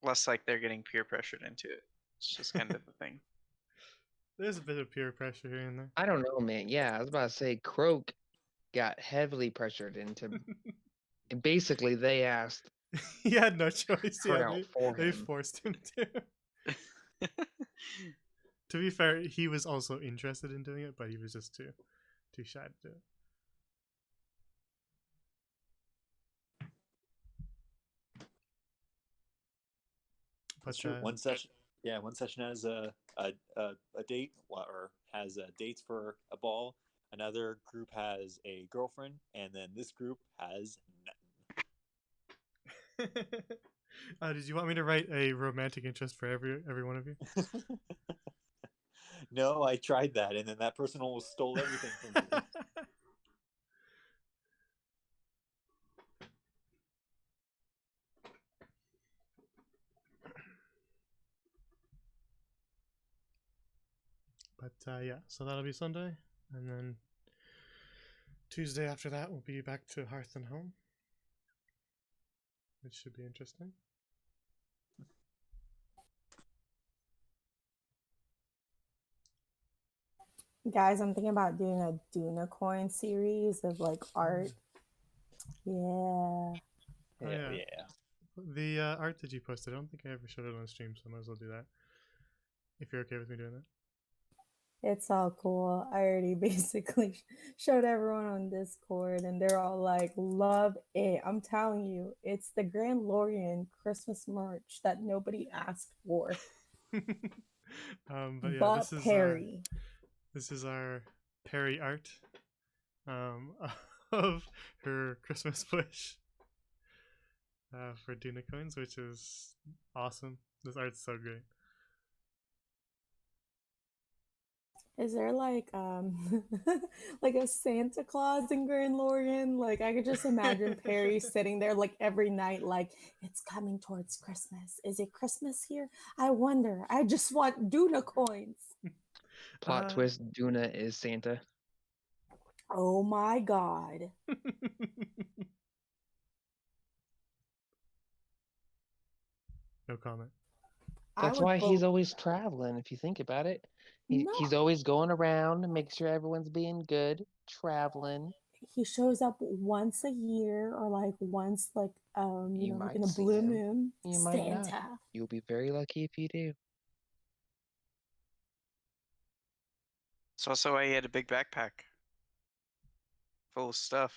[SPEAKER 6] less like they're getting peer pressured into it. It's just kind of the thing.
[SPEAKER 1] There's a bit of peer pressure here and there.
[SPEAKER 5] I don't know, man. Yeah, I was about to say Croak got heavily pressured into. And basically, they asked
[SPEAKER 1] He had no choice. Yeah,
[SPEAKER 5] Trout for
[SPEAKER 1] they
[SPEAKER 5] him.
[SPEAKER 1] forced him to. To be fair, he was also interested in doing it, but he was just too shy to do it.
[SPEAKER 3] That's true. One session has a date or has dates for a ball. Another group has a girlfriend, and then this group has nothing.
[SPEAKER 1] Did you want me to write a romantic interest for every one of you?
[SPEAKER 3] No, I tried that, and then that person almost stole everything from me.
[SPEAKER 1] But yeah, so that'll be Sunday, and then Tuesday after that we'll be back to Hearth and Home, which should be interesting.
[SPEAKER 4] Guys, I'm thinking about doing a Duna coin series of like art. Yeah.
[SPEAKER 3] Yeah.
[SPEAKER 1] The art that you posted, I don't think I ever showed it on stream, so I might as well do that. If you're okay with me doing that.
[SPEAKER 4] It's all cool. I already basically showed everyone on Discord and they're all like, love it. I'm telling you, it's the Grand Lorien Christmas merch that nobody asked for.
[SPEAKER 1] But yeah,
[SPEAKER 4] But Perry.
[SPEAKER 1] This is our Perry art of her Christmas wish for Duna coins, which is awesome. This art's so great.
[SPEAKER 4] Is there like like a Santa Claus in Grand Lorien? Like I could just imagine Perry sitting there like every night, like it's coming towards Christmas. Is it Christmas here? I wonder. I just want Duna coins.
[SPEAKER 5] Plot twist: Duna is Santa.
[SPEAKER 4] Oh my god.
[SPEAKER 1] No comment.
[SPEAKER 5] That's why he's always traveling, if you think about it. He's always going around and making sure everyone's being good, traveling.
[SPEAKER 4] He shows up once a year or like once like you know, like in a blue moon.
[SPEAKER 5] You might not. You'll be very lucky if you do.
[SPEAKER 6] It's also why he had a big backpack full of stuff.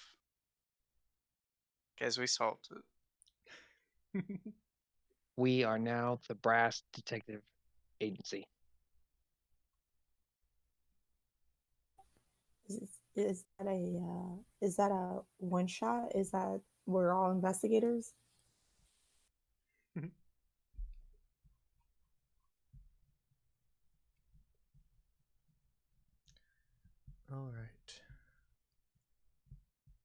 [SPEAKER 6] Guys, we solved it.
[SPEAKER 5] We are now the Brass Detective Agency.
[SPEAKER 4] Is that a one shot? Is that we're all investigators?
[SPEAKER 1] All right.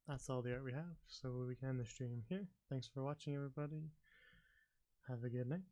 [SPEAKER 1] That's all the art we have. So we can end the stream here. Thanks for watching, everybody. Have a good night.